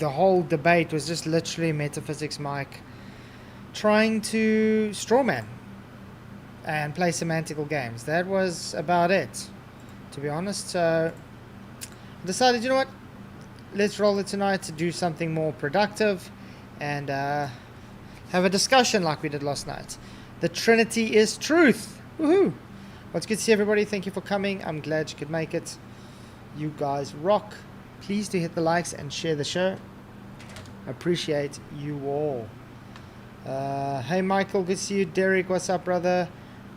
the whole debate was just literally Metaphysics Mike trying to strawman and play semantical games. That was about it, to be honest. So I decided, you know what? Let's roll it tonight to do something more productive and have a discussion like we did last night. The Trinity is truth. Woohoo! Well, it's good to see everybody. Thank you for coming. I'm glad you could make it. You guys rock. Please do hit the likes and share the show. Appreciate you all. Hey Michael, good to see you. Derek, what's up, brother?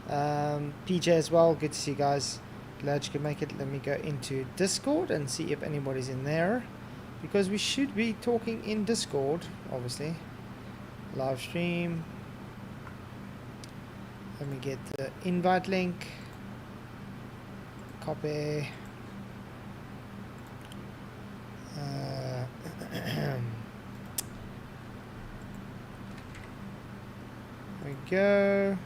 PJ as well, good to see you guys. Glad you could make it. Let me go into Discord and see if anybody's in there, because we should be talking in Discord, obviously. Live stream. Let me get the invite link. Copy. There we go.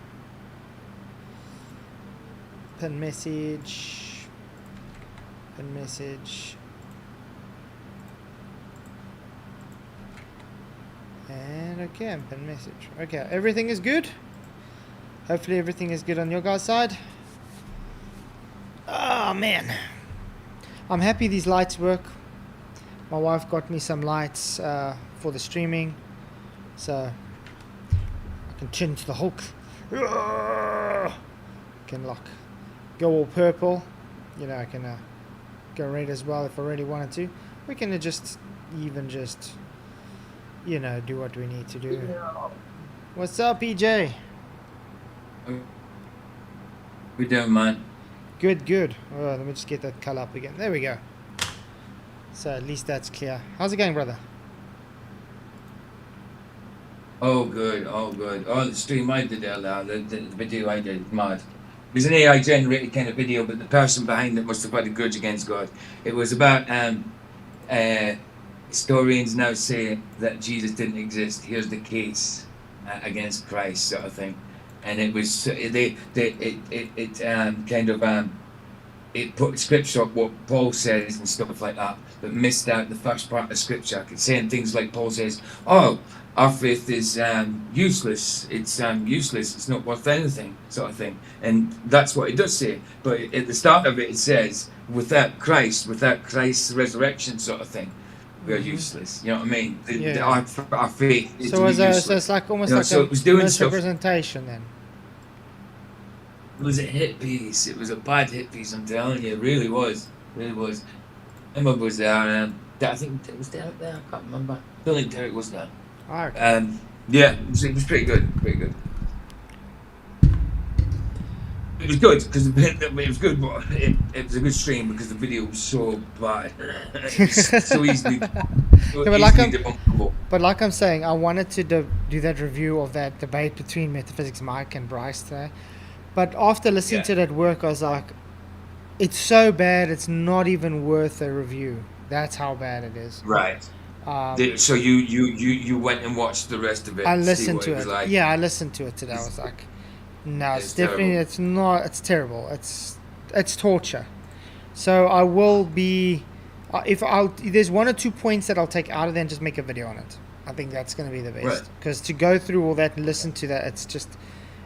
Pin message. Pin message. And okay, pin message. Okay, everything is good. Hopefully everything is good on your guys' side. Oh man, I'm happy these lights work. My wife got me some lights for the streaming, so I can chin to the Hulk. Can go all purple. You know, I can go red as well if I really wanted to. We can just you know, do what we need to do. Yeah. What's up, PJ? We doing, man? Good. Oh, let me just get that color up again. There we go. So at least that's clear. How's it going, brother? Oh, good. Oh, the stream I did earlier, the video I did, mad. It was an AI generated kind of video, but the person behind it must have had a grudge against God. It was about historians now say that Jesus didn't exist. Here's the case against Christ, sort of thing. And it was it put scripture up what Paul says and stuff like that, but missed out the first part of scripture, saying things like Paul says, "Oh, our faith is useless. It's useless. It's not worth anything," sort of thing. And that's what it does say. But at the start of it, it says, "Without Christ's resurrection," sort of thing, we are useless. You know what I mean? Our faith is useless. So it's like almost so it was a misrepresentation then. It was a hit piece. It was a bad hit piece, I'm telling you. It really was. Emma was there. I think it was Derek there. I can't remember. I don't think Derek was there. Okay. Yeah, it was pretty good. It was good because it was good, but it was a good stream because the video was so bad. so easily debunkable. But like I'm saying, I wanted to do that review of that debate between Metaphysics Mike and Bryce today. But after listening to that work, I was like, it's so bad, it's not even worth a review. That's how bad it is. Right. So you went and watched the rest of it? I listened to it. Like. Yeah, I listened to it today. I was like, no, it's definitely terrible. It's not. It's terrible. It's torture. So I will be, if there's one or two points that I'll take out of there and just make a video on it. I think that's going to be the best. Because to go through all that and listen to that,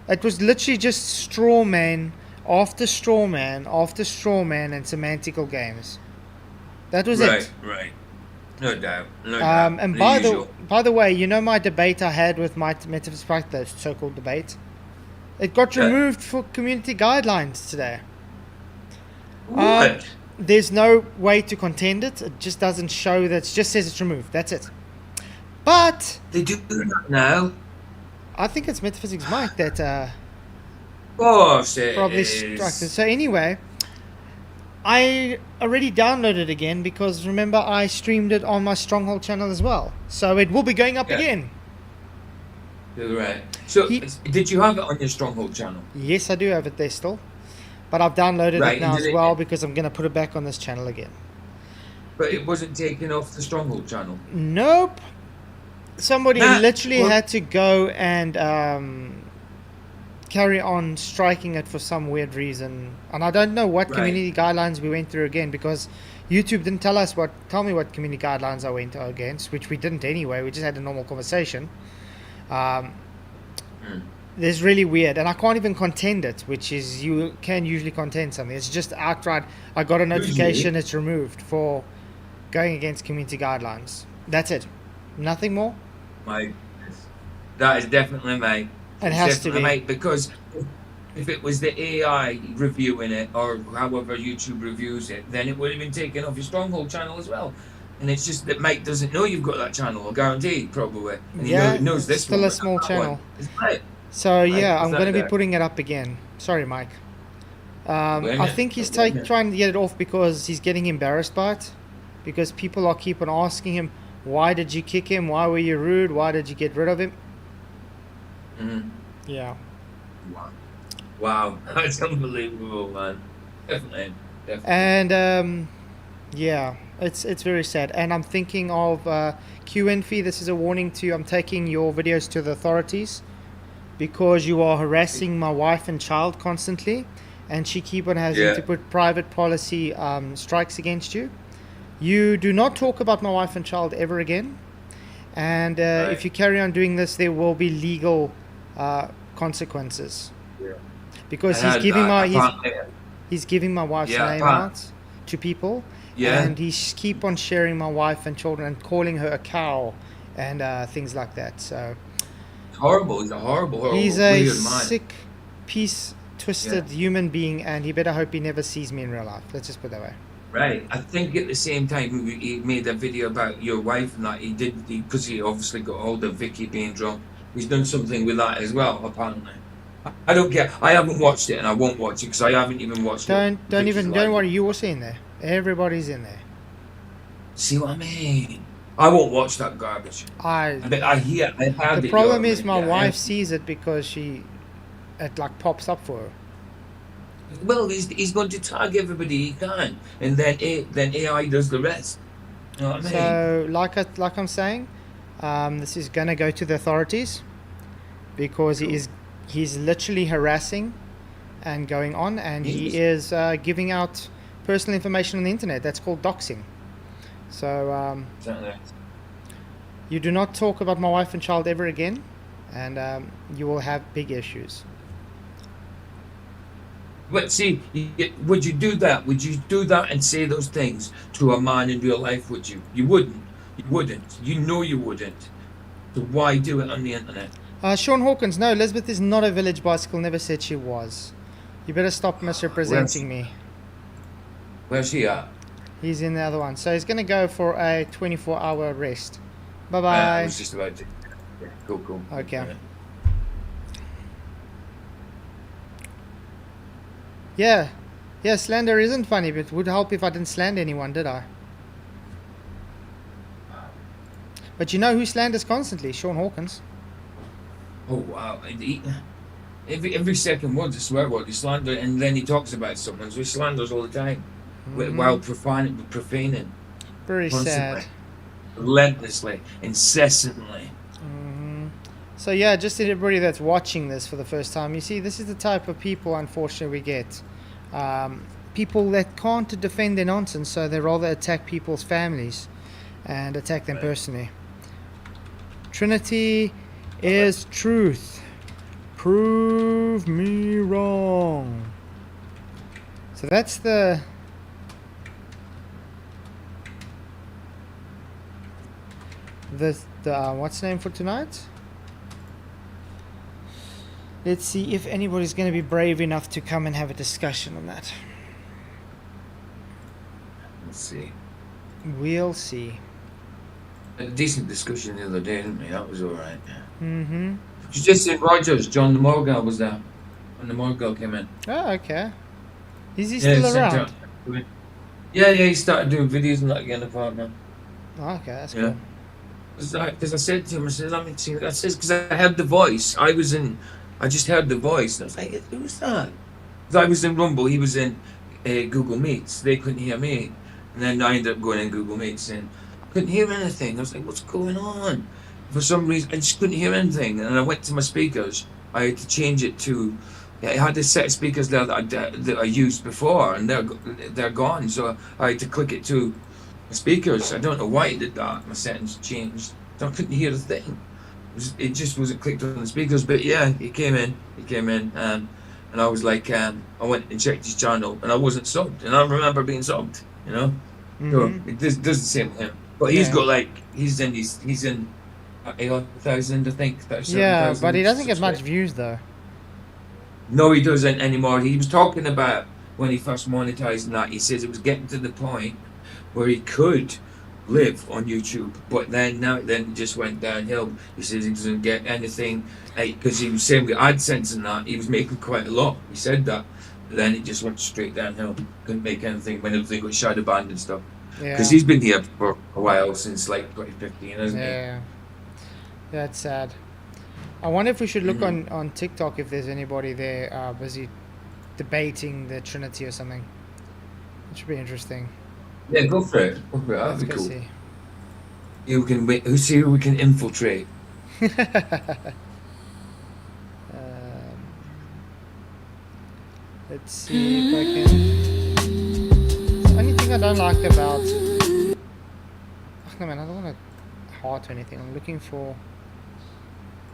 it was literally just straw man after straw man after straw man and semantical games. That was it. Right. No doubt. And by the way, you know my debate I had with my Metaphysics Mike, the so-called debate? It got removed for community guidelines today. What? There's no way to contend it. It just doesn't show that. It just says it's removed. That's it. But they do that now. I think it's Metaphysics Mike that probably struck it. So anyway, I already downloaded it again because remember I streamed it on my Stronghold channel as well. So it will be going up again. Right. So did you have it on your Stronghold channel? Yes, I do have it there still. But I've downloaded it now as well because I'm going to put it back on this channel again. But it wasn't taken off the Stronghold channel? Nope. Somebody literally had to go and carry on striking it for some weird reason. And I don't know what community guidelines we went through again because, YouTube didn't tell me what community guidelines I went against, which we didn't anyway. We just had a normal conversation. It's really weird, and I can't even contend it, which is you can usually contend something. It's just outright. I got a notification. It's removed for going against community guidelines. That's it. Nothing more. My, that is definitely mate. It has to be, mate, because if it was the AI reviewing it, or however YouTube reviews it, then it would have been taken off your Stronghold channel as well. And it's just that Mike doesn't know you've got that channel, guaranteed, probably. And he knows this still one, a small channel. Right. So yeah, I'm going to be putting it up again. Sorry, Mike. I think he's trying to get it off because he's getting embarrassed by it, because people are keep on asking him, why did you kick him? Why were you rude? Why did you get rid of him? Yeah. Wow, that's unbelievable, man. Definitely. And yeah, it's very sad. And I'm thinking of QNFI. This is a warning to you. I'm taking your videos to the authorities because you are harassing my wife and child constantly, and she keep on having to put private policy strikes against you. You do not talk about my wife and child ever again, and if you carry on doing this, there will be legal consequences. Because he's giving my wife's name out to people, and he's keep on sharing my wife and children and calling her a cow and things like that. So it's horrible. He's a horrible. He's a sick, twisted human being, and he better hope he never sees me in real life. Let's just put it that way. Right. I think at the same time he made a video about your wife and that because he obviously got hold of Vicky being drunk. He's done something with that as well, apparently. I don't care. I haven't watched it, and I won't watch it because I haven't even watched it. Don't worry. You also in there. Everybody's in there. See what I mean? I won't watch that garbage. The problem is my wife sees it because it like pops up for her. Well, he's going to tag everybody he can, and then AI does the rest. You know what I mean? So, like I'm saying, this is gonna go to the authorities because he's literally harassing and going on, and he is giving out personal information on the internet. That's called doxing. So you do not talk about my wife and child ever again, and you will have big issues. But see, would you do that? Would you do that and say those things to a man in real life? Would you? You wouldn't. You wouldn't. You know you wouldn't. So why do it on the internet? Sean Hawkins, no, Elizabeth is not a village bicycle. Never said she was. You better stop misrepresenting me. Where's she at? He's in the other one. So he's going to go for a 24-hour rest. Bye-bye. I was just about to. Yeah, cool. Okay. Yeah, slander isn't funny, but it would help if I didn't slander anyone, did I? But you know who slanders constantly? Sean Hawkins. Oh, wow. Every second word's a swear word. He slanders, and then he talks about someone, so he slanders all the time. While profaning. Very constantly, sad. Relentlessly, incessantly. So yeah, just to everybody that's watching this for the first time, you see, this is the type of people, unfortunately, we get. People that can't defend their nonsense, so they rather attack people's families and attack them personally. Trinity is truth. Prove me wrong. So that's the what's the name for tonight? Let's see if anybody's going to be brave enough to come and have a discussion on that. Let's see. We'll see. A decent discussion the other day, didn't we? That was alright. Mm-hmm. You just said Rogers, John the Morgul was there when the Morgul came in. Oh, okay. Is he still around? Yeah, he started doing videos and that again, apparently. Oh, okay, that's cool. Because I said to him, I said, let me see. I said, because I heard the voice. I just heard the voice. And I was like, who's that? Because I was in Rumble, he was in Google Meets. They couldn't hear me. And then I ended up going in Google Meets and I couldn't hear anything. I was like, what's going on? For some reason, I just couldn't hear anything. And I went to my speakers. I had to change it to I had a set of speakers there that I used before, and they're gone. So I had to click it to the speakers. I don't know why it did that. My settings changed, so I couldn't hear a thing. It just wasn't clicked on the speakers. But yeah, he came in. And I was like, I went and checked his channel, and I wasn't subbed. And I remember being subbed. So it does the same with him. But he's got like he's in 8,000, I think. 37,000. Yeah, but he doesn't get much views though. No, he doesn't anymore. He was talking about when he first monetized and that. He says it was getting to the point where he could live on YouTube, but then it just went downhill. He says he doesn't get anything because he was saying with AdSense and that he was making quite a lot. He said that, but then it just went straight downhill. Couldn't make anything when everything got shadow banned and stuff. Yeah. Because he's been here for a while, since like 2015, hasn't he? Yeah. That's sad. I wonder if we should look on TikTok if there's anybody there busy debating the Trinity or something. It should be interesting. Yeah, go for it. That'd be cool. See. See who we can infiltrate. Let's see if I can. The only thing I don't like about. Oh, no, man, I don't want to heart or anything. I'm looking for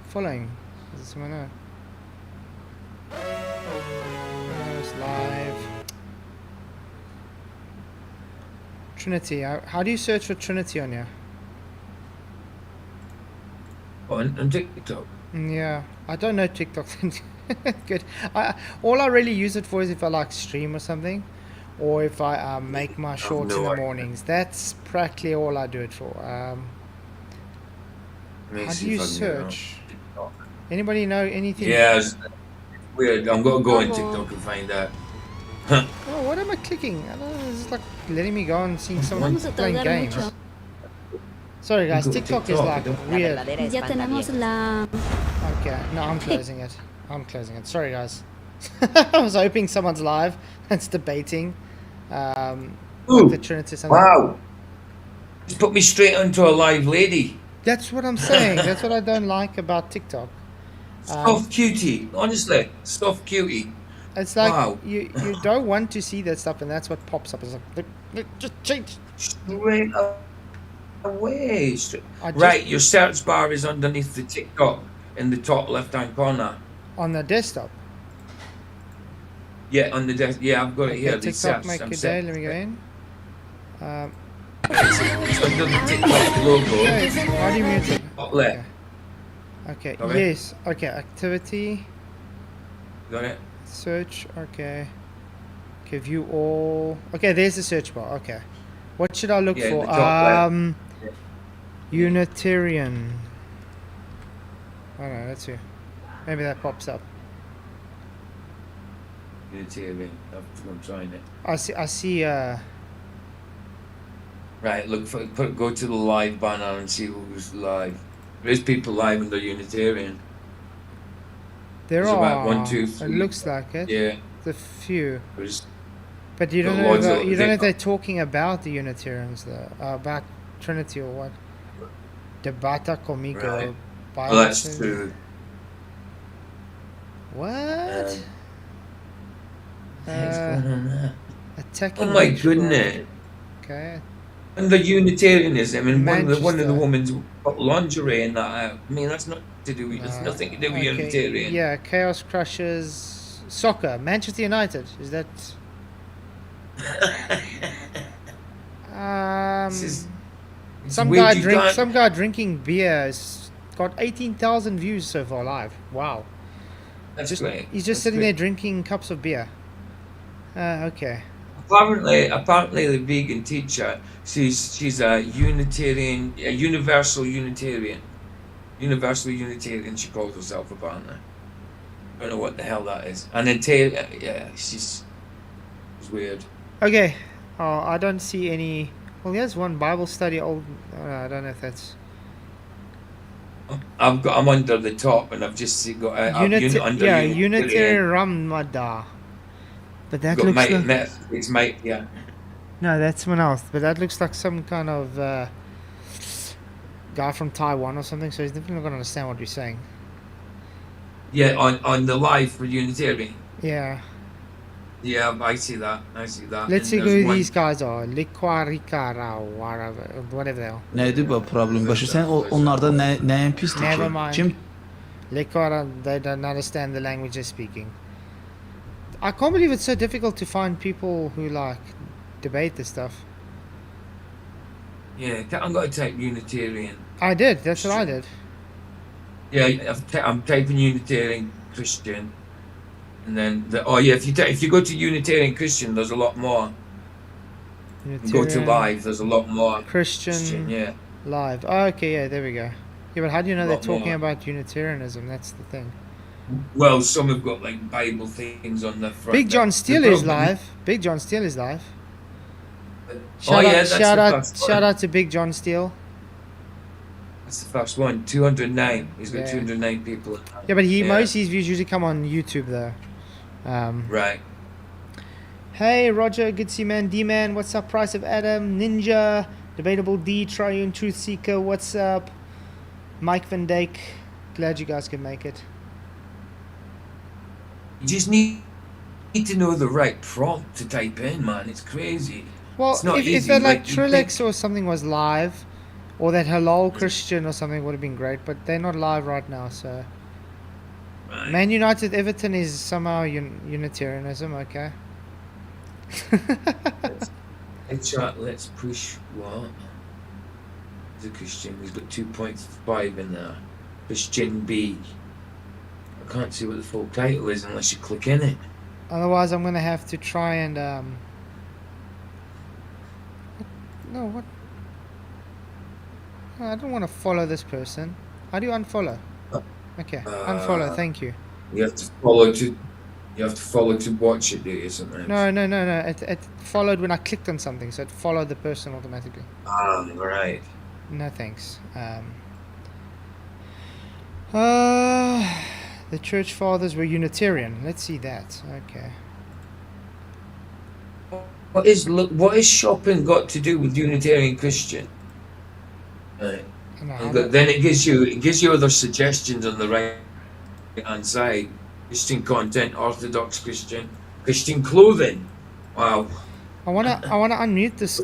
following. Does someone know? It's live. Trinity. How do you search for Trinity on here? On TikTok. Yeah, I don't know TikTok. Good. All I really use it for is if I like stream or something, or if I make my shorts in the mornings. That's practically all I do it for. How do you search? Anybody know anything? Yeah, it's weird. I'm gonna go on TikTok and find out. Oh, what am I clicking? I don't know. It's like letting me go and seeing someone playing games. Sorry guys, TikTok is like weird. Ya tenemos la... Okay, no, I'm closing it. Sorry guys. I was hoping someone's live that's debating Ooh, the Trinity or something. wow. Just put me straight onto a live lady. That's what I'm saying. That's what I don't like about TikTok. Soft cutie. Honestly, soft cutie. It's like Wow. you don't want to see that stuff, and that's what pops up. It's like, just change. Straight away. Right, your search bar is underneath the TikTok in the top left-hand corner. On the desktop. Yeah, on the desk. Yeah, I've got it here. The TikTok search. make I'm a set. day. Let me go in. It's under the TikTok logo. How do you mute it? Top left. Okay. Okay. Yes. Okay. Activity. Got it? Search. Okay. Okay. View all. Okay. There's the search bar. Okay. What should I look Yeah, for? the top left. Yeah. Unitarian. I don't know. Let's see. Maybe that pops up. Unitarian. I'm trying it. I see. Right, look for go to the live banner and see who's live. There's people live under Unitarian. There There's are. about 1, 2, It 3. looks like it. Yeah. The few. There's But you don't got know. loads If, of- you don't know if they- they're talking about the Unitarians, though, about Trinity or what. Debata conmigo. Right. Bible Well, that's study. true. What? What's going on there? Attacking. Oh my each one. goodness! Okay. And the Unitarianism, and one of the Manchester. women's got lingerie and that out. I mean, that's not to do with. It's nothing to do with Unitarian. Yeah, Chaos Crushers. Soccer. Manchester United. Is that? This is- it's Some weird guy you can't- some guy drinking beer has got 18,000 views so far live. Wow. That's great. He's just That's sitting great. there drinking cups of beer. Okay. Apparently, the vegan teacher, she's a Unitarian, a universal Unitarian. Universal Unitarian, she calls herself, apparently. I don't know what the hell that is. And then yeah, she's weird. Okay. Oh, I don't see any. Well, there's one Bible study. Old. I don't know if that's. I'm under the top, and I've just got under Unitarian Ramada. But that Got looks mate, like. mate, it's mate, yeah. No, that's someone else. But that looks like some kind of guy from Taiwan or something. So he's definitely not gonna understand what you're saying. Yeah, on the live for Unitarian. Yeah. Yeah, I see that. Let's And see there's who one. these guys are. Liquaricara, whatever they are. Nədir bu problem? Başa sən Where's onlarda nəyin pisdir Never ki? mind. Kim Liquara, they don't understand the language they're speaking. I can't believe it's so difficult to find people who like debate this stuff. Yeah, I'm going to type Unitarian. I did. That's what I did. Yeah, I'm typing Unitarian Christian, and then if you go to Unitarian Christian, there's a lot more. Go to live, there's a lot more. Christian Yeah. live. Oh, okay, yeah, there we go. Yeah, but how do you know they're Lot talking more. about Unitarianism? That's the thing. Well, some have got like Bible things on the front. Big John The Steele is problem- live. Big John Steele is live. Oh yeah, that's the first Shout one. out to Big John Steele. That's the first one. 209. He's got Yeah. 209 people. Yeah, but Yeah. most of his views usually come on YouTube though. Right. Hey Roger, good to see you, man. D-Man, what's up? Price of Adam, Ninja, Debatable D, Triune Truth Seeker, what's up? Mike Van Dijk, glad you guys could make it. You just need to know the right prompt to type in, man. It's crazy. Well, It's not if easy, that like like, you Trilix or something was live, or that Halal Christian or something would have been great, but they're not live right now, so. Right. Man United Everton is somehow Unitarianism, okay. Let's push what? He's a Christian. He's got 2.5 in there. Christian B. I can't see what the full title is unless you click in it. Otherwise, I'm gonna have to try and no, what? No, I don't want to follow this person. How do you unfollow? Okay, unfollow. Thank you. You have to follow to. You have to follow to watch it, do you? Sometimes. No. It followed when I clicked on something, so it followed the person automatically. Ah, right. No thanks. The church fathers were Unitarian. Let's see that. Okay. What is shopping got to do with Unitarian Christian? Right. No, And then it gives you other suggestions on the right hand side. Christian content, Orthodox Christian, Christian clothing. Wow. I wanna unmute this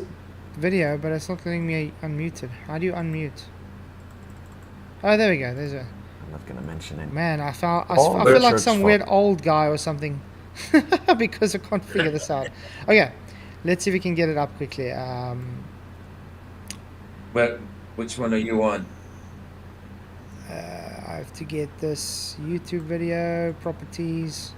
video, but it's not letting me unmute it. How do you unmute? Oh, there we go. There's a I'm not going to mention it. man. I feel the like church some fa- weird old guy or something because I can't figure this out. Okay, let's see if we can get it up quickly. Well, which one are you on? I have to get this YouTube video properties.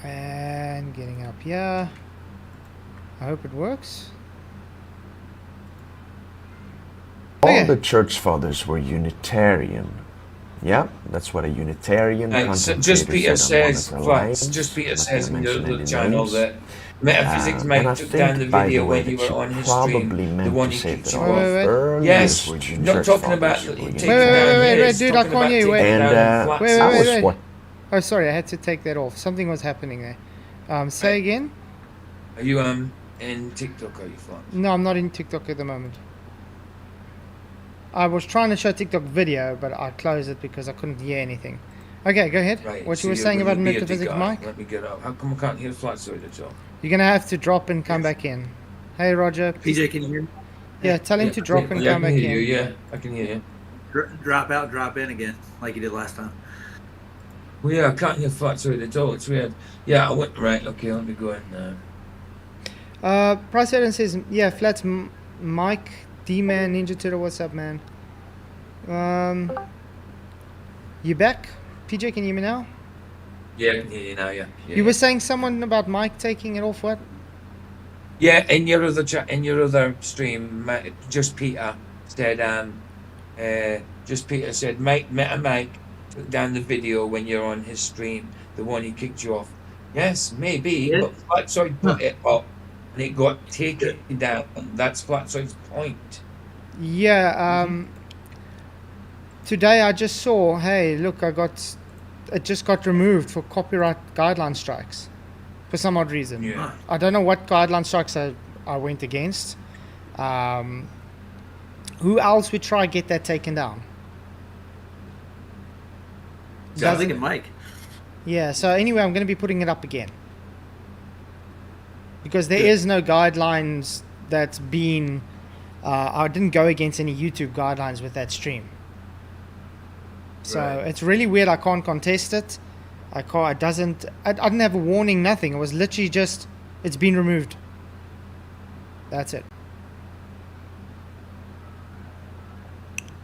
And getting up here. I hope it works. All Okay. the church fathers were Unitarian. Yeah, that's what a Unitarian Right, so contemplator just Peter said on says, one of their lives. just Peter I'm not says gonna in your mention little any channel names. that Metaphysics And I Mike took down the think, by video the way, when you that were you on his probably stream, the meant one to he say kicked that you all off. Wait. the earliest Yes, were not church talking about fathers were taking Wait, down wait, his, dude, I talking can't about hear you, taking wait. down And, Flatzoid. Wait, that was wait. what Oh, sorry, I had to take that off. Something was happening there. Say Right. again? Are you in TikTok? Are you Flat? No, I'm not in TikTok at the moment. I was trying to show TikTok video, but I closed it because I couldn't hear anything. Okay, go ahead. Right. What so you were you're saying the about bearded metaphysics, guy. Mike? Let me get up. How come I can't hear Flatzoid at all? You're gonna have to drop and come back in. Hey, Roger. PJ, can you hear me? Yeah, tell him to drop and come I back can hear in. you. Yeah, I can hear you. Drop out, drop in again, like you did last time. Well, yeah, I can't hear Flatzoid at all. It's weird. Yeah, I went right. Okay, let me go in. Price Aaron says, yeah, Flats, Mike, D-Man, Ninja Turtle, what's up, man? You back? PJ, can you hear me now? Yeah, I can hear you now. Yeah. You were saying someone about Mike taking it off, what? Yeah, in your other in your other stream, just Peter said, just Peter said, Mike took down the video when you're on his stream, the one he kicked you off. Yes, maybe, Yeah. but Flatzoid put it up and it got taken down. That's Flatzoid's point. Yeah, today I just saw, hey, look, it just got removed for copyright guideline strikes for some odd reason. Yeah. I don't know what guideline strikes I went against. Who else would try get that taken down? I was thinking Mike. Yeah, so anyway, I'm going to be putting it up again. Because there is no guidelines that's been... I didn't go against any YouTube guidelines with that stream. So it's really weird. I can't contest it. I didn't have a warning, nothing. It was literally just, it's been removed. That's it.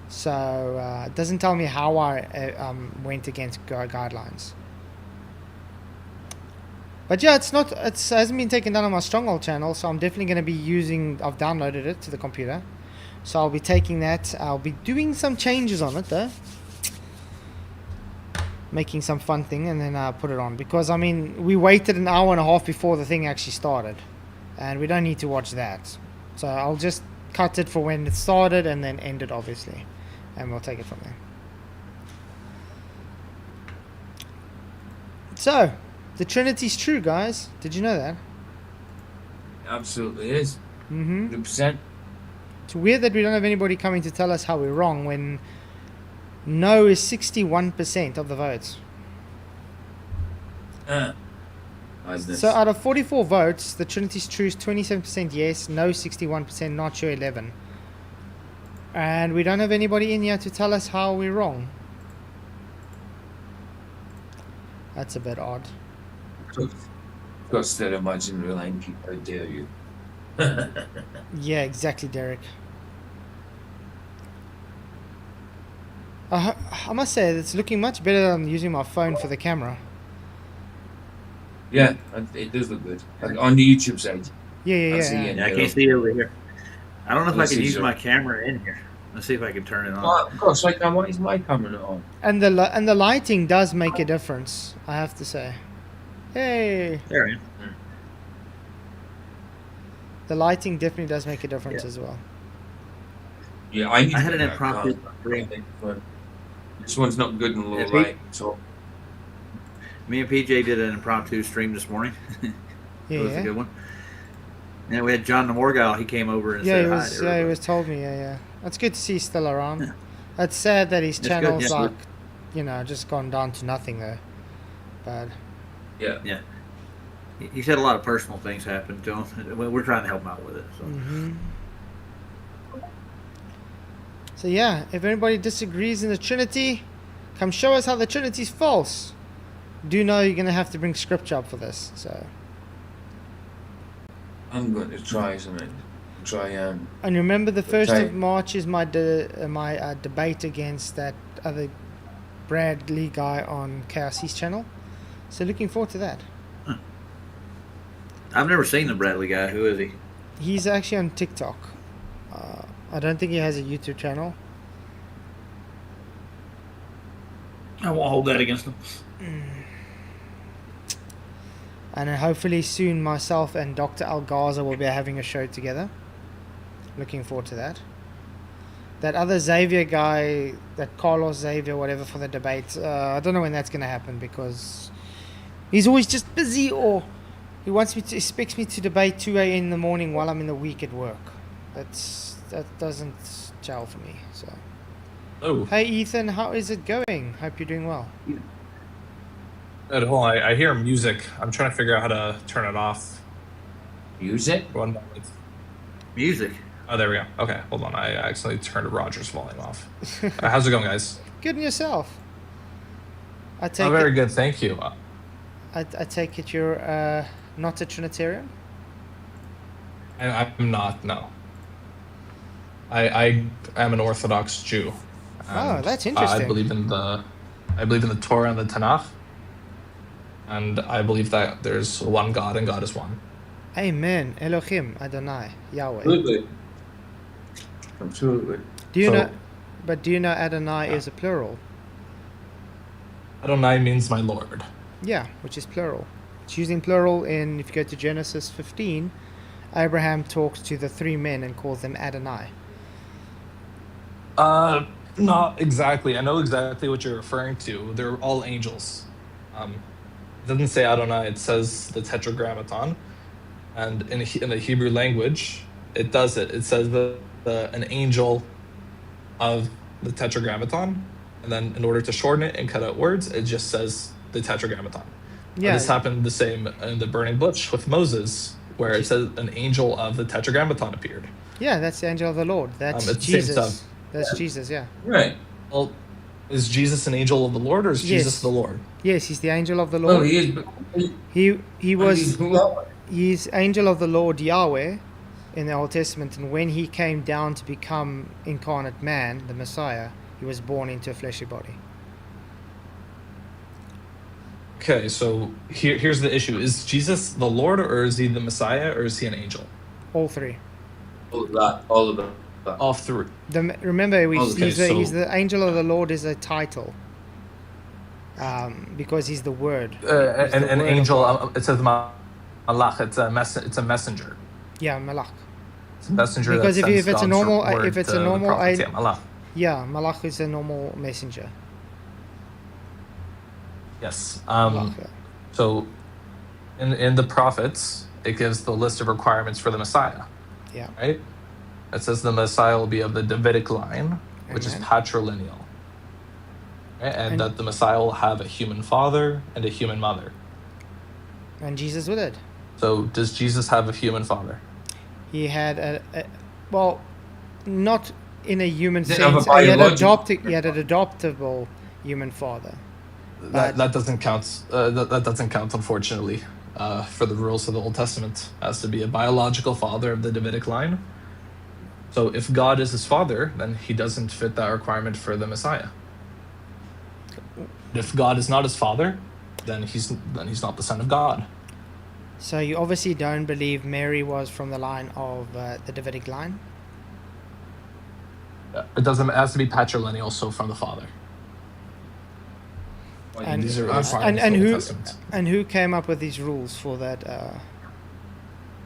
So it doesn't tell me how I went against guidelines. But yeah, it hasn't been taken down on my Stronghold channel, so I'm definitely going to be I've downloaded it to the computer. So I'll be taking that. I'll be doing some changes on it though. Making some fun thing, and then put it on. Because, I mean, we waited an hour and a half before the thing actually started. And we don't need to watch that. So I'll just cut it for when it started and then end it, obviously. And we'll take it from there. So, the Trinity's true, guys. Did you know that? Absolutely is. 100%. It's weird that we don't have anybody coming to tell us how we're wrong when no is 61% of the votes. So out of 44 votes, the Trinity's true is 27% yes, no 61%, not sure 11. And we don't have anybody in here to tell us how we're wrong. That's a bit odd. Got to imagine relying people, how dare you? Yeah, exactly, Derek. I must say, it's looking much better than using my phone for the camera. Yeah, it does look good. Like on the YouTube side. Yeah. I can't see it over here. I don't know if I can use my camera in here. Let's see if I can turn it on. Oh, of course, like why is my camera on? And the lighting does make a difference, I have to say. Hey. There I am. The lighting definitely does make a difference as well. Yeah, I had an impromptu. This one's not good in low light, so. Me and PJ did an impromptu stream this morning. It was a good one. And we had John the Morgal. He came over and said hi. Yeah, he was told me. Yeah. It's good to see he's still around. Yeah. It's sad that his channel's just gone down to nothing though. But yeah. He's had a lot of personal things happen to him. We're trying to help him out with it. So. So yeah, if anybody disagrees in the Trinity, come show us how the Trinity's false. Do know you're going to have to bring scripture up for this. So I'm going to try something. And remember, the 1st of March is my debate against that other Bradley guy on KRC's channel. So looking forward to that. I've never seen the Bradley guy. Who is he? He's actually on TikTok. I don't think he has a YouTube channel. I won't hold that against him. And then hopefully soon myself and Dr. Algaza will be having a show together. Looking forward to that. That other Xavier guy, that Carlos Xavier, whatever, for the debate, I don't know when that's going to happen because he's always just busy, or he expects me to debate 2 a.m. in the morning while I'm in the week at work. That doesn't gel for me. So. Oh. Hey Ethan, how is it going? Hope you're doing well. Hold on, I hear music. I'm trying to figure out how to turn it off. Music? 1 moment. Music? Oh, there we go. Okay, hold on. I accidentally turned Roger's volume off. How's it going, guys? Good, and yourself? Very good, thank you. I take it you're not a Trinitarian? I'm not, no. I am an Orthodox Jew. Oh, that's interesting. I believe in the Torah and the Tanakh. And I believe that there's one God and God is one. Amen. Elohim, Adonai, Yahweh. Absolutely. Do you know Adonai is a plural? Adonai means my Lord. Yeah, which is plural. It's using plural if you go to Genesis 15, Abraham talks to the 3 men and calls them Adonai. Not exactly. I know exactly what you're referring to. They're all angels. It doesn't say Adonai, it says the Tetragrammaton. And in the Hebrew language, it does it. It says an angel of the Tetragrammaton, and then in order to shorten it and cut out words, it just says the Tetragrammaton. Yeah. And this happened the same in the burning bush with Moses, where it says an angel of the Tetragrammaton appeared. Yeah, that's the angel of the Lord. That's it's the same Jesus. stuff. That's Jesus, yeah. Right. Well, is Jesus an angel of the Lord, or is Jesus Yes. the Lord? Yes, he's the angel of the Well, Lord. he is. But He was he's Lord. he's angel of the Lord Yahweh in the Old Testament, and when he came down to become incarnate man, the Messiah, he was born into a fleshy body. Okay, so here's the issue: is Jesus the Lord, or is he the Messiah, or is he an angel? All three. All of that. All of that. All three. Remember, Okay, he's the angel of the Lord is a title. Because he's the word. He's the An word angel. of God. It says malach. It's a messenger. Yeah, malach. It's a messenger. Because that if sends it's a God's normal word if it's to a the normal prophets. Yeah, malach. yeah, malach is a normal messenger. Yes. Malach, yeah. So, in the prophets, it gives the list of requirements for the Messiah. Yeah. Right. It says the Messiah will be of the Davidic line, which is Amen. patrilineal. Right? And that the Messiah will have a human father and a human mother. And Jesus did. So, does Jesus have a human father? He had well, not in a human Didn't have a sense. He had biological- he had an adoptable human father. That doesn't count. That doesn't count, unfortunately, for the rules of the Old Testament. It has to be a biological father of the Davidic line. So, if God is his father, then he doesn't fit that requirement for the Messiah. If God is not his father, then he's not the son of God. So you obviously don't believe Mary was from the line of the Davidic line? It has to be patrilineal, so from the father. And, these are and, requirements and of the who Old Testament. and who came up with these rules for that?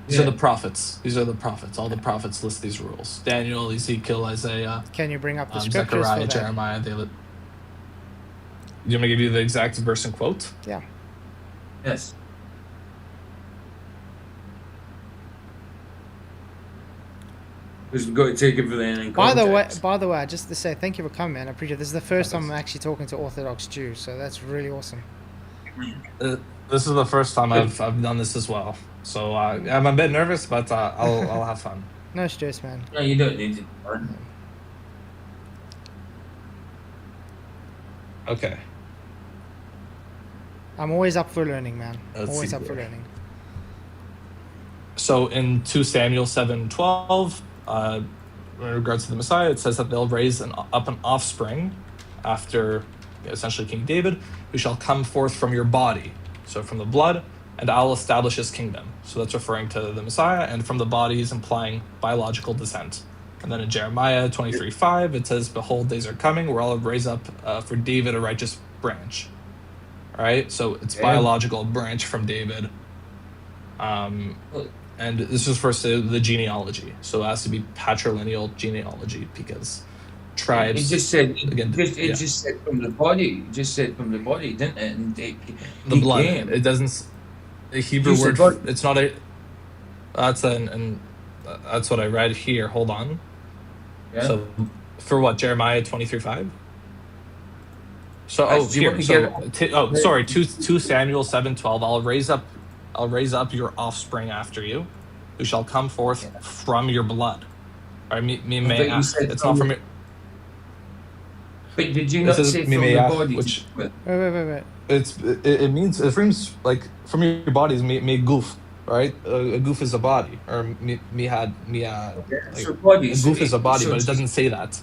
These are the prophets. These are the prophets. All the prophets list these rules. Daniel, Ezekiel, Isaiah, Can you bring up the scriptures Zechariah, for that? Jeremiah. You want me to give you the exact verse and quote? Yeah. Yes. Because we've got to take everything in By context. the way, just to say thank you for coming, man. I appreciate it. This is the first time I'm actually talking to Orthodox Jews, so that's really awesome. This is the first time I've done this as well. So I'm a bit nervous, but I'll have fun. No stress, man. No, you don't need to. Right? Okay. I'm always up for learning, man. Let's Always see up for here. learning. So in 2 Samuel 7:12, in regards to the Messiah, it says that they'll raise up an offspring after essentially King David, who shall come forth from your body, so from the blood, and I'll establish his kingdom. So that's referring to the Messiah, and from the body is implying biological descent. And then in Jeremiah 23:5, it says, "Behold, days are coming where I'll raise up for David a righteous branch." All right, so it's biological branch from David. And this refers to the genealogy, so it has to be patrilineal genealogy because tribes. It just said again. It just said from the body. It just said from the body, didn't it? And The blood. Came. It doesn't. The Hebrew Use the word. blood. It's not a. That's that's what I read here. Hold on. Yeah. So, for what Jeremiah 23:5. So Do you want to get- sorry. 2 Samuel 7:12. I'll raise up your offspring after you, who shall come forth from your blood. Or it's not from your. But did you not say from the Mimeach, body? which Wait. it means like from your body is me goof, right? A goof is a body, or So body. a goof is a body, but it doesn't say that.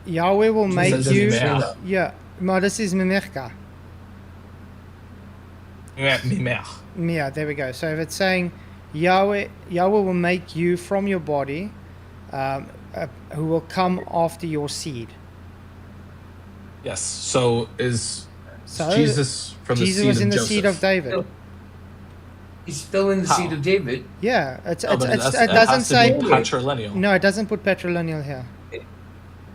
Yahweh will make says you. Mimeach. Yeah, maar this is Mimerka. Mimeach. Yeah, there we go. So if it's saying Yahweh will make you from your body, who will come after your seed. Yes. So is So Jesus from the Jesus seed was of in the Joseph? seed of David. He's still in the How? seed of David. Yeah, No, but it it doesn't has to say. be patrilineal. No, it doesn't put patrilineal here. It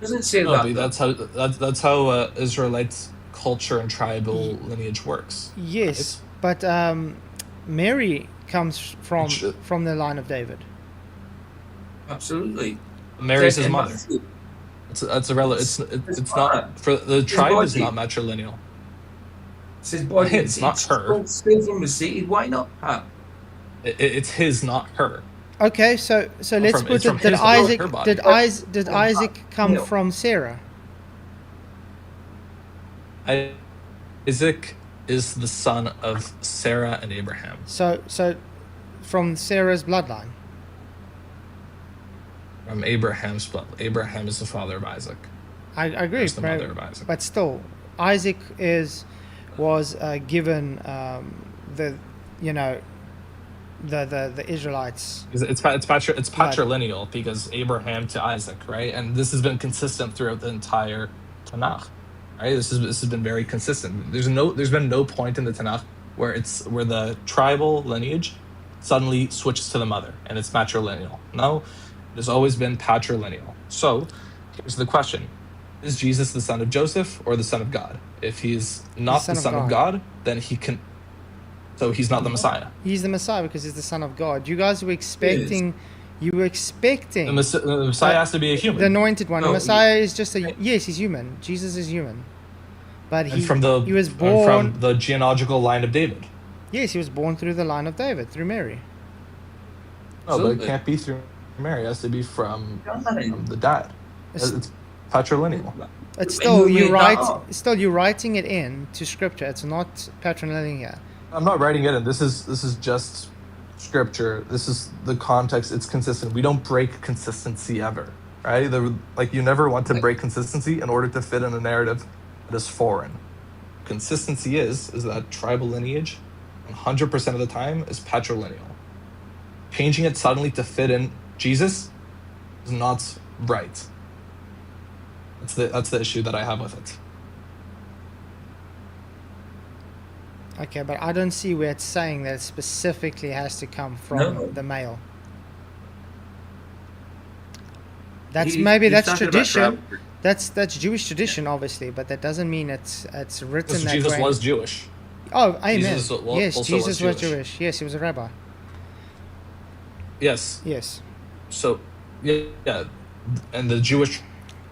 doesn't say No, that. but that's how Israelites' culture and tribal lineage works. Yes, but Mary comes from Sure. the line of David. Absolutely. Mary's his And mother. Matthew, It's irrelevant. It's mother. not for the tribe is body. not matrilineal. It's his body. It's not her. Still from the seed. Why not her? It's his, not her. Okay, so let's From- put it's it. from Did his body, Isaac her body. did Isaac come No. from Sarah? Isaac is the son of Sarah and Abraham. So from Sarah's bloodline. From Abraham's blood. Abraham is the father of Isaac. I agree, There's the mother of Isaac. but still, Isaac was given the Israelites. It's patrilineal because Abraham to Isaac, right? And this has been consistent throughout the entire Tanakh, right? This has been very consistent. There's been no point in the Tanakh where the tribal lineage suddenly switches to the mother and it's matrilineal. No, there's always been patrilineal. So here's the question: is Jesus the son of Joseph or the son of God? If he's not the son of God, then so he's not the Messiah. He's the Messiah because he's the Son of God. You guys were expecting. You were expecting. The Messiah has to be a human. The anointed one. No, The Messiah is just yes, he's human. Jesus is human, but he was born from the genealogical line of David. Yes, he was born through the line of David, through Mary. No, but it can't be through Mary. It has to be from the dad. It's patrilineal. It's still You made that up. you're writing it in to scripture. It's not patrilineal. I'm not writing it in. This is just scripture. This is the context. It's consistent. We don't break consistency ever, right? You never want to break consistency in order to fit in a narrative that is foreign. Consistency is that tribal lineage, 100% of the time, is patrilineal. Changing it suddenly to fit in Jesus is not right. That's the issue that I have with it. Okay, but I don't see where it's saying that it specifically has to come from the male. That's He's that's talking about tradition. tribal. That's Jewish tradition, obviously, but that doesn't mean it's written that Jesus way. was Jewish. Oh, amen. Jesus Yes, also Jesus was was Jewish. Jewish. Yes, he was a rabbi. Yes. Yes. So, yeah, and the Jewish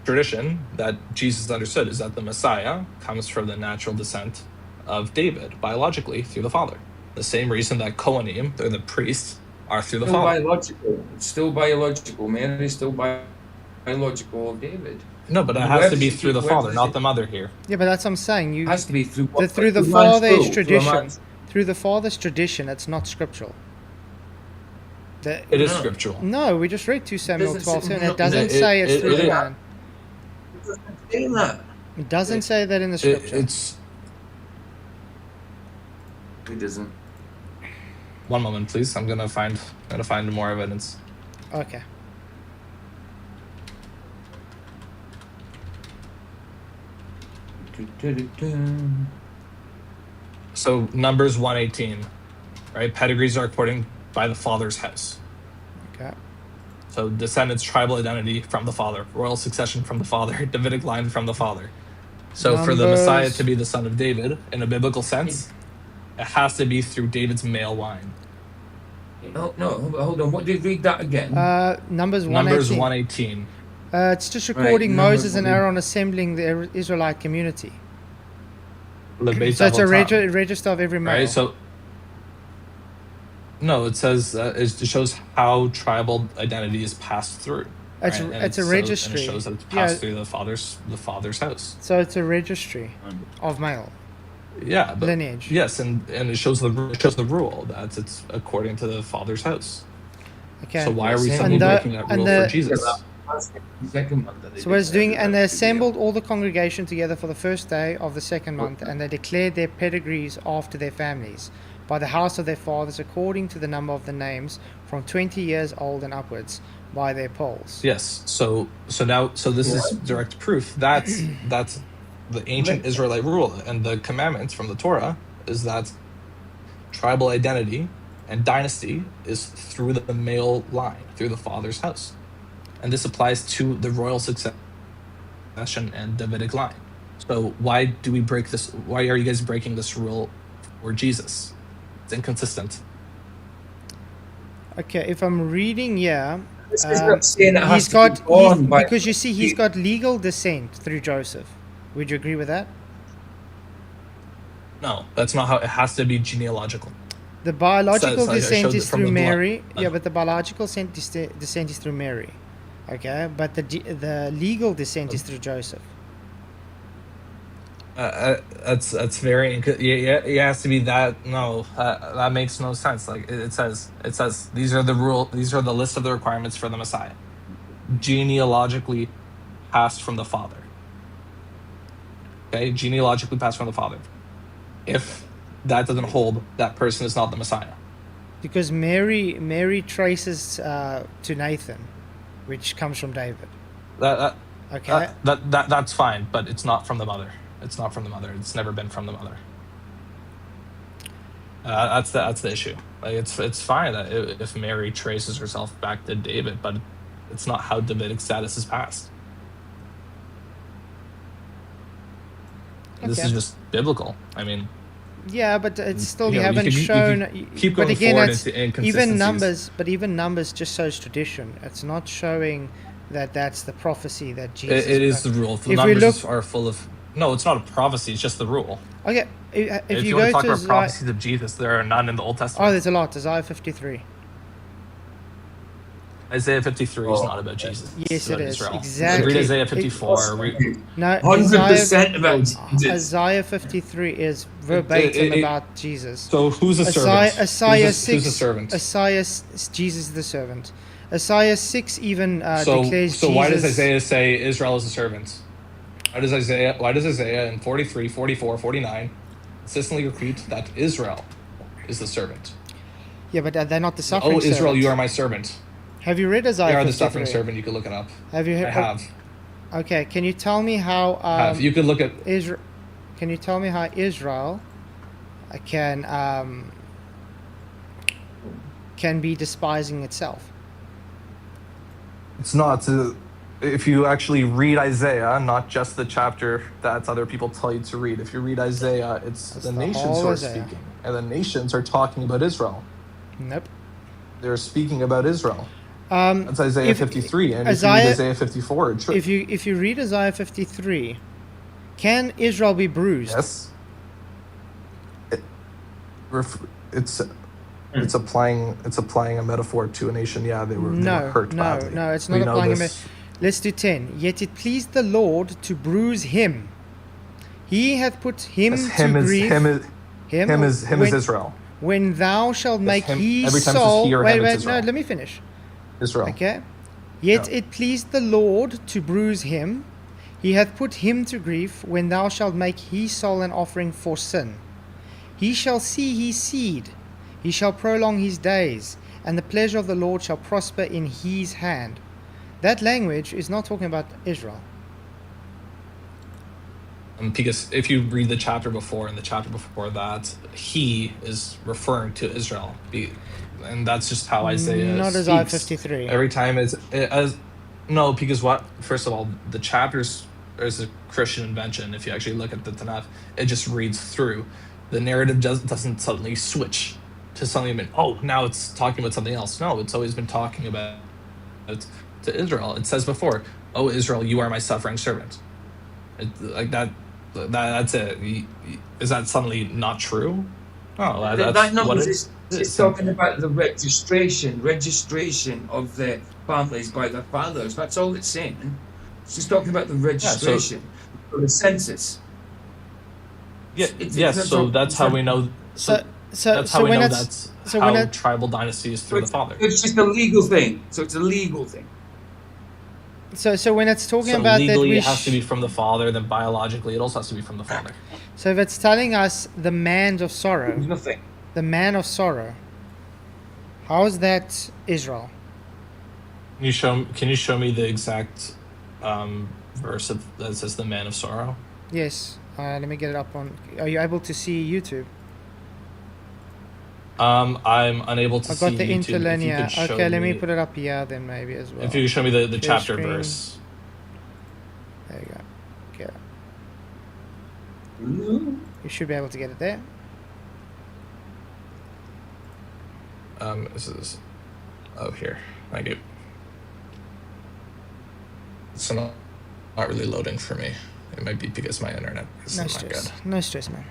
tradition that Jesus understood is that the Messiah comes from the natural descent of David, biologically, through the Father. The same reason that Kohanim, they're the priests, are through the Still Father. biological. It's still biological. Mary is still biological of David. No, but it has to be through the Father, not the mother here. Yeah, but that's what I'm saying. It has to be through Through the man's father's soul, through a tradition. man's- Through the father's tradition, it's not scriptural. It is No. scriptural. No, we just read 2 Samuel Doesn't 12:7. say- It doesn't It- say it's it- through it- the it- man. Saying that. It doesn't say that in the scripture. It's It doesn't. one moment, please. I'm gonna find more evidence. Okay. So Numbers 1:18, right? Pedigrees are according by the father's house. Okay. So descendants, tribal identity from the father, royal succession from the father, Davidic line from the father. So for the Messiah Numbers- to be the son of David, in a biblical sense, it has to be through David's male line. No, hold on. What did you read that again? Numbers 1:18. Numbers 1:18. It's just recording Numbers Moses and 1:18. Aaron assembling the Israelite community. Le Beit So it's a Avotam, register of every male. right? So no, it says it shows how tribal identity is passed through. It's- right? And it's a and registry. it shows that it's passed Yeah. through the father's house. So it's a registry of male Yeah, but lineage. yes, and it shows the rule that it's according to the father's house. Okay. So why are we And suddenly the- breaking that and rule the- for Jesus? That's the second one that they So what it's did. doing, and they assembled all the congregation together for the first day of the second month, and they declared their pedigrees after their families, by the house of their fathers, according to the number of the names, from 20 years old and upwards, by their polls. Yes. So this is direct proof that's the ancient Israelite rule, and the commandment from the Torah is that tribal identity and dynasty is through the male line, through the father's house. And this applies to the royal succession and Davidic line. So why do we break this? Why are you guys breaking this rule for Jesus? It's inconsistent. Okay, if I'm reading, yeah. This is not saying it has He's to got, be born by. because you see, he's got legal descent through Joseph. Would you agree with that? No, that's not how it has to be genealogical. The biological So I descent showed is it from through the blood. Mary. Yeah, but the biological descent is through Mary. Okay, but the legal descent is through Joseph. That's very yeah. It has to be that. No, that makes no sense. Like it says these are the list of the requirements for the Messiah. Genealogically passed from the Father. Okay, genealogically passed from the Father. If that doesn't hold, that person is not the Messiah. Because Mary traces to Nathan, which comes from David. Okay. That's fine, but it's not from the mother. It's not from the mother. It's never been from the mother. That's the issue. Like it's fine that if Mary traces herself back to David, but it's not how Davidic status is passed. This is just biblical. I mean, yeah, but it's still you know, haven't shown. Keep but going again, forward it's into even inconsistencies. numbers. But even numbers just shows tradition. It's not showing that that's the prophecy that Jesus. It is the rule. The If we numbers look- are full of. No, it's not a prophecy. It's just the rule. Okay, if you want go to talk to about Isaiah, prophecies of Jesus, there are none in the Old Testament. oh, there's a lot. Isaiah 53. Isaiah 53 is not about Jesus. Yes, It's it about is. Israel. Exactly. Read Isaiah 54. No, 100% about Jesus. Isaiah 53 is verbatim about Jesus. So who's a servant? Isaiah who's 6. a servant? Jesus is the servant. Isaiah 6 even So declares Jesus. why does Isaiah say Israel is a servant? Why does Isaiah in 43, 44, 49 consistently repeat that Israel is the servant? Yeah, but they're not the suffering servant. Oh, Israel, you are my servant. Have you read Isaiah They are 53? the suffering servant. You can look it up. Have you? I have. Okay, can you tell me how? You could look at. Israel. Can you tell me how Israel can be despising itself? It's not. If you actually read Isaiah, not just the chapter that other people tell you to read. If you read Isaiah, it's That's the the nations whole who are Isaiah. speaking, and the nations are talking about Israel. Nope. They're speaking about Israel. Um, That's Isaiah if- 53, and Isaiah- if you read Isaiah 54, it should. if you read Isaiah 53, can Israel be bruised? Yes. It's applying a metaphor to a nation. Yeah, they were hurt badly. No, it's not We know applying a this. Let's do 10. Yet it pleased the Lord to bruise him. He hath put him Yes, to grief. Him is when, Israel. When thou shalt make him. his Every time it says soul. he or Wait, him, it's wait, no, Israel. let me finish. Israel. Okay. Yet Yeah. it pleased the Lord to bruise him. He hath put him to grief when thou shalt make his soul an offering for sin. He shall see his seed. He shall prolong his days, and the pleasure of the Lord shall prosper in his hand. That language is not talking about Israel. Because if you read the chapter before and the chapter before that, he is referring to Israel, and that's just how Isaiah Not speaks. Isaiah 53. Every time no, because what? First of all, the chapters is a Christian invention. If you actually look at the Tanakh, it just reads through. The narrative doesn't suddenly switch to something. Oh, now it's talking about something else. No, it's always been talking about to Israel. It says before, "Oh, Israel, you are my suffering servant." Like that. That's it. Is that suddenly not true? Oh, that's that number what it is is. talking about the registration of the families by their fathers. That's all it's saying. It's just talking about the registration for the census. Yeah, It's yes. not So talking- that's how we know. That's how we when know it's- that's so how when it- tribal dynasty is through the father. It's just a legal thing. So it's a legal thing. So when it's talking So about that legally we it has to be from the father, then biologically it also has to be from the father. so if it's telling us the man of sorrow, There's nothing. the man of sorrow, how is that Israel? Can you show me the exact verse that says the man of sorrow? Yes. Let me get it up on. Are you able to see YouTube? I'm unable to I've see got the YouTube. If you interlinear. could show Okay, let me put it up here then maybe as well. If you could show me the Share chapter screen. verse. There you go. Okay. Mm. You should be able to get it there. This is here. Thank you. It's not really loading for me. It might be because my internet is No not stress. good. No stress, man.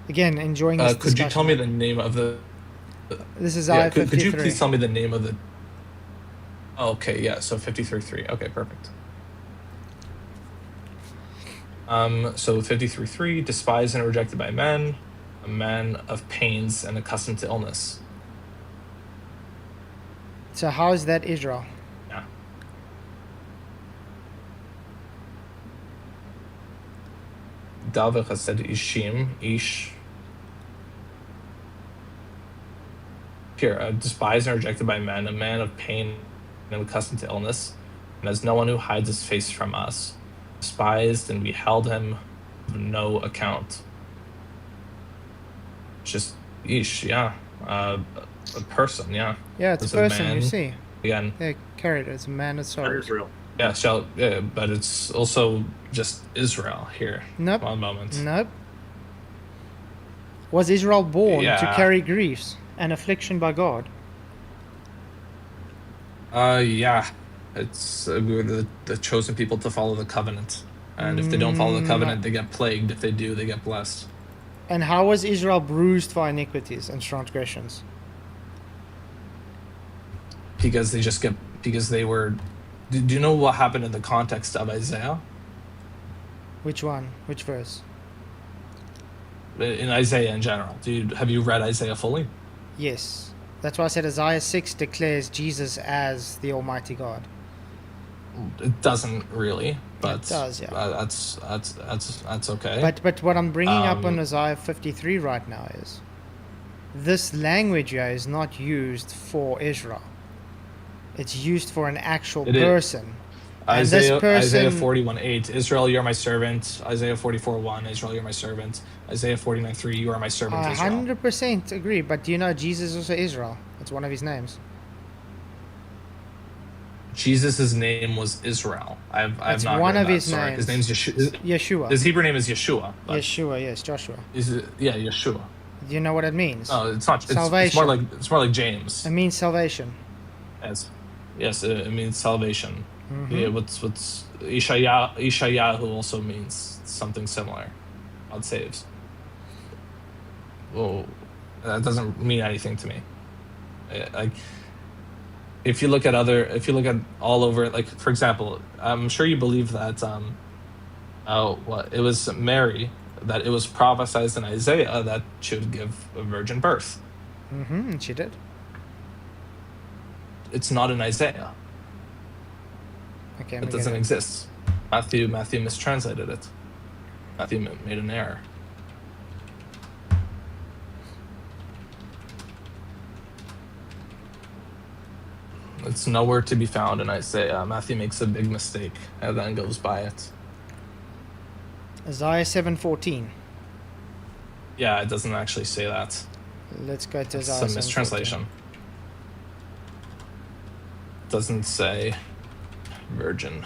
Again, enjoying this Could you tell me discussion. the name of the? This is Yeah, I-53. could you please tell me the name of the? Oh, okay, yeah. So 53.3. Okay, perfect. So 53.3, despised and rejected by men, a man of pains and accustomed to illness. So how is that Israel? Yeah. Davich said Ishim, Ish. Here, despised and rejected by men, a man of pain and accustomed to illness, and as no one who hides his face from us. Despised, and we held him of no account. Just Ish, yeah. A person, yeah. Yeah, it's It's a a person, you man. see. Again, They carried it. It's a man of That sorrows. is real. yeah, but it's also just Israel here. Nope. One moment. Nope. Was Israel born to Yeah. carry griefs and affliction by God? Yeah. It's we were the chosen people to follow the covenant. And if they don't follow the covenant, they get plagued. If they do, they get blessed. And how was Israel bruised for iniquities and transgressions? Because they were. Do you know what happened in the context of Isaiah? Which one? Which verse? In Isaiah in general. Have you read Isaiah fully? Yes. That's why I said Isaiah 6 declares Jesus as the Almighty God. It doesn't really, but It does, yeah. That's okay. But what I'm bringing up on Um, Isaiah 53 right now is this language here is not used for Israel. It's used for an actual It is. person. And this Isaiah person, 41:8, Israel, you're my servant. Isaiah 44:1, Israel, you're my servant. Isaiah 49:3, you are my servant, I Israel. 100% agree. But do you know Jesus is also Israel? It's one of his names. Jesus' name was Israel. I've That's not one heard of that. his Sorry, his names. name's Yeshua. Yeshua. His Hebrew name is Yeshua. But Yeshua, yes, Joshua. yeah, Yeshua. Do you know what it means? No, it's not. It's Salvation. more like James. It means salvation. Yes, it means salvation. Mm-hmm. Yeah, what's Ishayahu also means something similar. God saves. Well, that doesn't mean anything to me. Like, if you look at all over, like for example, I'm sure you believe that it was Mary, that it was prophesied in Isaiah that she would give a virgin birth. Mm-hmm. She did. It's not in Isaiah. Okay. It doesn't exist. Matthew mistranslated it. Matthew made an error. It's nowhere to be found in Isaiah. Matthew makes a big mistake and then goes by it. Isaiah 7:14. Yeah, it doesn't actually say that. Let's go to It's Isaiah. a mistranslation. It doesn't say virgin.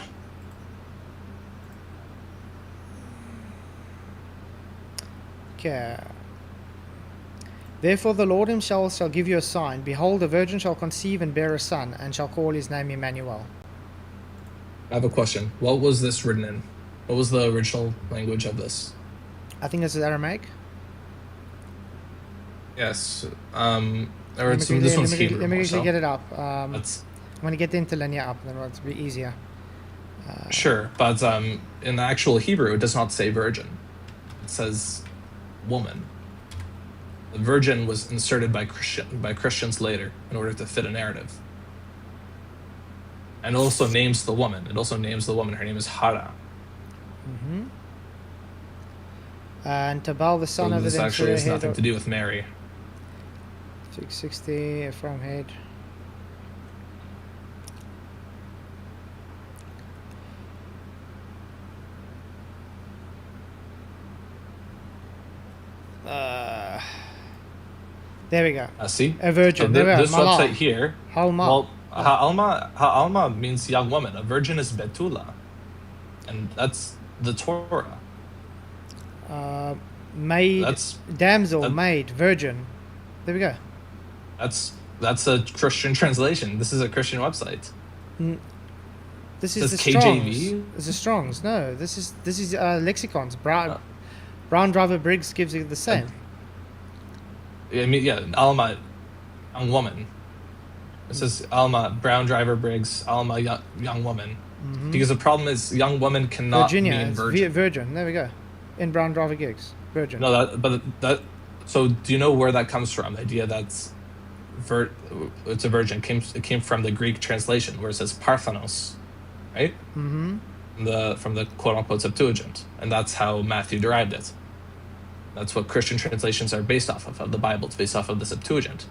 Okay. Therefore the Lord himself shall give you a sign. Behold, a virgin shall conceive and bear a son, and shall call his name Emmanuel. I have a question. What was this written in? What was the original language of this? I think this is Aramaic. Yes. Let me This one's quickly- Hebrew. let me more quickly so. get it up. That's I'm going to get the interlinear up, then it'll be easier. sure, but in the actual Hebrew, it does not say virgin. It says woman. The virgin was inserted by Christians later in order to fit a narrative. And it also names the woman. Her name is Hara. Mm-hmm. And Tabal, the son So of the this actually has head nothing of to do with Mary. 660 from head. There we go. See? A virgin. So There we are. this Malal. website here. Halma. Well, Ha'alma means young woman. A virgin is Betula. And that's the Torah. Maid. That's Damsel, that- maid, virgin. There we go. That's a Christian translation. This is a Christian website. This It is the says Strong's. KJV. It's the Strong's. No, this is lexicons. Brown Driver Briggs gives you the same. I mean, yeah, Alma, young woman. It says Alma, Brown Driver Briggs, Alma, young woman. Because the problem is, young woman cannot Virginia, mean it's virgin. Virgin. There we go. In Brown Driver Gigs, Virgin. No, that. So, do you know where that comes from? The idea that's it's a virgin it came from the Greek translation where it says Parthenos, right? Mm-hmm. From the quote unquote Septuagint, and that's how Matthew derived it. That's what Christian translations are based off of the Bible. It's based off of the Septuagint,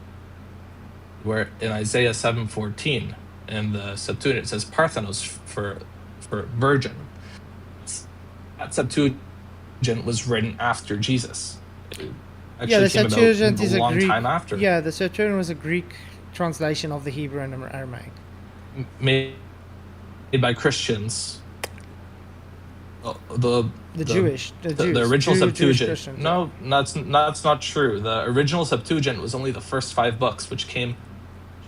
where in Isaiah 7:14 in the Septuagint it says Parthenos for virgin. That Septuagint was written after Jesus. Yeah, the Septuagint is a long Greek. time after. Yeah, the Septuagint was a Greek translation of the Hebrew and Aramaic. Made by Christians. The Jews. original Septuagint. Christians, No, that's not true. The original Septuagint was only the first 5 books, which came,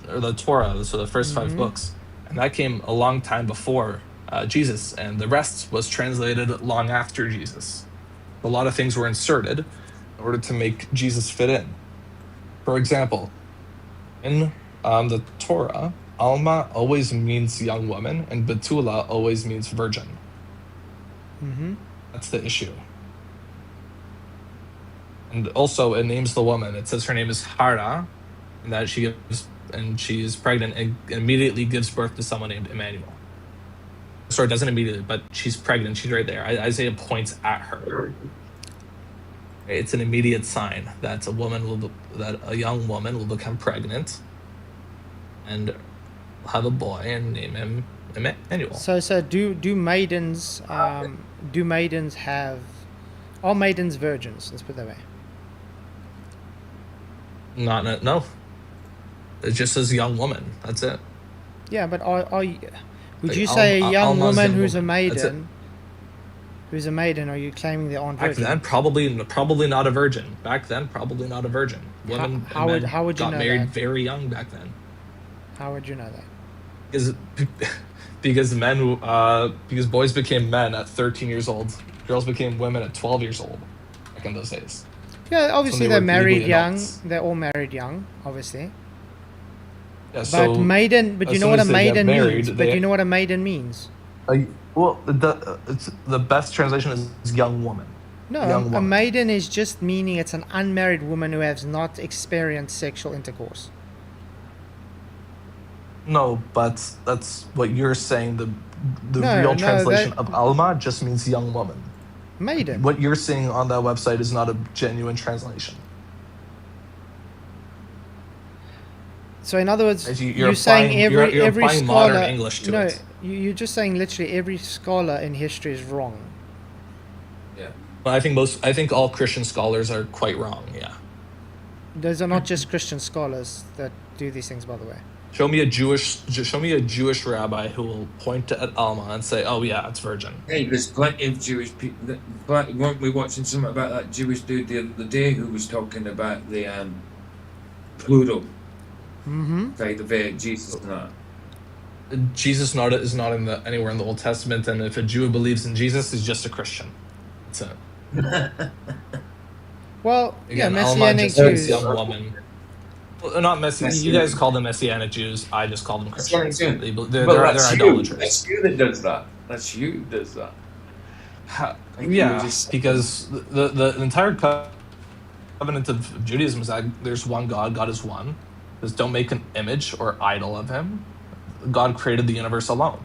or the Torah, so the first 5 books, and that came a long time before Jesus, and the rest was translated long after Jesus. A lot of things were inserted in order to make Jesus fit in. For example, in the Torah, Alma always means young woman, and Betula always means virgin. Mm-hmm. That's the issue. And also, it names the woman. It says her name is Hara, and that she is pregnant and immediately gives birth to someone named Emmanuel. Sorry, doesn't immediately, but she's pregnant. She's right there. Isaiah points at her. It's an immediate sign that a young woman will become pregnant and have a boy and name him Emmanuel. So do maidens have, are maidens virgins? Let's put it that way. No. It just says young woman. That's it. Yeah, but would you Like, say a young Alma's woman young who's a woman. That's it. maiden? Who's a maiden? Are you claiming they aren't Back virgin? then, probably not a virgin. Back then, probably not a virgin. Women How would you got know married that? very young back then. How would you know that? Because boys became men at 13 years old, girls became women at 12 years old back in those days. Yeah, obviously they they're were married legally young. adults. They're all married young, obviously. Yeah, so But maiden. But as you know soon what a as they get maiden married, means. But they- you know what a maiden means. well, it's the best translation is young woman. No, Young a woman. maiden is just meaning it's an unmarried woman who has not experienced sexual intercourse. No, but that's what you're saying. The No, real no, translation that- of Alma just means young woman. Maiden. What you're seeing on that website is not a genuine translation. So in other words, As you're saying every applying scholar. modern English to no, it. you're just saying literally every scholar in history is wrong. Yeah. Well, I think all Christian scholars are quite wrong. Yeah. Those are not just Christian scholars that do these things, by the way. Show me a Jewish rabbi who will point at Alma and say, "Oh yeah, it's virgin." Hey, there's plenty of Jewish people. Weren't we watching something about that Jewish dude the other day who was talking about the Pluto? Mm-hmm. Like the Jesus and that. Jesus is not anywhere in the Old Testament, and if a Jew believes in Jesus, he's just a Christian. That's it. Well, Again, yeah, Alma Messianic just means Jews. young woman. Well, not Messianic. You guys call them Messianic Jews. I just call them Christians. They're That's you. idolaters. That's you that does that. That's you who does that. Like you Yeah, just- because the entire covenant of Judaism is that there's one God. God is one. Just don't make an image or idol of him. God created the universe alone.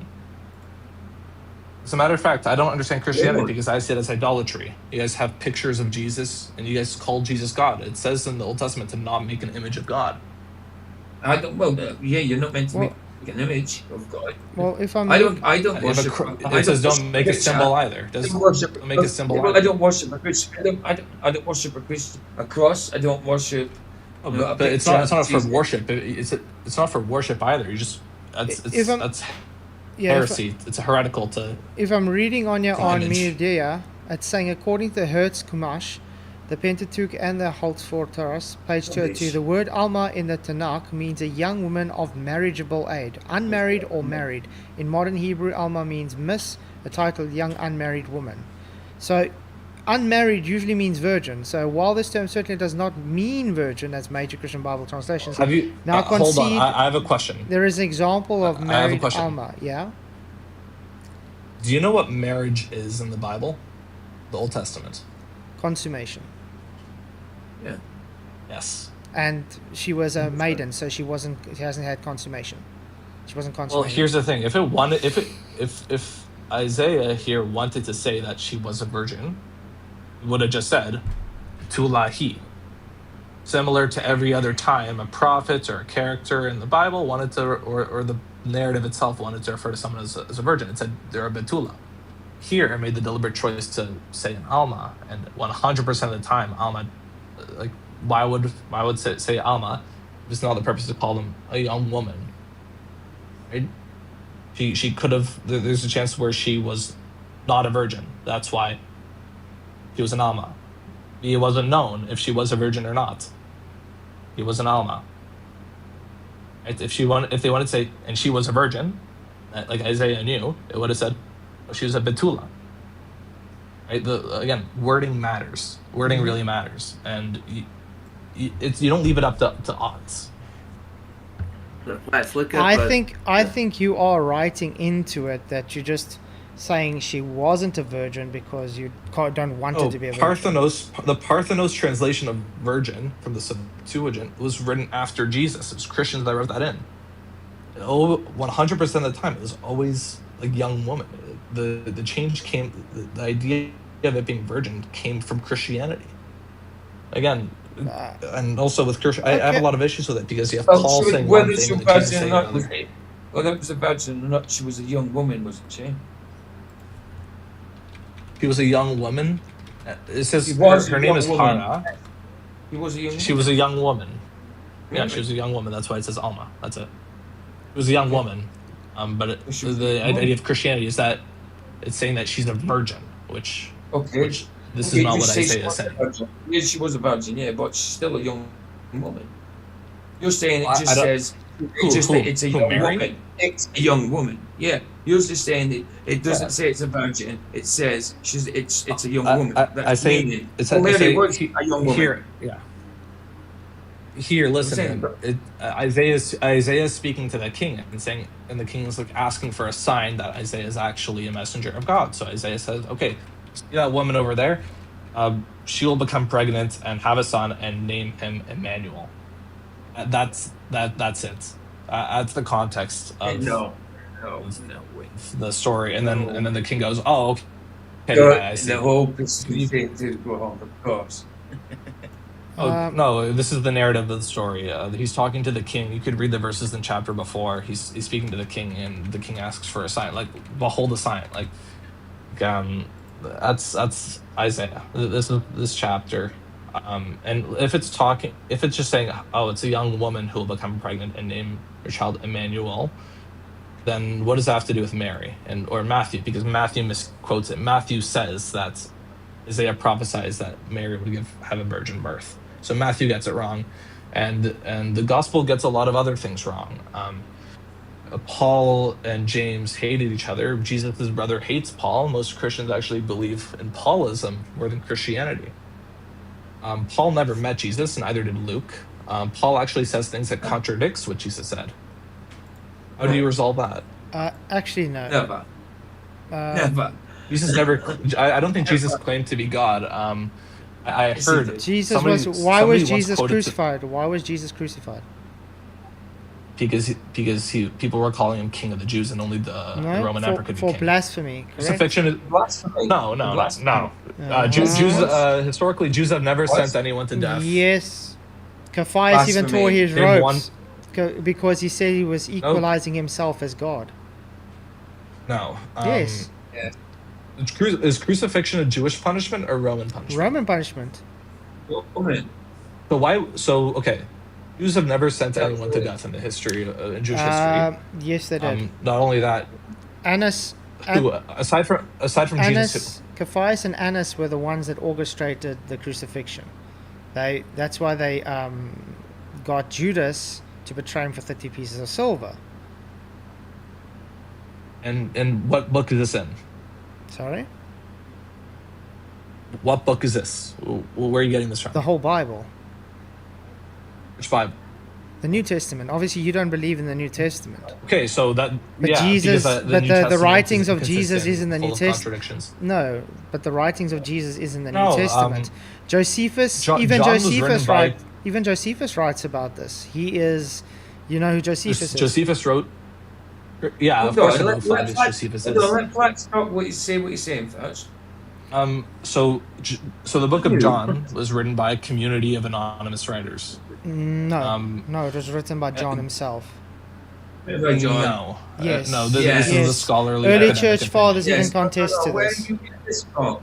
As a matter of fact, I don't understand Christianity because I see it as idolatry. You guys have pictures of Jesus, and you guys call Jesus God. It says in the Old Testament to not make an image of God. I don't. Well, yeah, you're not meant to Well- make an image of God. Well, if I'm I don't You have a worship. it says don't make a symbol either. I don't worship. Don't make a symbol Well, either. I don't worship a Christian. I don't worship a cross. I don't worship. Oh, You know, a but it's not for picture of worship. It's not for worship either. You just If I'm- that's yeah, heresy. It's heretical to. if I'm reading on Image. Media, it's saying according to Hertz Kumash, the Pentateuch and the Holtzford Taurus, page 202. Rubbish. The word Alma in the Tanakh means a young woman of marriageable age, unmarried or married. In modern Hebrew, Alma means miss, a title young unmarried woman. So unmarried usually means virgin. So while this term certainly does not mean virgin, as major Christian Bible translations Have you now hold on? concede, I have a question. there is an example of I have a married question. Alma. Yeah. Do you know what marriage is in the Bible, the Old Testament? Consummation. Yeah. Yes. And she was a maiden, so she hasn't had consummation. She wasn't Well, consummated. here's the thing: if Isaiah here wanted to say that she was a virgin, he would have just said, "Tulahi." Similar to every other time a prophet or a character in the Bible wanted to, or the narrative itself wanted to refer to someone as a virgin, it said they're a betula. Here, I made the deliberate choice to say an Alma, and 100% of the time, Alma, like, why would say Alma if it's not the purpose to call them a young woman, right? She could have. There's a chance where she was not a virgin. That's why she was an Alma. It wasn't known if she was a virgin or not. He was an Alma. Right? If they wanted to say, and she was a virgin, like Isaiah knew, it would have said, oh, she was a betula. Right? Again, wording matters. Wording really matters, and you don't leave it up to odds. Let's look up. I think you are writing into it that you're just saying she wasn't a virgin because you don't want her to be a virgin. The Parthenos translation of virgin from the Septuagint was written after Jesus. It was Christians that wrote that in. 100% of the time, it was always a young woman. The change came. The idea of it being virgin came from Christianity. Again, and also with Christian, I have a lot of issues with it because you have Paul saying one whether thing she and was Jesus a saying virgin or another. not, whether it was a virgin or not, she was a young woman, wasn't she? She was a young woman. It says She was her a name young is woman. Hara. She was a young. She was a young woman. Yeah, Really? she was a young woman. That's why it says Alma. That's it. She was a young woman. But She was a the young woman. idea of Christianity is that it's saying that she's a virgin, which Okay. this Okay, is not you what say she Isaiah is was a saying. virgin. Yeah, she was a virgin, yeah, but she's still a young woman. You're saying it I just don't- says Who? it's a Who, young Mary? woman. It's a young woman. Yeah. You're just saying it doesn't Yeah. say it's a virgin. It says it's a young woman. I That's say meaning. it's Well, I Mary say was a young woman. here. Yeah. Here, listen. saying, Man, Isaiah is speaking to the king and saying, and the king is like asking for a sign that Isaiah is actually a messenger of God. So Isaiah says, "Okay, see that woman over there? She will become pregnant and have a son and name him Emmanuel." That's it. That's the context of No. the story, and then the king goes, "Oh, okay, I see." The whole thing to go home, of course. Oh no! This is the narrative of the story. He's talking to the king. You could read the verses in chapter before. He's speaking to the king, and the king asks for a sign. Like, behold a sign. That's Isaiah. This chapter. And if it's just saying, oh, it's a young woman who will become pregnant and name her child Emmanuel, then what does that have to do with Mary or Matthew? Because Matthew misquotes it. Matthew says that Isaiah prophesies that Mary would have a virgin birth. So Matthew gets it wrong, and the gospel gets a lot of other things wrong. Paul and James hated each other. Jesus' brother hates Paul. Most Christians actually believe in Paulism more than Christianity. Paul never met Jesus, and neither did Luke. Paul actually says things that contradicts what Jesus said. How do you resolve that? Actually, no. Never. Never. Jesus never. I don't think Jesus claimed to be God. I heard Jesus somebody why was once Jesus quoted crucified? Why was Jesus crucified? Because people were calling him King of the Jews, and only the Roman Emperor could be for king. blasphemy. Correct? Crucifixion. Blasphemy. No. Jews historically, Jews have never sent anyone to death. Yes. Caiaphas even tore his Name robes because he said he was equalizing himself as God. No. Yes. Is crucifixion a Jewish punishment or Roman punishment? Roman punishment. Woman. So why? So okay, Jews have never sent anyone to death in the history in Jewish history. Yes, they did. Not only that, Annas aside from Jesus, Annas, Caiaphas and Annas were the ones that orchestrated the crucifixion. That's why they got Judas to betray him for 30 pieces of silver. and what book is this in? Sorry? What book is this? Where are you getting this from? The whole Bible. Which Bible? The New Testament. Obviously, you don't believe in the New Testament. Okay, so that But yeah, Jesus, because, but New the Testament writings is of Jesus is in the full New of Testament. contradictions. No, but the writings of Jesus is in the No, New Testament. Josephus, John even was Josephus written by- even Josephus writes about this. He is, you know who Josephus is? Josephus wrote. Yeah, of course I know who Flavius Josephus is. Let's stop what you're saying first. So the book of John was written by a community of anonymous writers. No, no, it was written by John himself. Right, John. No. Yes. No, this Yes. is a scholarly. Early academic church opinion. fathers Yes, even contest to where this. do you get this from?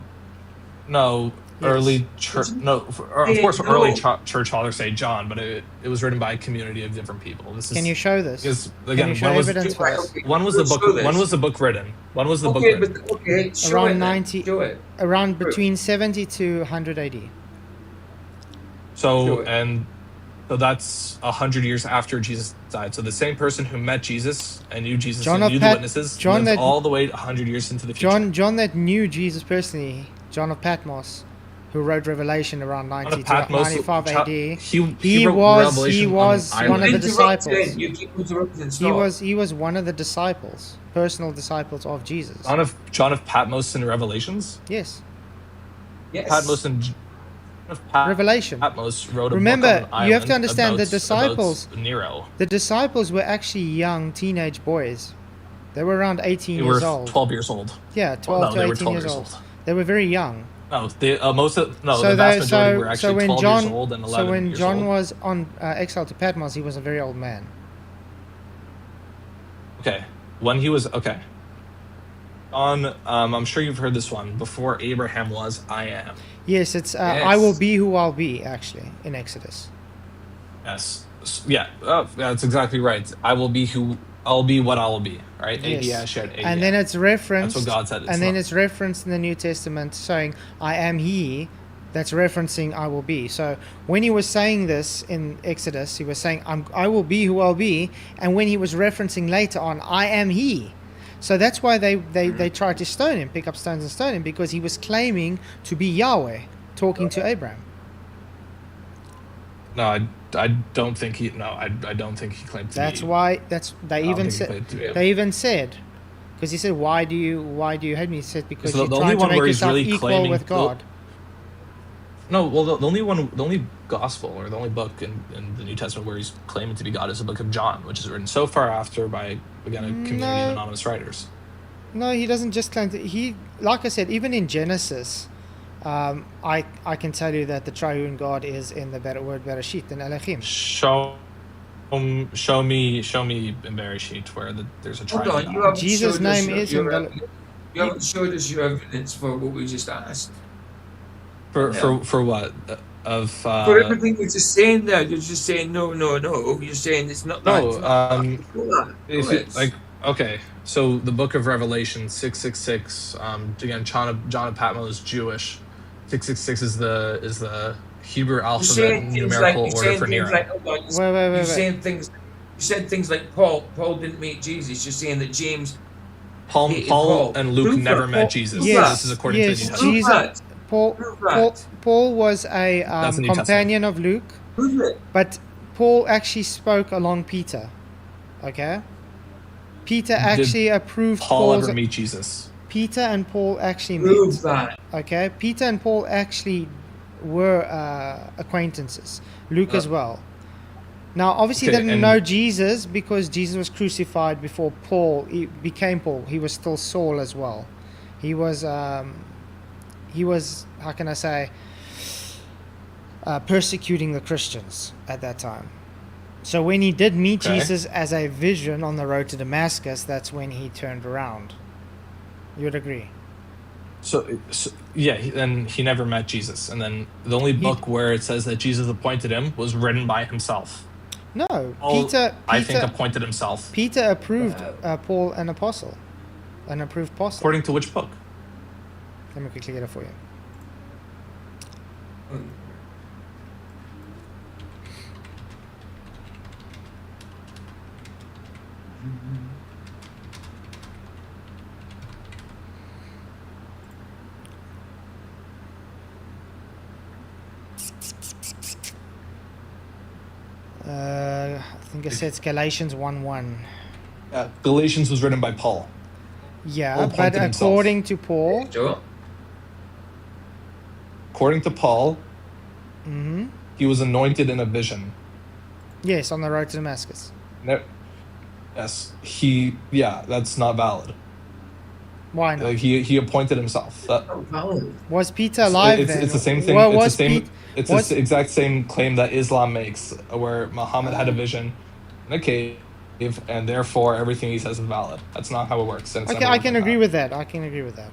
No, Yes. early church. No, of course, early church fathers say John, but it was written by a community of different people. This is. Can you show this? Because Can again, you show when was evidence for this? when was the book? Show this. When was the book written? When was the book Okay, written? but okay, show Around it then. 90 Show it. Around between 70 to 100 AD. So Sure. and so that's 100 years after Jesus died. So the same person who met Jesus and knew Jesus John and of knew Pat- the witnesses John lived that- all the way 100 years into the future. John that knew Jesus personally, John of Patmos, who wrote Revelation around 90 John of to Patmos, 95 AD. He wrote was Revelation one on of the island. disciples. You keep interrupting. He was one of the disciples, personal disciples of Jesus. John of Patmos and Revelations. Yes, Yes. Patmos and John of Revelation. Patmos wrote a Remember, book on an you have to island understand the about disciples- Nero. The disciples were actually young teenage boys. They were around 18 They years were old. 12 years old. Yeah, 12 no, to they 18 were 12 years years old. old. They were very young. No, the So vast majority were actually when 12 John, years old and 11 so when years John old. was on exile to Patmos, he was a very old man. Okay, when he was okay. I'm sure you've heard this one. Before Abraham was, I am. Yes, it's Yes. I will be who I'll be, actually, in Exodus. Yes. Yeah. That's exactly right. I'll be what I will be. Right. Yes. And And then it's referenced. That's what God said. And then it's referenced in the New Testament saying, I am he. That's referencing I will be. So when he was saying this in Exodus, he was saying, I will be who I'll be. And when he was referencing later on, I am he. So that's why they tried to stone him, pick up stones and stone him, because he was claiming to be Yahweh, talking to Abraham. No, I don't think he. No, I don't think he claimed to That's be. why. They I don't even think he said. claimed to be. They even said, because he said, "Why do you hate me?" He said, "Because So you're the only trying to one make where he's yourself really equal claiming with God." No, well, the only gospel or the only book in the New Testament where he's claiming to be God is the book of John, which is written so far after by again a community No. of anonymous writers. No, he doesn't just claim to. He, like I said, even in Genesis, I can tell you that the triune God is in the word Bereshit in Elohim. Show me in Bereshit where there's a Hold triune on, you God. haven't Jesus' showed us name is your, in you haven't showed us your evidence for what we just asked. For what For everything you're just saying there, you're just saying no. You're saying it's not that. No, it's not that. if Go you- ahead. like okay, so the book of Revelation 666. Again, John of Patmos is Jewish. 666 is the Hebrew You're alphabet saying things like numerical you're order saying for things Nero. like hold on, Wait. you're saying things. You said things like Paul didn't meet Jesus. You're saying that James. Paul and Luke Prove never that. met Jesus. Yes, This is according to the New yes, Testament. Jesus. Prove that. Paul was a That's the New companion of Luke, Prove it. but Paul actually spoke along Peter. Okay. Peter actually approved Paul Paul's. ever meet Jesus? Peter and Paul actually Prove met. that. Okay, Peter and Paul actually were acquaintances. Luke as well. Now, obviously, Okay, they didn't and- know Jesus because Jesus was crucified before Paul became Paul. He was still Saul as well. He was how can I say, persecuting the Christians at that time. So when he did meet Okay. Jesus as a vision on the road to Damascus, that's when he turned around. You would agree? So yeah, then he never met Jesus, and then the only book where it says that Jesus appointed him was written by himself. No, Paul, Peter. I think appointed himself. Peter approved Paul an apostle. an approved apostle. According to which book? Let me quickly get it for you. I think it says Galatians 1:1. Galatians was written by Paul. Yeah, Paul but appointed himself. according to Paul, Sure. According to Paul, hmm he was anointed in a vision. yes, on the road to Damascus. No, yes, that's not valid. Why not? He appointed himself. Oh, valid. Was Peter alive It's then? the same thing. Well, it's the was same. Pete- It's was- the exact same claim that Islam makes, where Muhammad had a vision in a cave, and therefore everything he says is valid. That's not how it works. And it's Okay, never I worked can like agree that. with that. I can agree with that.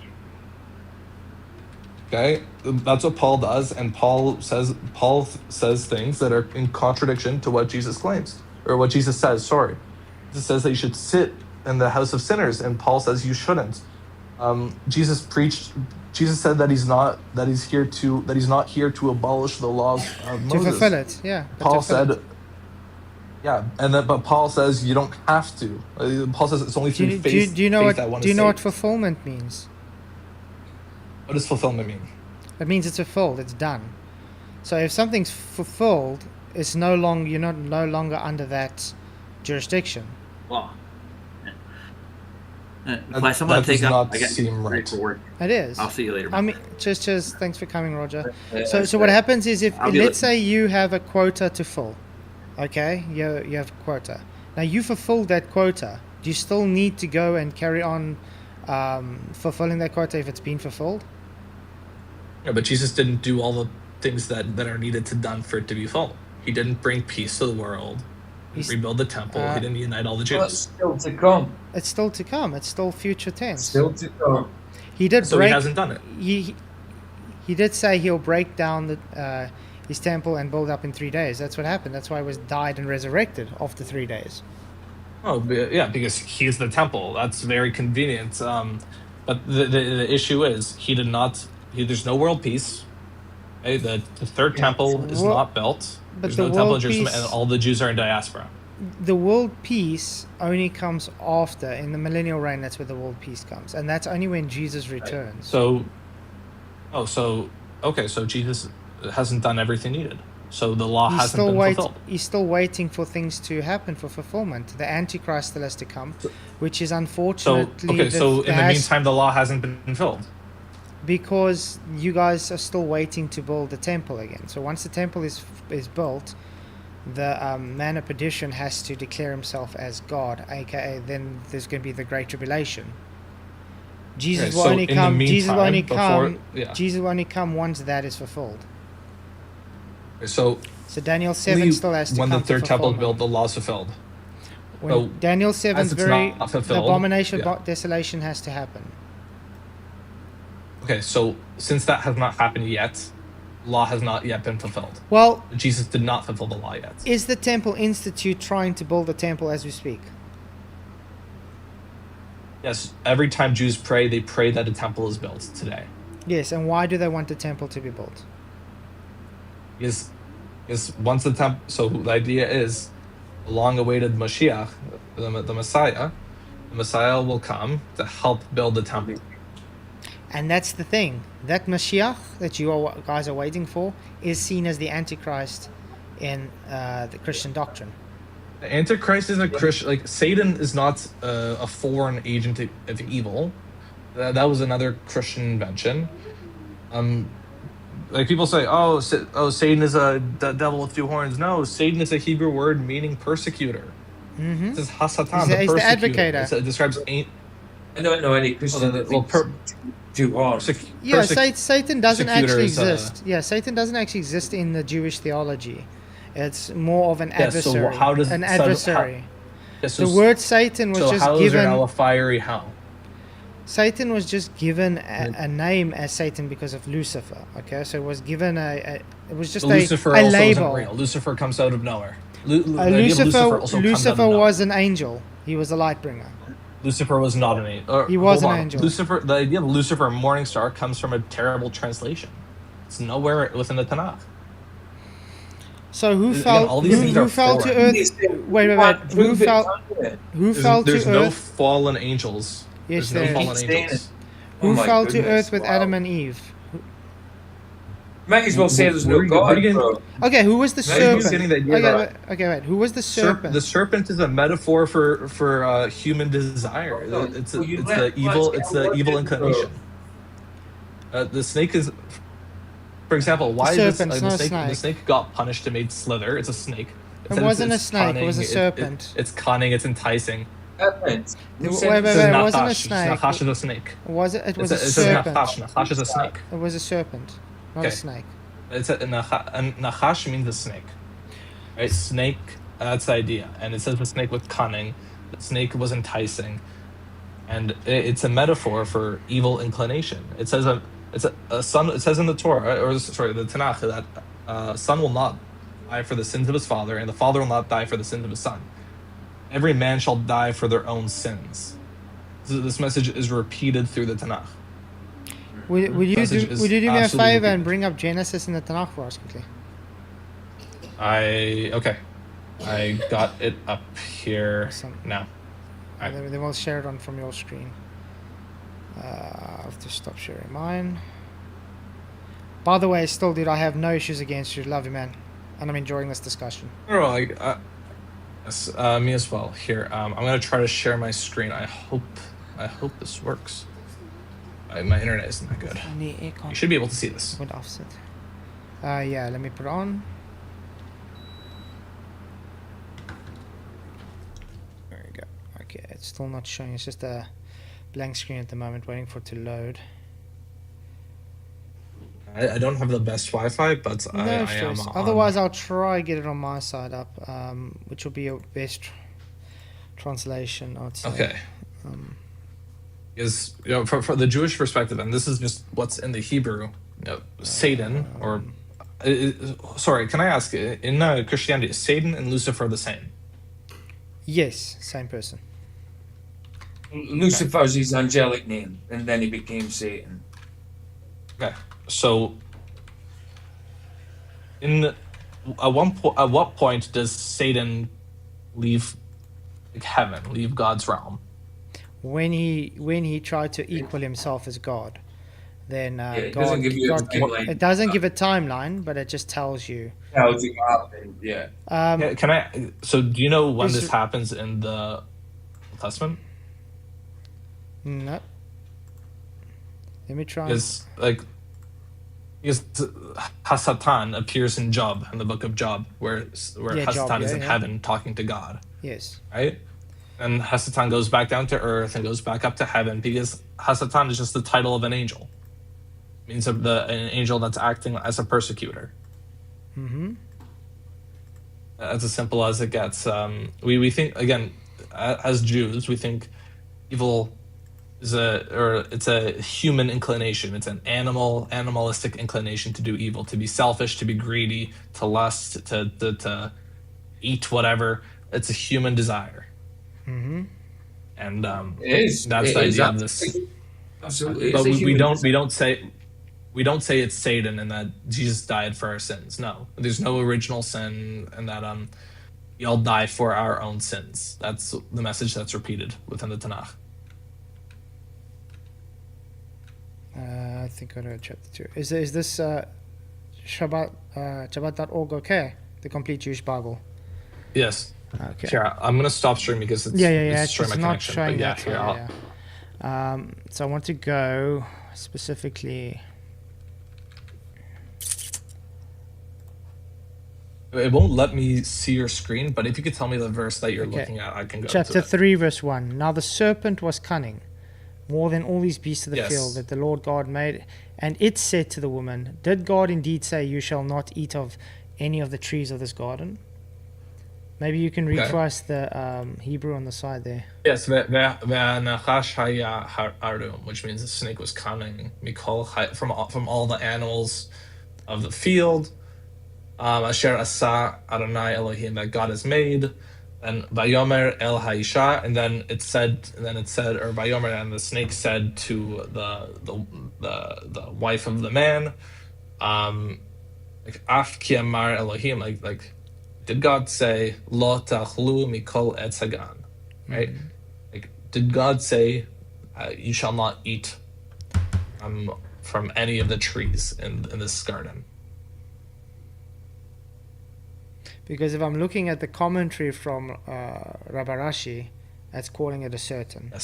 Okay, that's what Paul does, and Paul says things that are in contradiction to what Jesus claims, or what Jesus says. Sorry, Jesus says that you should sit in the house of sinners, and Paul says you shouldn't. Jesus said that he's not here to abolish the laws of To Moses. fulfill it, yeah. but Paul to fulfill said, yeah, but Paul says you don't have to. Paul says it's only it. Do through you, faith. do you know faith that what? one Do you is know what saved. fulfillment means? What does fulfillment mean? It means it's fulfilled. It's done. So if something's fulfilled, it's no longer you're not no longer under that jurisdiction. Law. That Class, I'm gonna does take up. not I got seem ready right. for work. It is. I'll see you later. I mean, cheers. Thanks for coming, Roger. Yeah, So what happens is if I'll do let's it. say you have a quota to fill, okay, you have a quota. Now you fulfilled that quota. Do you still need to go and carry on fulfilling that quota if it's been fulfilled? Yeah, but Jesus didn't do all the things that are needed to done for it to be full. He didn't bring peace to the world. He He's- didn't rebuild the temple. He didn't unite all the Well, it's Jews. still to come. It's still to come. It's still future tense. Still to come. He did So break. he hasn't done it. He did say he'll break down his temple and build up in 3 days. That's what happened. That's why he was died and resurrected after 3 days. Oh, yeah, because he's the temple. That's very convenient. But the issue is he did not. There's no world peace. Okay? The third temple is Well, not built. but There's the no temple in world Jerusalem, peace- and all the Jews are in diaspora. The world peace only comes after, in the millennial reign. That's where the world peace comes, and that's only when Jesus returns. So Jesus hasn't done everything needed. So the law He's hasn't still been fulfilled. He's still waiting for things to happen for fulfillment. The Antichrist still has to come, which is So unfortunately. so in the meantime, the law hasn't been fulfilled. because you guys are still waiting to build the temple again. So once the temple is built, the man of perdition has to declare himself as God, aka then there's going to be the Great Tribulation. Jesus Okay, will so only in the come. Jesus will meantime, only before- come. yeah. Jesus will only come once that is fulfilled. So So Daniel 7 only still has to when come the third to temple is fulfillment. built, the law is fulfilled. When so Daniel 7's as it's very not the fulfilled, abomination yeah. of desolation has to happen. Okay, so since that has not happened yet, law has not yet been fulfilled. Well, Jesus did not fulfill the law yet. is the Temple Institute trying to build a temple as we speak? Yes, every time Jews pray, they pray that a temple is built today. Yes, and why do they want the temple to be built? Is once the temple. So the idea is, the long-awaited Mashiach, the Messiah will come to help build the temple. And that's the thing. That Mashiach that you guys are waiting for is seen as the Antichrist in the Christian doctrine. The Antichrist is a Christian. Like Satan is not a foreign agent of evil. That was another Christian invention. Like people say, Satan is a devil with two horns. No, Satan is a Hebrew word meaning persecutor. Mm-hmm. This is Hasatan, He's the the persecutor. advocator. It describes I don't know any Christian that thinks too hard. Yeah, Satan doesn't actually persecutors, exist. Yeah, Satan doesn't actually exist in the Jewish theology. It's more of an Yeah, so adversary. how does- an so adversary. Yeah, so, The word Satan was so just how is there given. now a fiery hell? Satan was just given a name as Satan because of Lucifer. Okay, so it was given it was just So Lucifer a also label. isn't real. Lucifer comes out of nowhere. The idea of Lucifer also comes out of nowhere. was an angel. He was a light bringer. Lucifer was not an angel. He was an angel. Lucifer. The idea of Lucifer, morning star, comes from a terrible translation. It's nowhere within the Tanakh. So who Again, fell? all these things Who are fell to foreign. Earth? Wait. Who fell? Who fell to There's no Earth? fallen angels. Yes, There's no there fallen is. angels. Who Oh my fell to goodness, Earth with wow. Adam and Eve? Might as well say there's no Where are you God, getting- bro. Okay, who was the Now you're serpent? getting the idea Okay, that- wait. Who was the serpent? The serpent is a metaphor for human desire. It's Well, you it's let- the evil. let's It's get the what evil it is, bro. inclination. The snake is, for example, why is serpent, this, it's not a the snake. snake got punished and made slither? It's a snake. It says wasn't a it's snake, it cunning, was a serpent. It's cunning. It's enticing. Happens. Wait, It wait, says it wasn't a Nachash. snake. Nachash is a snake. Was it? It was It a says serpent. Nachash. Nachash is a snake. It was a serpent, not a Okay. snake. It's a Nachash means a snake, right? Snake. That's the idea, and it says the snake was cunning. The snake was enticing, and it's a metaphor for evil inclination. It says a son. It says in the Torah, or sorry, the Tanakh, that son will not die for the sins of his father, and the father will not die for the sins of his son. Every man shall die for their own sins. So this message is repeated through the Tanakh. Would you Message do? is Would you do me a absolutely favor and repeated. bring up Genesis in the Tanakh for us quickly? Okay. I got it up here Awesome. now. Alright. Then we'll share it on from your screen. I'll have to stop sharing mine. By the way, still, dude, I have no issues against you. Love you, man, and I'm enjoying this discussion. No, yes, me as well. Here, I'm gonna try to share my screen. I hope this works. My internet isn't that good. Only aircon You should be able to see this. with offset. Yeah, let me put it on. There we go. Okay, it's still not showing. It's just a blank screen at the moment, waiting for it to load. I don't have the best Wi-Fi, but No I am. stress. Otherwise, I'll try get it on my side up, which will be your best translation, I'd say. Okay. Um, Because for the Jewish perspective, and this is just what's in the Hebrew, Satan or sorry, can I ask? In Christianity, is Satan and Lucifer the same? yes, same person. Lucifer's his angelic name, and then he became Satan. Okay, so at what point does Satan leave heaven, leave God's realm? When he tried to equal himself as God, then it God, doesn't give you a God timeline. it doesn't give a timeline, but it just tells you. How it happened? Yeah. Can I? So do you know when Is this it- happens in the Old Testament? No. Let me try. Because Hasatan appears in Job, in the book of Job, where Yeah, Hasatan Job, is yeah, in yeah. heaven talking to God, Yes. right? And Hasatan goes back down to earth and goes back up to heaven because Hasatan is just the title of an angel. It means an angel that's acting as a persecutor. Mm-hmm. As simple as it gets. We think, again, as Jews, we think evil is it's a human inclination. It's an animalistic inclination to do evil, to be selfish, to be greedy, to lust, to eat whatever. It's a human desire. Mm-hmm. And It is. that's It the is idea of this. Absolutely. But It's a we human don't desire. we don't say it's Satan and that Jesus died for our sins. No, there's no original sin, and that we all die for our own sins. That's the message that's repeated within the Tanakh. I think I know chapter 2. Is this Shabbat.org okay? The complete Jewish Bible. Yes. Okay. Here, I'm gonna stop streaming because it's Yeah. it's It's destroying my not connection. showing But yeah, that. here, Yeah. So I want to go specifically. it won't let me see your screen, but if you could tell me the verse that you're Okay. looking at, I can go Chapter to it. 3, verse 1. Now the serpent was cunning, more than all these beasts of the Yes. field that the Lord God made. And it said to the woman, did God indeed say, you shall not eat of any of the trees of this garden? Maybe you can read Okay. for us the Hebrew on the side there. Yes, ve'anachash haya harum, which means the snake was cunning. Mikol from all the animals of the field. Asher asa Adonai Elohim, that God has made. And Vayomer El Haisha, and then it said, or Vayomer, and the snake said to the wife of the man, like Af ki amar Elohim, like did God say Lo tachlu mikol etz hagan, right? Like did God say you shall not eat from any of the trees in this garden? Because if I'm looking at the commentary from Rabbi Rashi, that's calling it a serpent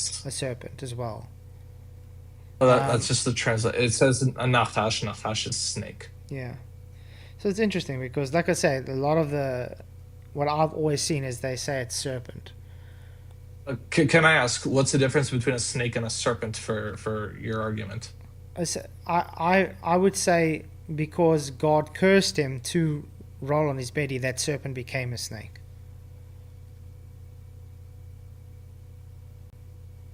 as well. Well, that's just the translate. It says a nachash. Nachash is snake. Yeah. So it's interesting because, like I said, a lot of what I've always seen is they say it's serpent. Can I ask what's the difference between a snake and a serpent for your argument? I would say because God cursed him to roll on his belly, that serpent became a snake.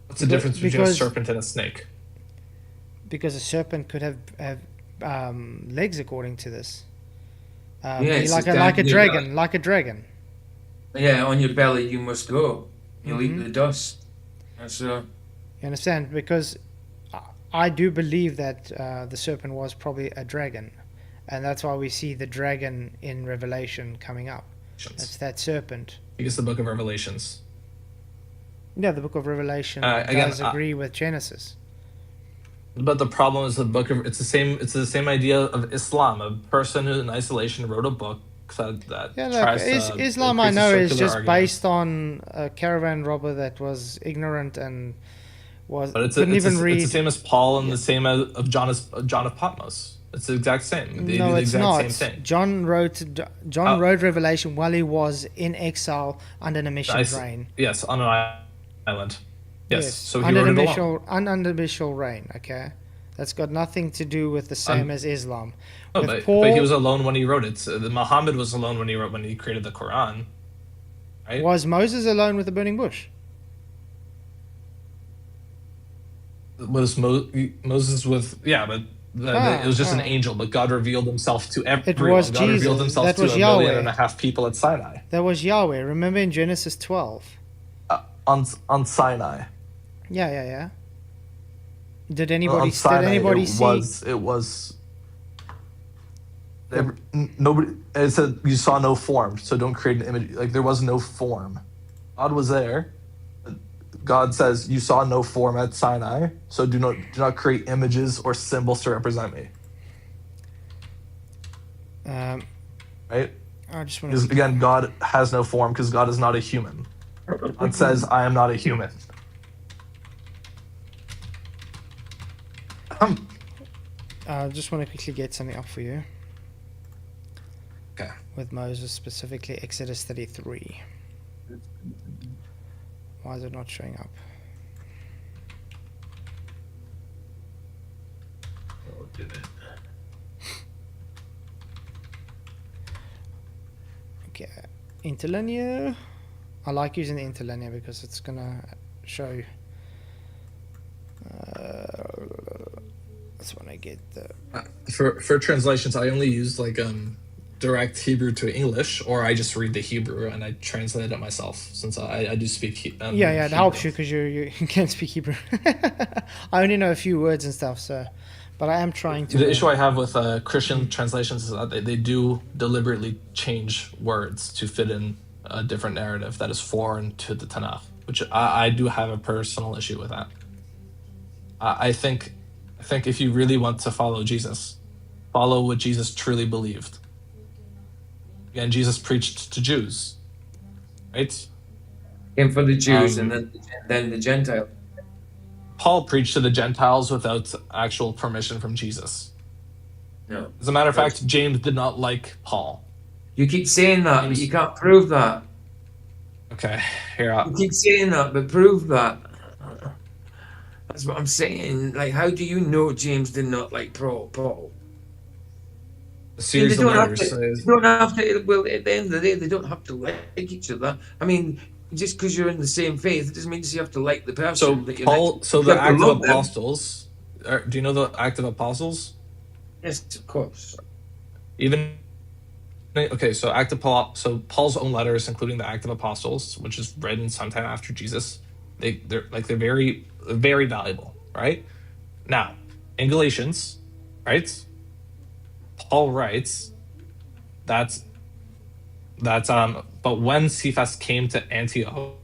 What's the difference between a serpent and a snake? Because a serpent could have legs, according to this. Yes, like a dragon. Yeah, on your belly you must go. You'll eat the dust. That's You understand? Because I do believe that the serpent was probably a dragon, and that's why we see the dragon in Revelation coming up. That's that serpent. I guess the Book of Revelations. Yeah, the Book of Revelation does agree with Genesis. But the problem is it's the same idea of Islam. A person who in isolation wrote a book that tries to Islam, I know, is just based on a caravan robber that was ignorant and couldn't even read. It's the same as Paul and the same as of John of Patmos. It's the exact same. They do the it's exact not. same thing. John wrote Revelation while he was in exile under Domitian's reign. Yes, on an island. Yes. So he under wrote it alone. Under Domitian reign. Okay, that's got nothing to do with the same as Islam. No, but he was alone when he wrote it. So Muhammad was alone when he created the Quran. Right? Was Moses alone with the burning bush? Was Moses with but it was just an angel, but God revealed himself to everyone. It was God Jesus. revealed himself That to was 1.5 Yahweh. million people at Sinai. That was Yahweh. Remember in Genesis 12? On Sinai. Yeah. Did anybody see? It was. Nobody. It said you saw no form, so don't create an image. Like there was no form. God was there. God says you saw no form at Sinai, so do not create images or symbols to represent me. Right? I just want Because again, God has no form because God is not a human. God says, "I am not a human." I just want to quickly get something up for you. Okay. With Moses, specifically Exodus 33. Why is it not showing up? Oh, did it? Okay, interlinear. I like using the interlinear because it's gonna show you. That's when I get the. For translations, I only use direct Hebrew to English, or I just read the Hebrew and I translate it myself, since I do speak it Hebrew. helps you because you can't speak Hebrew. I only know a few words and stuff, so, but I am trying to. The issue I have with Christian translations is that they do deliberately change words to fit in a different narrative that is foreign to the Tanakh, which I do have a personal issue with that. I think if you really want to follow Jesus, follow what Jesus truly believed. Again, Jesus preached to Jews, right? Came for the Jews and then the Gentiles. Paul preached to the Gentiles without actual permission from Jesus. No. As a matter of fact, James did not like Paul. You keep saying that, but you can't prove that. Okay, here. You keep saying that, but prove that. That's what I'm saying. Like, how do you know James did not like Paul? A series of letters. They don't have to. Well, at the end of the day, they don't have to like each other. I mean, just because you're in the same faith, it doesn't mean you have to like the person. So that Paul. So the Act of Apostles. Do you know the Act of Apostles? Yes, of course. Even Okay, so Paul's own letters, including the Act of Apostles, which is written sometime after Jesus, they're very, very valuable, right? Now, in Galatians, right, Paul writes that but when Cephas came to Antioch,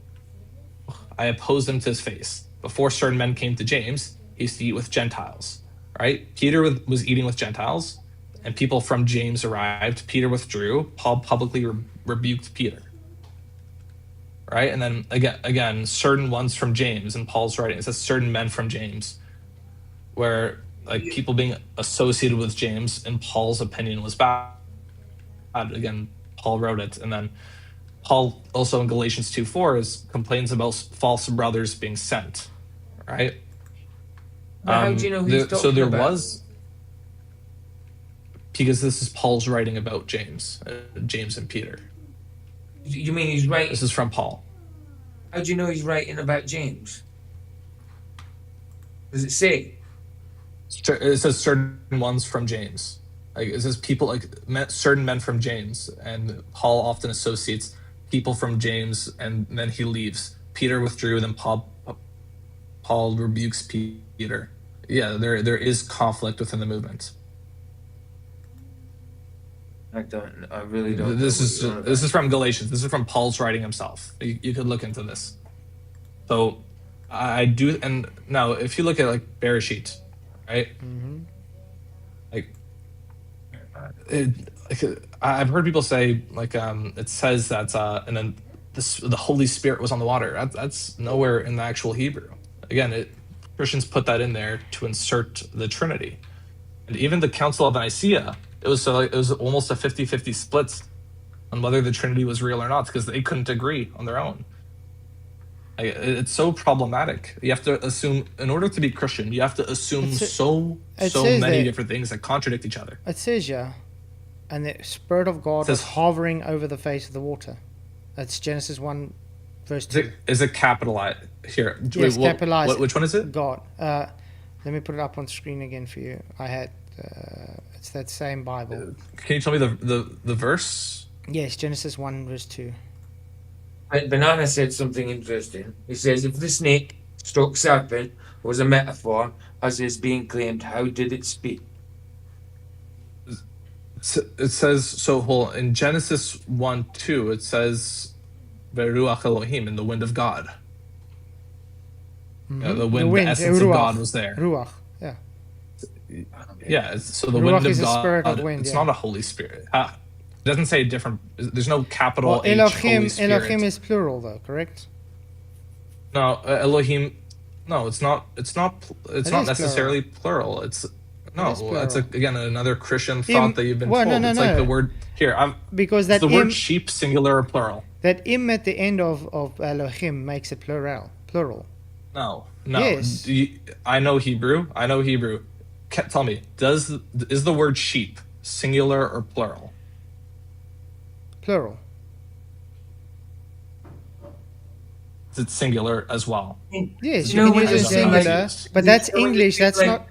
I opposed him to his face. Before certain men came to James, he used to eat with Gentiles, right? Peter was eating with Gentiles, and people from James arrived. Peter withdrew. Paul publicly rebuked Peter, right? And then again, certain ones from James, in Paul's writing, it says certain men from James, where like people being associated with James, in Paul's opinion, was bad. Again, Paul wrote it, and then Paul also in Galatians 2:4 complains about false brothers being sent, right? But how do you know who he's talking about? Because this is Paul's writing about James and Peter. You mean he's writing? This is from Paul. How do you know he's writing about James? Does it say? It says certain ones from James. Like it says people certain men from James, and Paul often associates people from James, and then he leaves. Peter withdrew, then Paul rebukes Peter. Yeah, there is conflict within the movement. I really don't. This is from Galatians. This is from Paul's writing himself. You could look into this. So I do, and now if you look at like Bereshit, right? Mm-hmm. I've heard people say it says that and then the Holy Spirit was on the water. That's nowhere in the actual Hebrew. Again, Christians put that in there to insert the Trinity, and even the Council of Nicaea, it was almost a 50-50 split on whether the Trinity was real or not, because they couldn't agree on their own. It's so problematic. You have to assume, in order to be Christian, you have to assume so many different things that contradict each other. It says and the Spirit of God was hovering over the face of the water. That's Genesis 1, verse 2. Is it capitalized here? Yes, capitalized. Which one is it? God. Let me put it up on screen again for you. I had it's that same Bible. Can you tell me the verse? Yes, Genesis 1, verse 2. Banana said something interesting. He says, if the snake stroke serpent was a metaphor, as is being claimed, how did it speak? It says, in Genesis 1:2, it says, Veruach Elohim, in the wind of God. Mm-hmm. The wind, the essence of God was there. Ruach, yeah. Yeah, so the Ruach wind is of God, a spirit of wind, it's not a Holy Spirit. It doesn't say different, there's no capital well, H, Holy Spirit. Elohim is plural though, correct? No, Elohim, no, it's not necessarily plural. It's again another Christian thought that you've been told. It's like the word here. Because that the word sheep, singular or plural. That im at the end of Elohim makes it plural. No. Yes. I know Hebrew. Tell me, is the word sheep singular or plural? Plural. Is it singular as well? Yes, you can use it singular, but that's English. That's not.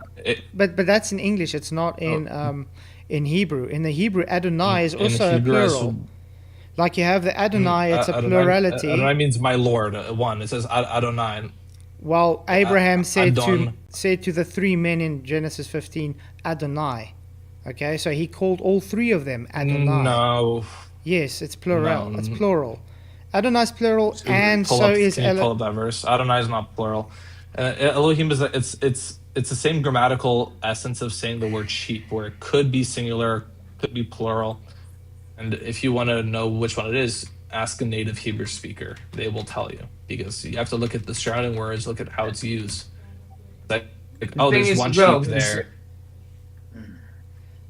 But that's in English. It's not in Hebrew. In the Hebrew, Adonai is also a plural. Like you have the Adonai, it's a plurality. Adonai means my Lord. One. It says Adonai. Well, Abraham said to the three men in Genesis 15, Adonai. Okay, so he called all three of them Adonai. No. Yes, it's plural. No. It's plural. Adonai is plural, is Can you pull up that verse? Adonai is not plural. Elohim is it's the same grammatical essence of saying the word sheep, where it could be singular, could be plural. And if you want to know which one it is, ask a native Hebrew speaker. They will tell you, because you have to look at the surrounding words, look at how it's used. There's one sheep there.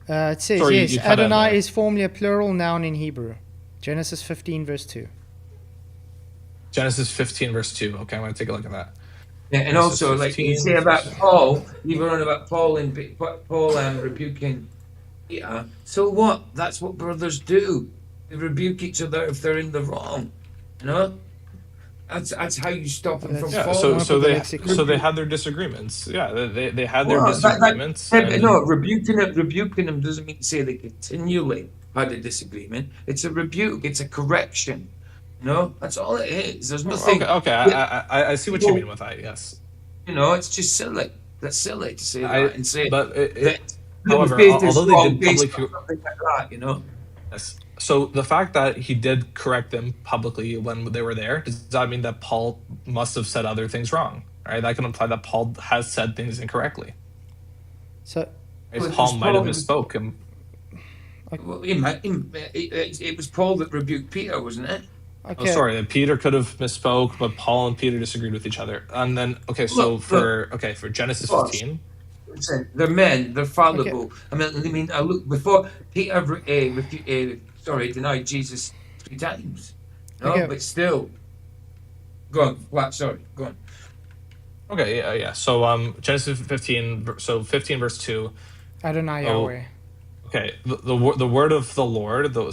It says, yes, Adonai is formally a plural noun in Hebrew. Genesis 15, verse 2. Genesis 15, verse 2. Okay, I'm going to take a look at that. Yeah, and Genesis also, 15, like you say about Paul, you were on about Paul rebuking Peter. So what? That's what brothers do. They rebuke each other if they're in the wrong. You know? That's how you stop them from falling. So they had their disagreements. Yeah, they had their disagreements. No, rebuking them doesn't mean to say they continually had a disagreement. It's a rebuke. It's a correction. That's all it is. There's Oh, nothing. Okay. I see what you mean with that. Yes. It's just silly. That's silly to say that and say But that however, faith is although they wrong did based publicly, on something like that. yes. So the fact that he did correct them publicly when they were there, does that mean that Paul must have said other things wrong? Right? That can imply that Paul has said things incorrectly. So, Right? Well, Paul it's might have Paul- misspoke. And Well, it was Paul that rebuked Peter, wasn't it? okay. sorry, that Peter could have misspoke, but Paul and Peter disagreed with each other. And then so for Genesis Look. 15. Listen, they're men. They're fallible. I I look before Peter denied Jesus 3 times. Okay. But still. Go on. What? Sorry. Go on. Okay, yeah. So Genesis 15, so 15 verse 2. Adonai Oh, Yahweh. Okay, the word of the Lord. It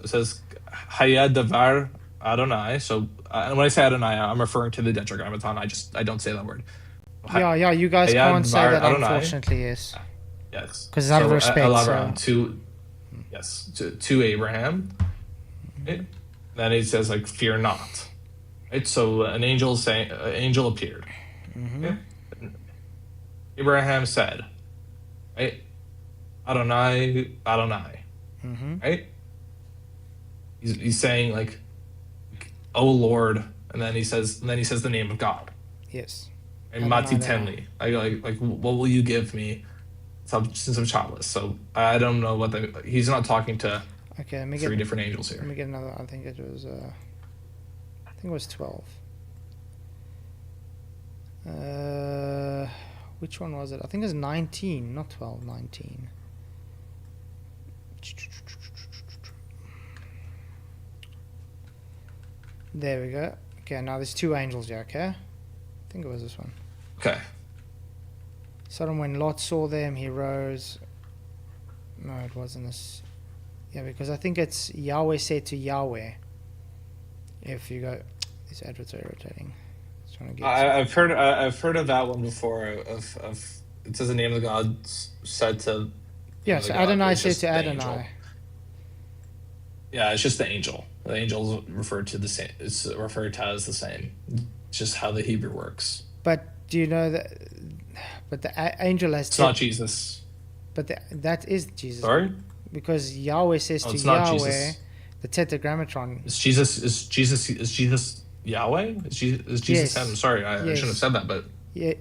says Haya Davar Adonai. So and when I say Adonai, I'm referring to the Tetragrammaton. I don't say that word. Yeah, you guys Haya can't say Dvar that, Adonai. unfortunately, yes. Yes, Because out of So, respect, Abraham so- to Abraham. Right? Then he says fear not. Right? So an angel appeared. Okay? Abraham said, right? Adonai. Right? He's saying oh Lord, and then he says the name of God. Yes. And Adonai Mati Adonai. Tenli. What will you give me since I'm childless? So I don't know he's not talking to Okay, let me 3 get different angels Let here. me get another. I think it was 12. Which one was it? I think it was 19, not 12, 19. There we go. Okay, now there's 2 angels here, okay? I think it was this one. Okay. Sodom, when Lot saw them, he rose. No, it wasn't this. Yeah, because I think it's Yahweh said to Yahweh. If you go, these adverts are irritating. Just trying to get. I've heard of that one before. Of it says the name of the God said to. Yeah, the so God, Adonai it's said just to the Adonai. angel. Yeah, it's just the angel. The angel is referred to the same. It's referred to as the same. It's just how the Hebrew works. But do you know that? But the angel has. It's not Jesus. But that is Jesus. Sorry. Because Yahweh says to It's not Yahweh, Jesus. the Tetragrammaton. Is Jesus Yahweh? Is Jesus Yes. him? Sorry, I shouldn't have said that. But Yeah.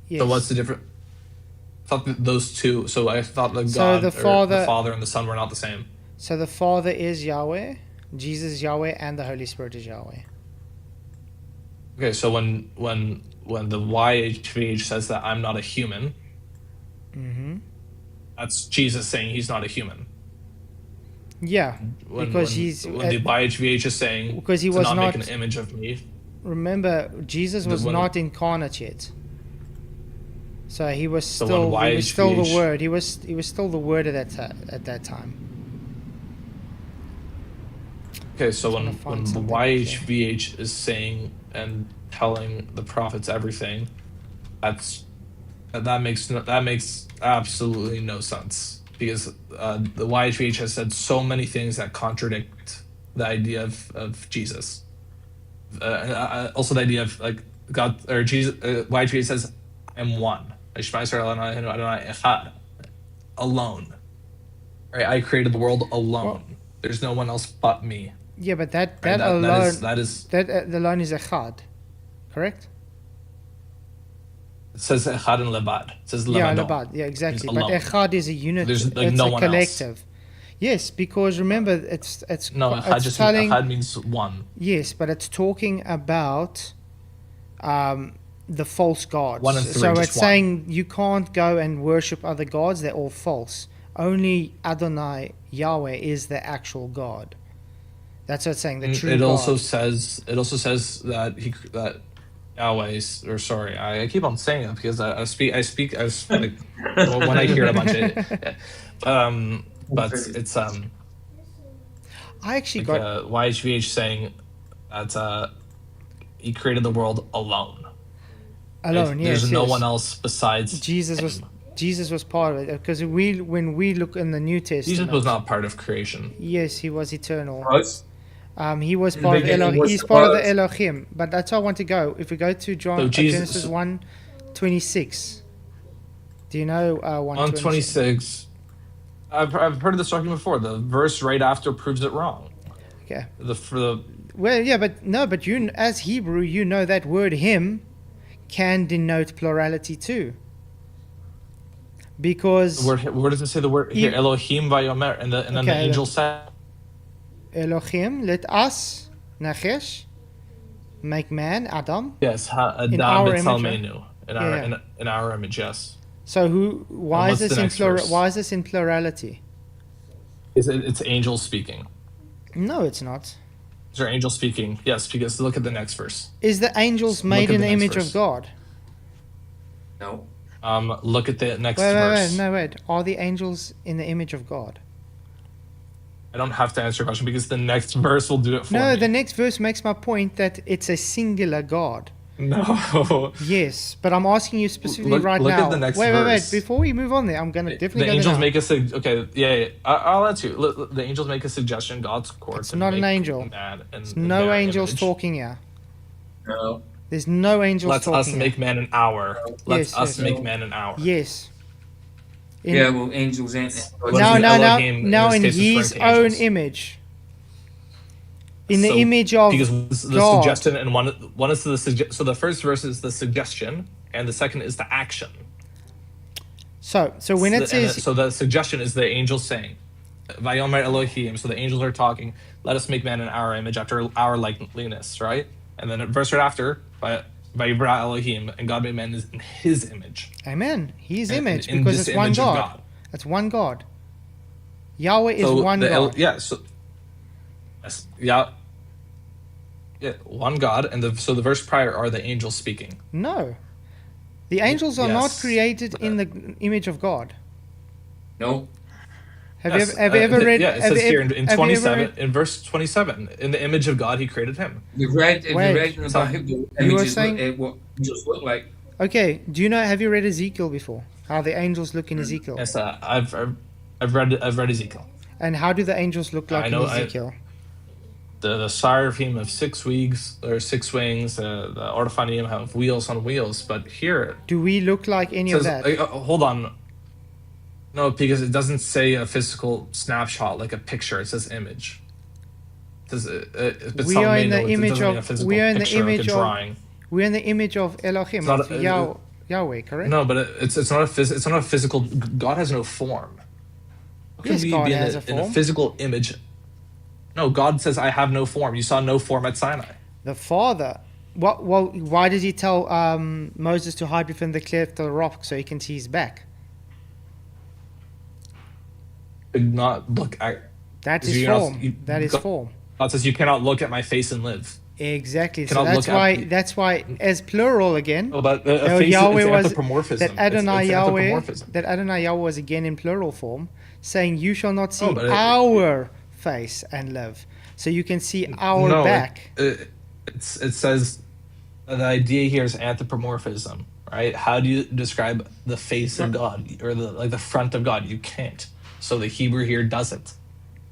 Yes. so what's the difference? I thought that those two. So I thought the So God, the or the Father- Father and the Son were not the same. So the Father is Yahweh, Jesus is Yahweh, and the Holy Spirit is Yahweh. Okay, so when the YHVH says that I'm not a human, Mm-hmm. that's Jesus saying he's not a human. Yeah, because he's when the YHVH is saying because he to was not not. make an image of me. Remember, Jesus was when- not incarnate yet. So he was So still when he was still the YHVH Word. He was still the Word at that time. Okay, so Trying when to find the something YHVH is saying and telling the prophets everything, that makes absolutely no sense, because the YHVH has said so many things that contradict the idea of Jesus. Also, the idea of God or Jesus. YHVH says, "I'm one." Alone. Right? I created the world alone. Well- There's no one else but me. Yeah, but that Right? alone that is that alone is echad, correct? it says echad and levad. It says Yeah, levadon. lebad. Yeah, exactly. Means But alone. echad is a unit. There's, It's no a one else. collective. Yes, because remember, it's No, it's echad just telling. echad means one. Yes, but it's talking about the false gods. One and three, so just it's one. saying you can't go and worship other gods; they're all false. Only Adonai Yahweh is the actual God. That's what it's saying. The true It God. also says that Yahweh, or sorry, I keep on saying it because I speak like when I hear a bunch of but it's I actually like got YHVH saying that he created the world alone. alone. Yes, There's no yes. one else besides Jesus was. him. Jesus was part of it, because when we look in the New Testament, Jesus was not part of creation. Yes, he was eternal. Was. He was In the part of beginning Elohim. was He's the part of the Word. Elohim. But that's how I want to go. If we go to So Jesus- Genesis 1:26. Do you know 126. I've heard of this argument before. The verse right after proves it wrong. Okay. Well, yeah, but you, as Hebrew, you know that word him can denote plurality too. Because where does it say the word here? Elohim vayomer, and then the angel said, Elohim, let us, Nachesh, make man, Adam. Yes, in our image. in our image, yes. So why is this in plurality? It's angels speaking. No, it's not. Is there angels speaking? Yes, because look at the next verse. Is the angels made in the image of God? No. Look at the next verse. Wait. Are the angels in the image of God? I don't have to answer your question because the next verse will do it for me. No, the next verse makes my point that it's a singular God. No. Yes, but I'm asking you specifically right now. Look at the next verse. Wait. Before we move on there, I'm going to definitely the angels make I'll answer you. The angels make a suggestion. God's court. It's not an angel. There's no angels talking here. No. There's no angels Let's talking. Us make man an hour. Let's us make man an hour. Yes. Well, angels ain't. Now in his own image. In the image of because the God. suggestion and one is the so the first verse is the suggestion and the second is the action. So when it says so the suggestion is the angels saying, "Vayomer Elohim." So the angels are talking. Let us make man in our image after our likeness, right? And then verse right after, Vayibra Elohim, and God made man in His image. Amen. His image, in because this it's one image of God. It's one God. Yahweh is one God. One God, and so the verse prior are the angels speaking. No, the angels are not created in the image of God. No. Have you ever read? Yeah, it says here in 27, in verse 27, in the image of God, He created him. You've read in the Bible, images what angels look like. Okay, have you read Ezekiel before? How the angels look in Ezekiel? Yes, I've read Ezekiel. And how do the angels look like in Ezekiel? The seraphim have 6 wings, or 6 wings. The orphanim have wheels on wheels. But here, do we look like any of that? Hold on. No, because it doesn't say a physical snapshot like a picture. It says image. It says we are in the image of. We are in the image of. We are in the image of Elohim, of Yahweh, correct? No, but it's not a physical. God has no form. Yes, God has a form. In a physical image. No, God says, "I have no form." You saw no form at Sinai. The Father. Well, why did He tell Moses to hide within the cleft of the rock so he can see his back? Not look at. That is form. That is form. God says, "You cannot look at my face and live." Exactly. So that's why, as plural again. Oh, but Yahweh was anthropomorphism. That Adonai Yahweh was again in plural form, saying, "You shall not see our face and live." So you can see our back. It says the idea here is anthropomorphism, right? How do you describe the face of God or the front of God? You can't. So the Hebrew here does it.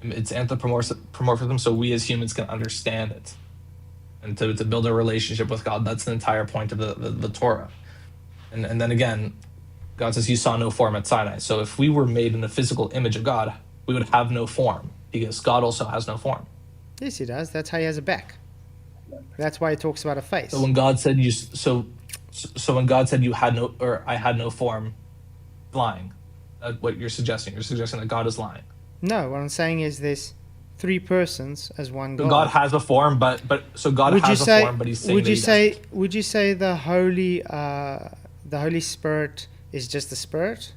It's anthropomorphism, so we as humans can understand it. And to build a relationship with God, that's the entire point of the Torah. And then again, God says, "You saw no form at Sinai." So if we were made in the physical image of God, we would have no form, because God also has no form. Yes, He does. That's how He has a back. That's why He talks about a face. So when God said when God said I had no form, lying. What you're suggesting that God is lying. No, what I'm saying is there's 3 persons as one God. So God has a form, but God has a form, but He's saying would you say the Holy Spirit is just the Spirit?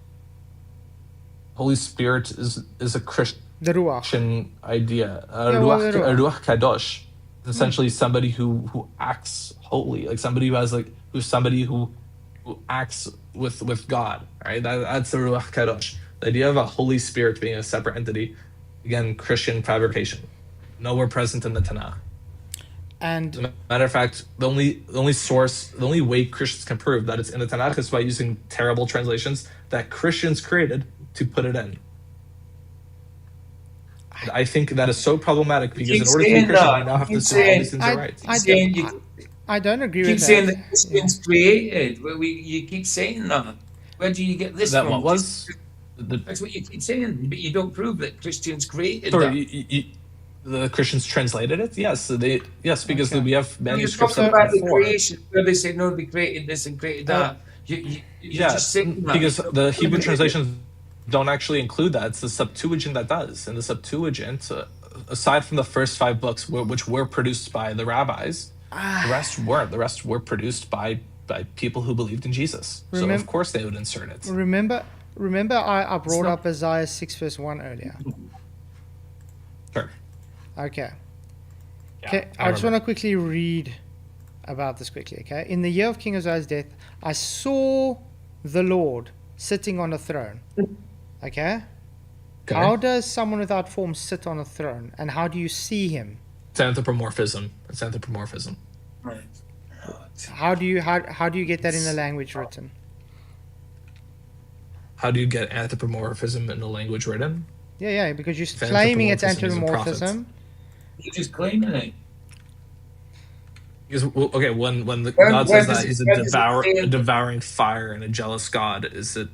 Holy Spirit is a Christian idea. Ruach Kadosh. Essentially somebody who acts holy, like somebody who acts with God, right? That's the Ruach Kadosh. The idea of a Holy Spirit being a separate entity, again, Christian fabrication, nowhere present in the Tanakh. And As a matter of fact, the only way Christians can prove that it's in the Tanakh is by using terrible translations that Christians created to put it in. I think that is so problematic because in order to be Christian, you now have to say all these things are right. I don't agree You keep with saying that. that Christians created. You keep saying that. Where do you get this That from? what was? That's what you keep saying, but you don't prove that Christians created Sorry, that. the Christians translated it. Yes, because Okay. we have You're manuscripts talking of it about the before. creation, where they say no, they created this and created that. You're Yeah, just saying that. because the Hebrew translations don't actually include that. It's the Septuagint that does. And the Septuagint, aside from the first 5 books, which were produced by the rabbis, the rest weren't. The rest were produced by people who believed in Jesus. So of course they would insert it. Remember, I brought up Isaiah 6 verse 1 earlier. Sure. Okay. Yeah, Okay, I just want to quickly read about this quickly, okay? In the year of King Uzziah's death, I saw the Lord sitting on a throne. Okay? How does someone without form sit on a throne? And how do you see him? It's anthropomorphism. Right. How do you get that in the language written? How do you get anthropomorphism in the language written? Yeah, because you're claiming it's anthropomorphism. You're just claiming it. Because when God says that he's a devouring fire and a jealous God, is a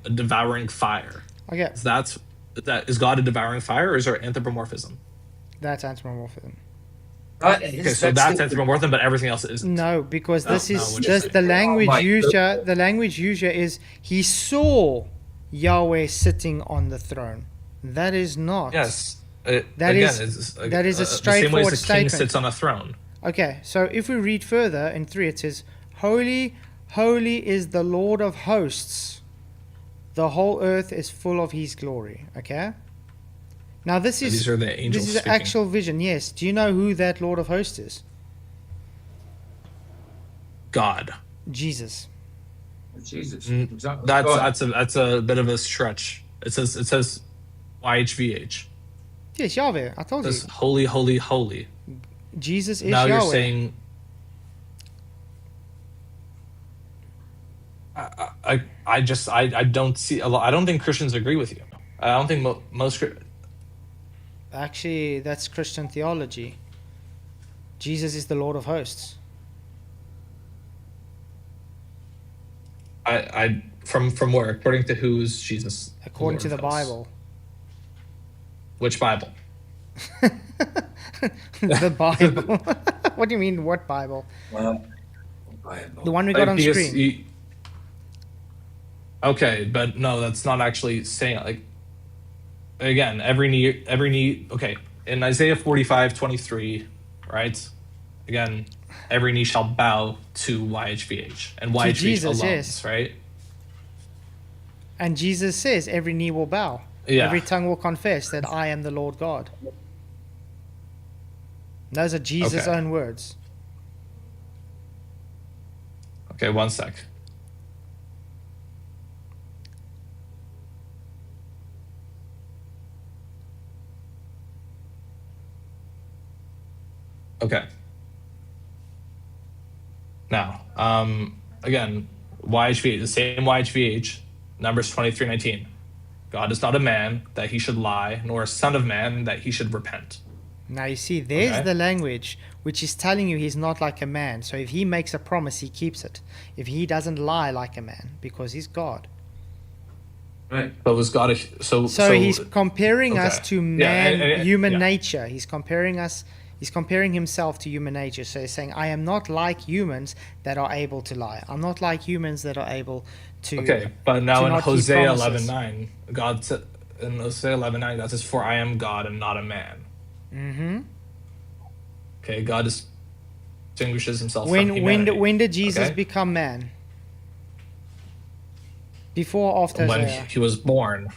devouring fire. Okay. Is God a devouring fire, or is there anthropomorphism? That's anthropomorphism. That's anthropomorphism, but everything else isn't. No, because the language used here is he saw Yahweh sitting on the throne. That is not. Yes. That is a straightforward the same way as a statement. king sits on a throne. Okay, so if we read further in 3, it says, "Holy, holy is the Lord of hosts. The whole earth is full of his glory." Okay? Now These are the angels this is speaking. actual vision, yes. Do you know who that Lord of hosts is? God. Jesus. Jesus. That's a bit of a stretch. It says YHVH. Yes, Yahweh. I told It you. says holy, holy, holy. Jesus is Now Yahweh. you're saying I don't see a lot. I don't think Christians agree with you. I don't think most Actually, that's Christian theology. Jesus is the Lord of hosts. From where? According to who's Jesus? According to the Lord of hosts? Bible. Which Bible? The Bible. What do you mean, what Bible? The one we got on screen. Okay, but no, that's not actually saying like. Again, every knee. Okay, in Isaiah 45:23, right? Again, every knee shall bow to YHVH and YHVH Jesus, alone, yes. right? And Jesus says, every knee will bow. Yeah. Every tongue will confess that I am the Lord God. Those are Jesus' own words. Okay, one sec. Okay. Now, again, YHVH, the same YHVH, Numbers 23:19. God is not a man that he should lie, nor a son of man that he should repent. Now you see, there's the language which is telling you he's not like a man. So if he makes a promise, he keeps it. If he doesn't lie like a man, because he's God. Right. But was God so he's comparing us to man, human yeah. nature. He's comparing himself to human nature. So he's saying, I am not like humans that are able to lie. I'm not like humans that are able to. Okay, but now to in not keep Hosea promises. 11:9, God said in Hosea 11:9, God says, "For I am God and not a man." Mm-hmm. Okay, God distinguishes himself from When humanity. did Jesus become man? Before or after when Hosea? he was born,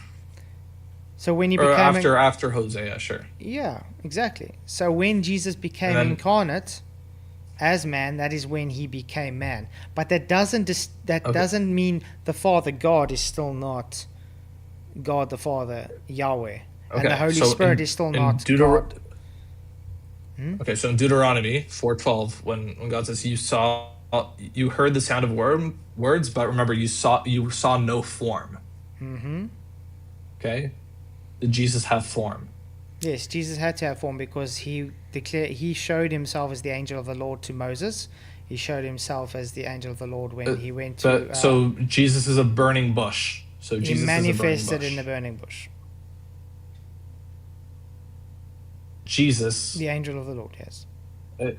So when he or became after Hosea, sure. Yeah, exactly. So when Jesus became incarnate as man, that is when he became man. But that doesn't doesn't mean the Father God is still not God the Father, Yahweh. And the Holy Spirit is still not God. Okay, so in Deuteronomy 4:12, when God says you heard the sound of words, but remember you saw no form. Okay, did Jesus have form? Yes, Jesus had to have form because he showed himself as the angel of the Lord to Moses. He showed himself as the angel of the Lord when he went to. So Jesus is a burning bush. So he Jesus manifested is a burning bush. in the burning bush. Jesus, the angel of the Lord, yes. all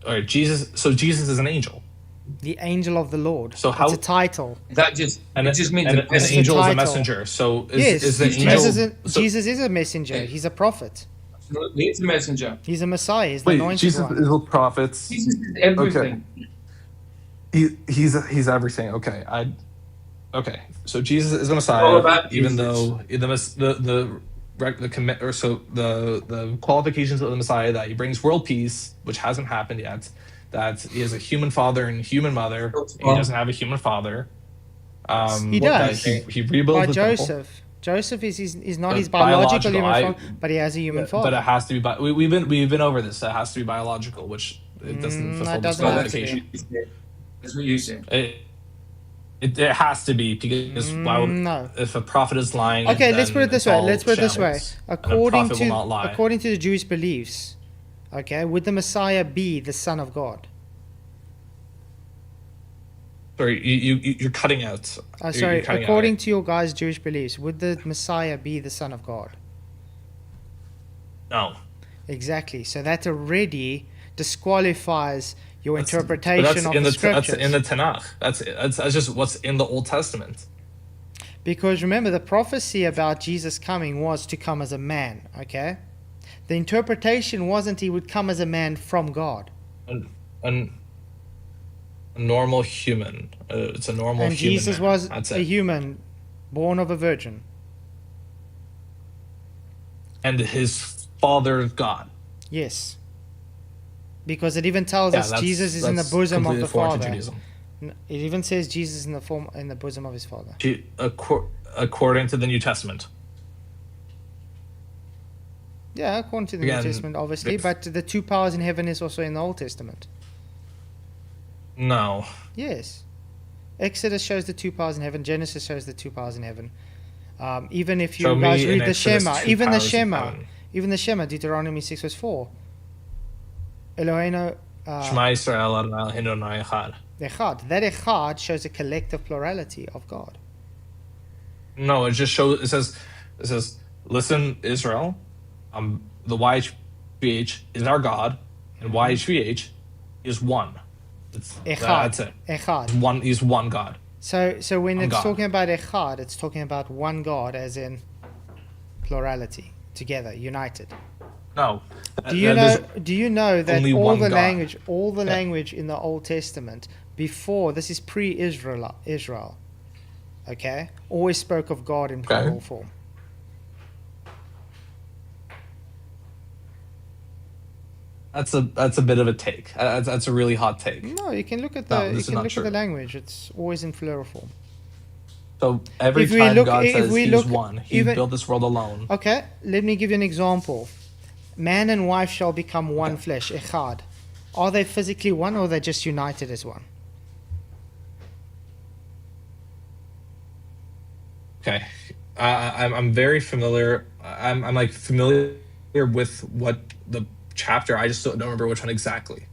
right, Jesus. So Jesus is an angel. The angel of the Lord. So how? It's a title. That just And it just means an a messenger. angel is a title. messenger. So Yes, is the angel? Jesus is a messenger. He's a prophet. He's a messenger. He's a Messiah. He's the Wait, anointed Jesus one. is the prophets. Jesus is everything. He's everything. Okay. So Jesus is the All Messiah, about even Jesus. though the qualifications of the Messiah, that he brings world peace, which hasn't happened yet, that he has a human father and human mother, and he doesn't have a human father. He does. That he rebuilds By the Joseph. temple. Joseph is not But his biological human biological, father, but he has a human But father. it has to be. We've been over this. It has to be biological, which it doesn't fulfill that this doesn't have to qualification. That's what you say. It has to be, because why would, no. if a prophet is lying? Okay, then let's put it this it's way. all Let's put it this way. shambles, and a prophet will not lie. According to the Jewish beliefs, okay, would the Messiah be the Son of God? Sorry, you're cutting out. Sorry, You're cutting according out. to your guys' Jewish beliefs, would the Messiah be the Son of God? No. Exactly. So that already disqualifies your But interpretation of the scriptures. That's in the Tanakh. That's just what's in the Old Testament. Because remember, the prophecy about Jesus coming was to come as a man, okay? The interpretation wasn't he would come as a man from God. A normal human. It's a normal And human. Jesus man. was That's a it. human, born of a virgin. And his father is God. Yes. Because it even tells Yeah, us Jesus is in the that's bosom of completely the foreign to Father. Judaism. It even says Jesus in the bosom of his Father. According to the New Testament. Yeah, according to the Again, New Testament, obviously, but the two powers in heaven is also in the Old Testament. No. Yes. Exodus shows the two powers in heaven. Genesis shows the two powers in heaven. Even if you Show guys me in read the Exodus Shema, two even the powers in Shema, heaven. even the Shema, Deuteronomy 6 verse 4. Eloheinu Shema Yisrael Adonai Eloheinu Adonai Echad. Echad. That Echad shows a collective plurality of God. No, it just shows. It says, listen, Israel. The YHVH is our God, and YHVH is one. Echad. That's it. Echad. He's one God. So when it's God. talking about Echad, it's talking about one God, as in plurality, together, united. No. Do you know that only all one the God. language in the Old Testament before this is Israel, okay, always spoke of God in plural form. That's a bit of a take. That's a really hot take. No, you can look at No, the this is not at true. the language. It's always in plural form. So every If we time look- God if says we He's look one, He even- built this world alone. Okay, let me give you an example. Man and wife shall become one flesh, echad. Are they physically one, or are they just united as one? Okay, I'm very familiar. I'm like familiar with what the chapter. I just don't remember which one exactly.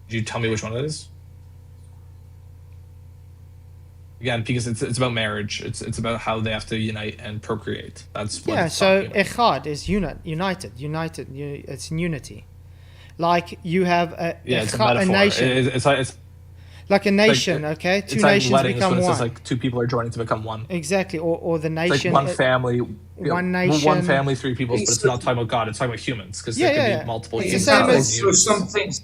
Could you tell me which one it is? Again, because it's about marriage. It's about how they have to unite and procreate. That's what. Yeah. it's So talking about. echad is united. It's in unity. Like you have It's a echad, metaphor. nation, It's like a nation. like, Okay, two it's like nations weddings become when it one. says like two people are joining to become one. Exactly, or the It's nation. like one family. one nation. One family, three people. But it's not talking about God. It's talking about humans, because Yeah, there could yeah. be multiple It's the humans. same and as- So humans. some things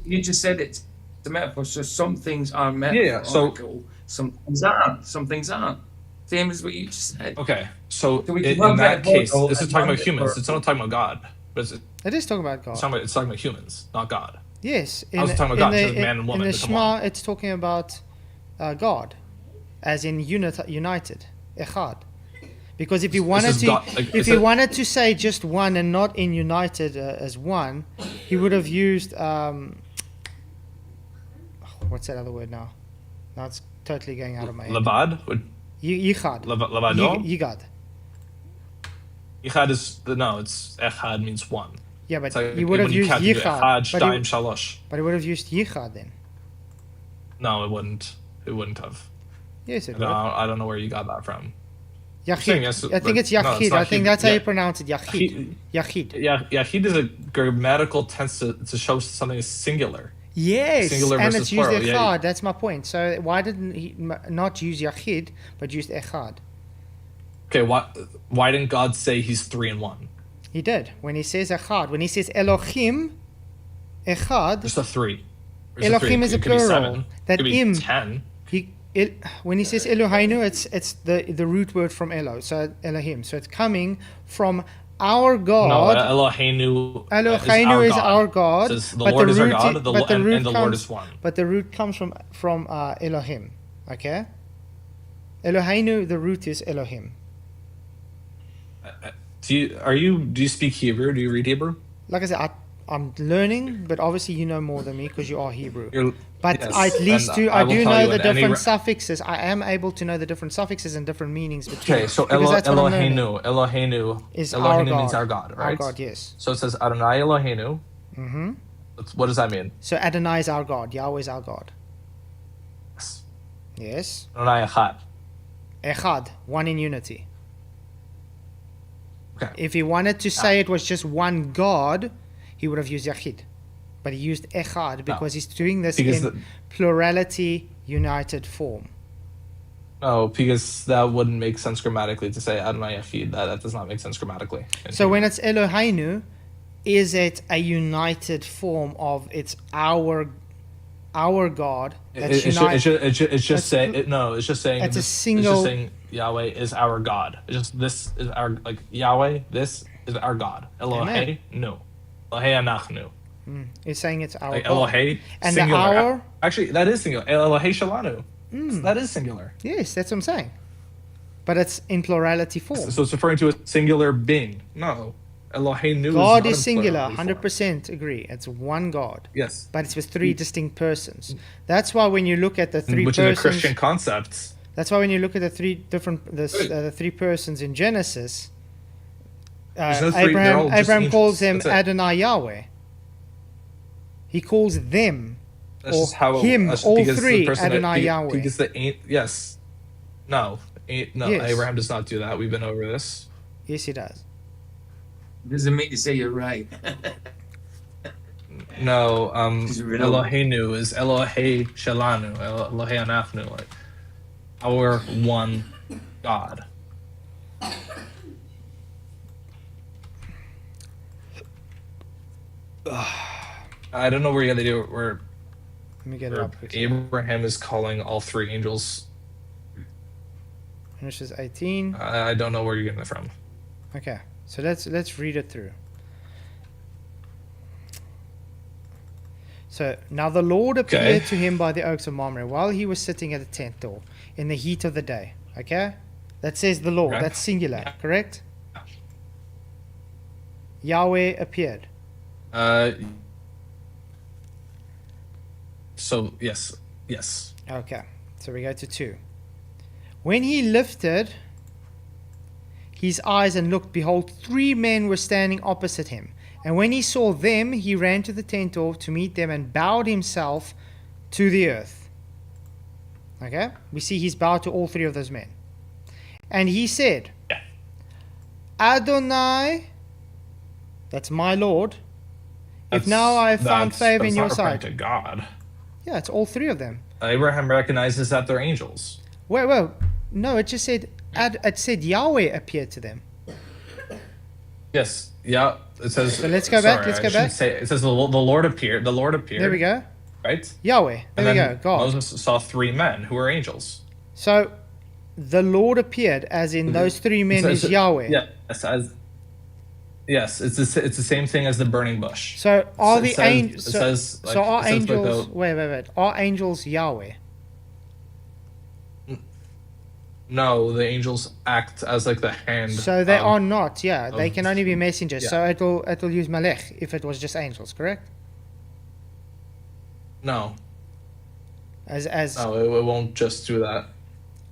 you just said it's a metaphor. So some things are metaphorical. Some things aren't. Some things aren't. Same as what you just said. Okay, so So we in, can have in that case, metaphorical this is and talking about humans. non-metaphorical. It's not talking about God, but It is talking about God. it's talking about humans, not God. Yes, I was talking about God, it says man and in woman the become Shema, one. it's talking about God, as in united, echad. Because if he wanted is to, God- like, if it's he a- wanted to say just one and not in united as one, he would have used what's that other word now? Now it's totally going out of my head. Levad? Would Yichad. Levado? Yigad. Yichad is no. It's echad means one. Yeah, but It's like you would have when used count, you do Yichad. Echad, But Shtaim, he, Shalosh. but he would have used Yichad then. No, it wouldn't. It wouldn't have. Yes, it No, would. I don't know where you got that from. Yachid. yes, I think but it's no, it's Yachid. not I think Yid. that's how Yeah. you pronounce it. Yachid. Yachid. Yeah, Yachid is a grammatical tense to show something is singular. Yes, Singular and versus it's used plural, Echad. yeah. That's my point. So why didn't he not use Yachid, but used Echad? Okay, why didn't God say he's 3 in 1? He did. When he says Echad, when he says Elohim, Echad, There's a 3. There's Elohim a is 3. a It could be plural. 7. That It could be im, 10. when he says Eloheinu, it's the root word from Elo, so Elohim. So it's coming from our No, God. Eloheinu Eloheinu is our God, It says the but Lord the is our root God, i- the but the and root the Lord comes- is one. But the root comes from Elohim. Okay. Eloheinu, the root is Elohim. Do you speak Hebrew? Do you read Hebrew? Like I said, I'm learning, but obviously you know more than me because you are Hebrew. But Yes, I at least and I will do tell know you the in any different suffixes. I am able to know the different suffixes and different meanings between. Okay, so because that's what I'm learning. Eloheinu Is our Eloheinu God. means our God, right? Our God, yes. So it says Adonai Eloheinu. Mm-hmm. What does that mean? So Adonai is our God. Yahweh is our God. Yes. Yes. Adonai Echad. Echad, one in unity. Okay. If he wanted to say it was just one God, he would have used Yachid. But he used Echad because he's doing this Because in plurality united form. No, because that wouldn't make sense grammatically to say Adonai Echad. That does not make sense grammatically. So when it's Eloheinu, is it a united form of it's our God that's united? It's just That's- saying it's just saying it's a this- single- It's just saying Yahweh is our God. It's just this is our like Yahweh. This is our God. Elohei no, Elohei anachnu. It's saying it's our Like God. Elohei And the singular. our? Actually, that is singular. Elohei shalanu. That is singular. Yes, that's what I'm saying. But it's in plurality form. So it's referring to a singular being. No, Eloheinu. God not is in singular, plurality form. 100% agree. It's one God. Yes, But it's with three distinct persons. That's why when you look at the three which persons, is a Christian concept. that's why when you look at the three persons in Genesis, There's no three, they're all just Abraham calls angels. him That's it. Adonai Yahweh. He calls them That's or just how him, that's all because the three, person that- Adonai Yahweh. Because yes, no, no. Yes. Abraham does not do that. We've been over this. Yes, he does. Doesn't mean to say you're right. No, Just read over. Eloheinu is Elohei Shalanu, Elohei Anachnu, like our one God. I don't know where you got to do it. Where Let me get it up quickly. Abraham is calling all three angels. Genesis 18. I don't know where you're getting it from. Okay, so let's read it through. So now the Lord appeared Okay. to him by the oaks of Mamre while he was sitting at the tent door in the heat of the day. Okay, that says the Lord. Okay. That's singular, correct? Yahweh appeared. So yes. Okay, so we go to 2. When he lifted his eyes and looked, behold, 3 men were standing opposite him. And when he saw them, he ran to the tent door to meet them and bowed himself to the earth. Okay, we see he's bowed to all 3 of those men. And he said, Adonai, that's my Lord, if now I have found favor in your that's not referring sight. to God. Yeah, it's all 3 of them. Abraham recognizes that they're angels. Wait, no, it just said it said Yahweh appeared to them. Yes. Yeah. It says. So let's go back, sorry, let's I go shouldn't back. Say, it says the Lord appeared. The Lord appeared. There we go. Right. Yahweh. There we And go. then God. Moses saw 3 men who were angels. So the Lord appeared, as in those 3 men So- is so- Yahweh. Yes, it's the same thing as the burning bush. So are So the it says- angels? it says, like- So are it says, like, angels? Wait. Are angels Yahweh? No, the angels act as like the hand. So they are not. Yeah, they can only be messengers. Yeah. So it'll use malech if it was just angels, correct? No, As no, it won't just do that.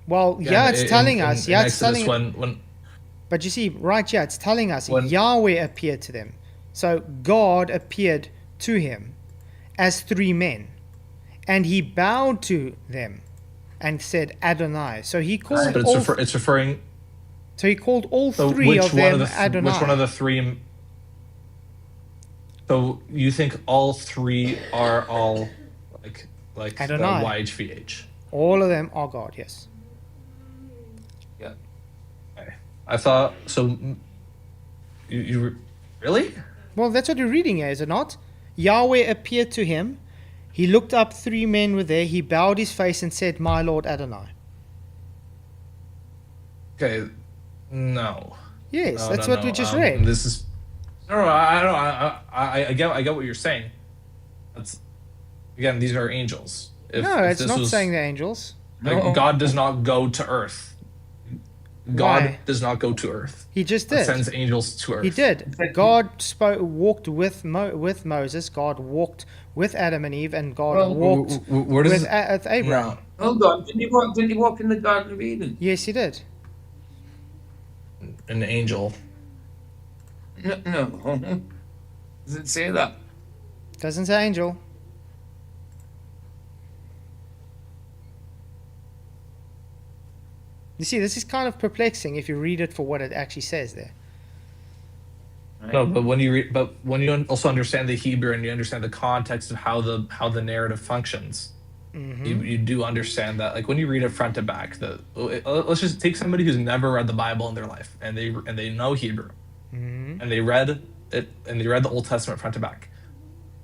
well, yeah, it's telling us. Yeah, it's Exodus telling. when But you see, right? Yeah, it's telling us When- Yahweh appeared to them. So God appeared to him as 3 men, and he bowed to them and said Adonai. So he called but all. it's referring. So he called all So 3 which of one them of the Adonai. which one of the 3? So you think all 3 are all like the Adonai. YHVH? All of them are God. Yes. Yeah. Okay. I thought so. You really? Well, that's what you're reading here, is it not? Yahweh appeared to him. He looked up, 3 men were there. He bowed his face and said, "My Lord Adonai." Okay. No. Yes, No, that's no, what we no, just read. This is no. I get what you're saying. That's again. These are angels. No, If it's this not was- saying they're angels. like, No. God does not go to Earth. God Why? does not go to Earth. He just He did. sends angels to Earth. He did. God walked with Moses. God walked with Adam and Eve, and God Well, walked Where does with Abraham. No. Hold on. Didn't he walk in the Garden of Eden? Yes, he did. An angel? No. Does it say that? Doesn't say angel. You see, this is kind of perplexing if you read it for what it actually says there. No, but when you also understand the Hebrew and you understand the context of how the narrative functions, you do understand that. Like when you read it front to back, let's just take somebody who's never read the Bible in their life and they know Hebrew, and they read it and they read the Old Testament front to back.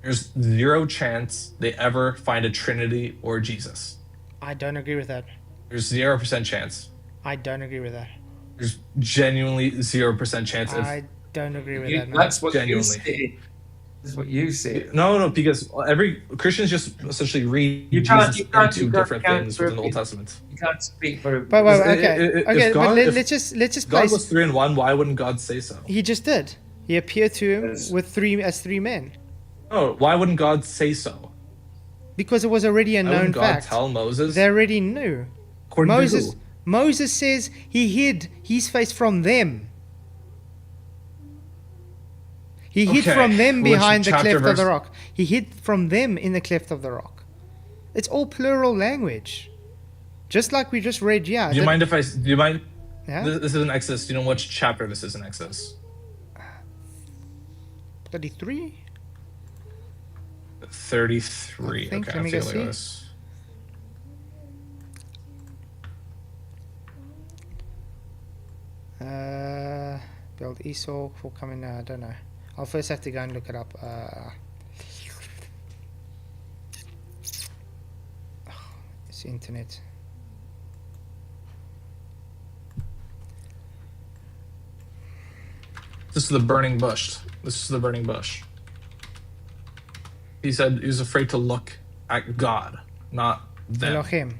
There's 0 chance they ever find a Trinity or Jesus. I don't agree with that. There's 0% chance. I don't agree with that. There's genuinely 0% chance. I don't agree with You- that, man. that's what Genuinely. you say. That's what you say. No, because every Christians just essentially read You can't- Jesus you can't- into you different can't things within the Old repeat. Testament. You can't speak for. But wait, If- okay, if okay. God- But if let's just God place. was 3 in 1. Why wouldn't God say so? He just did. He appeared to him Yes. with 3 men No, why wouldn't God say so? because it was already a Why known wouldn't God fact. tell Moses? They already knew. According to Moses. who? Moses says he hid his face from them. He hid Okay, from them which behind the chapter, cleft of the verse? rock. He hid from them in the cleft of the rock. It's all plural language. Just like we just read, yeah. Do you mind if I? Do you mind? Yeah? This is in Exodus. Do you know which chapter this is in Exodus? 33? 33. I think, Okay, let me I'll go take a look at see. this. Build Esau for coming. I don't know. I'll first have to go and look it up. It's internet. This is the burning bush. This is the burning bush. He said he was afraid to look at God, not them. Elohim.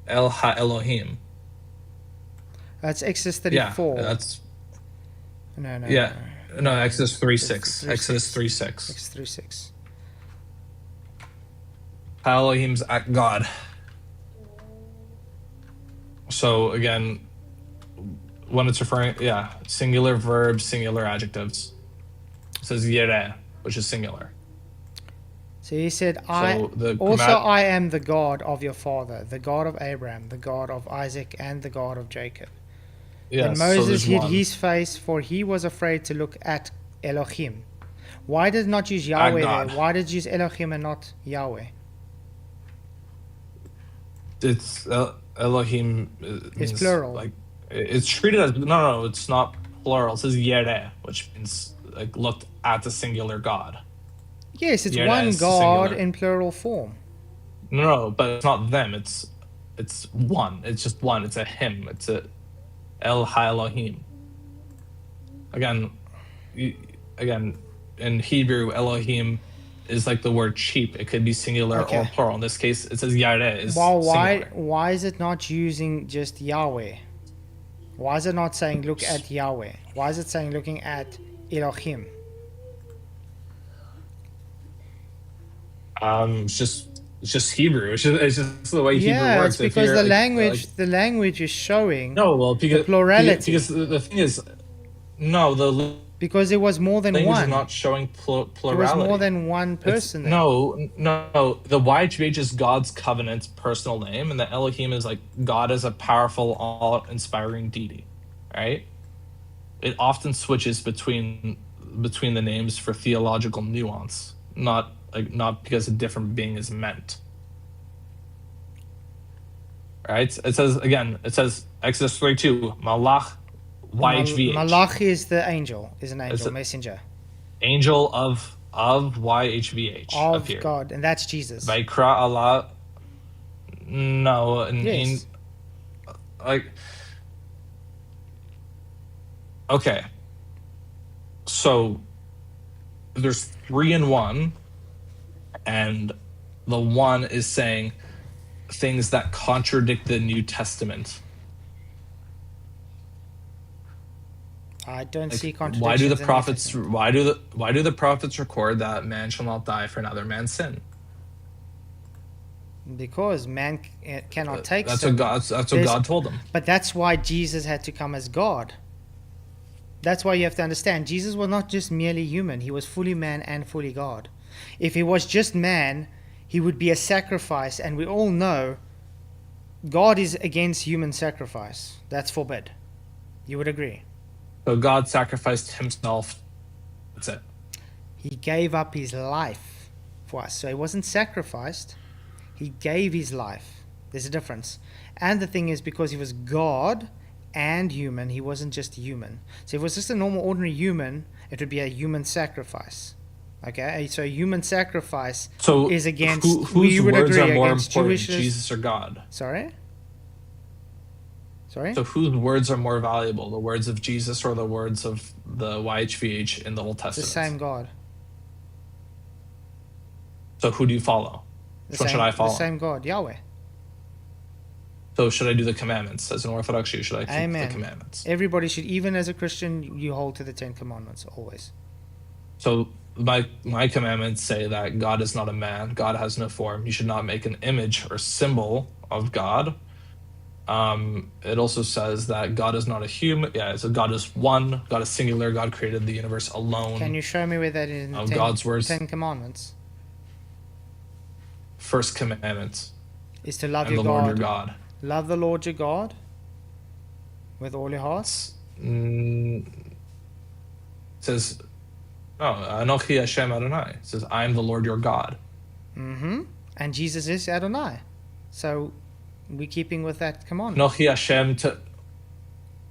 El Ha Elohim. That's Exodus Yeah, 34. that's No. yeah. No, Exodus 3:6. Exodus Exodus 3:6. Exodus 3:6. Ha Elohim's at God. So again, when it's referring, yeah, singular verbs, singular adjectives. It says Yereh, which is singular. So he said, the also grammat- I am the God of your father, the God of Abraham, the God of Isaac, and the God of Jacob. Yeah, And so Moses there's hid one. his face, for he was afraid to look at Elohim. Why did not use Yahweh there? God. Why did you use Elohim and not Yahweh? It's Elohim. It's means, plural. Like it's treated as no, it's not plural. It says Yereh, which means like looked at the singular God. Yes, it's Yeah, one it's God singular. in plural form. No, but it's not them. It's one. It's just one. It's a him. It's a El Ha Elohim. Again, in Hebrew, Elohim is like the word sheep. It could be singular Okay. or plural. In this case, it says Yareh is Well, singular. why is it not using just Yahweh? Why is it not saying look at Yahweh? Why is it saying looking at Elohim? It's just Hebrew. It's just the way Hebrew Yeah, works. it's because the language is showing no, well, because plurality. Because the thing is, no, the because there was more than language one. is not showing plurality. There was more than one person there. No. The YHVH is God's covenant personal name, and the Elohim is like God as a powerful, all-inspiring deity, right? It often switches between the names for theological nuance, not because a different being is meant. Right? It says Exodus 32, Malach YHVH. Malach is an angel, messenger. Angel of YHVH. Of appeared. God, and that's Jesus. Vaikra Allah. No, Yes. Okay. So there's 3 in 1, and the 1 is saying things that contradict the New Testament. I don't see contradictions. Why do the in prophets? New Why do the prophets record that man shall not die for another man's sin? Because man cannot take That's sin. what God told them. But that's why Jesus had to come as God. That's why you have to understand, Jesus was not just merely human. He was fully man and fully God. If he was just man, he would be a sacrifice, and we all know God is against human sacrifice. That's forbid. You would agree? So God sacrificed himself. That's it. He gave up his life for us. So he wasn't sacrificed. He gave his life. There's a difference. And the thing is, because he was God and human, he wasn't just human. So if it was just a normal, ordinary human, it would be a human sacrifice. Okay? So a human sacrifice is against... whose words are more important, Jewish... Jesus or God? Sorry? So whose words are more valuable, the words of Jesus or the words of the YHVH in the Old Testament? It's the same God. So who do you follow? Which one should I follow? The same God, Yahweh. So should I do the commandments? As an Orthodox Jew, should I keep the commandments? Everybody should, even as a Christian, you hold to the 10 Commandments, always. So my commandments say that God is not a man. God has no form. You should not make an image or symbol of God. It also says that God is not a human. Yeah, so God is one. God is singular. God created the universe alone. Can you show me where that is in the God's words? 10 Commandments? First commandment is to love and your the God. Lord your God. Love the Lord your God with all your heart. It says, no, Anochi Hashem Adonai. It says, I am the Lord your God. Mm-hmm. And Jesus is Adonai. So we're keeping with that commandment. Anochi Hashem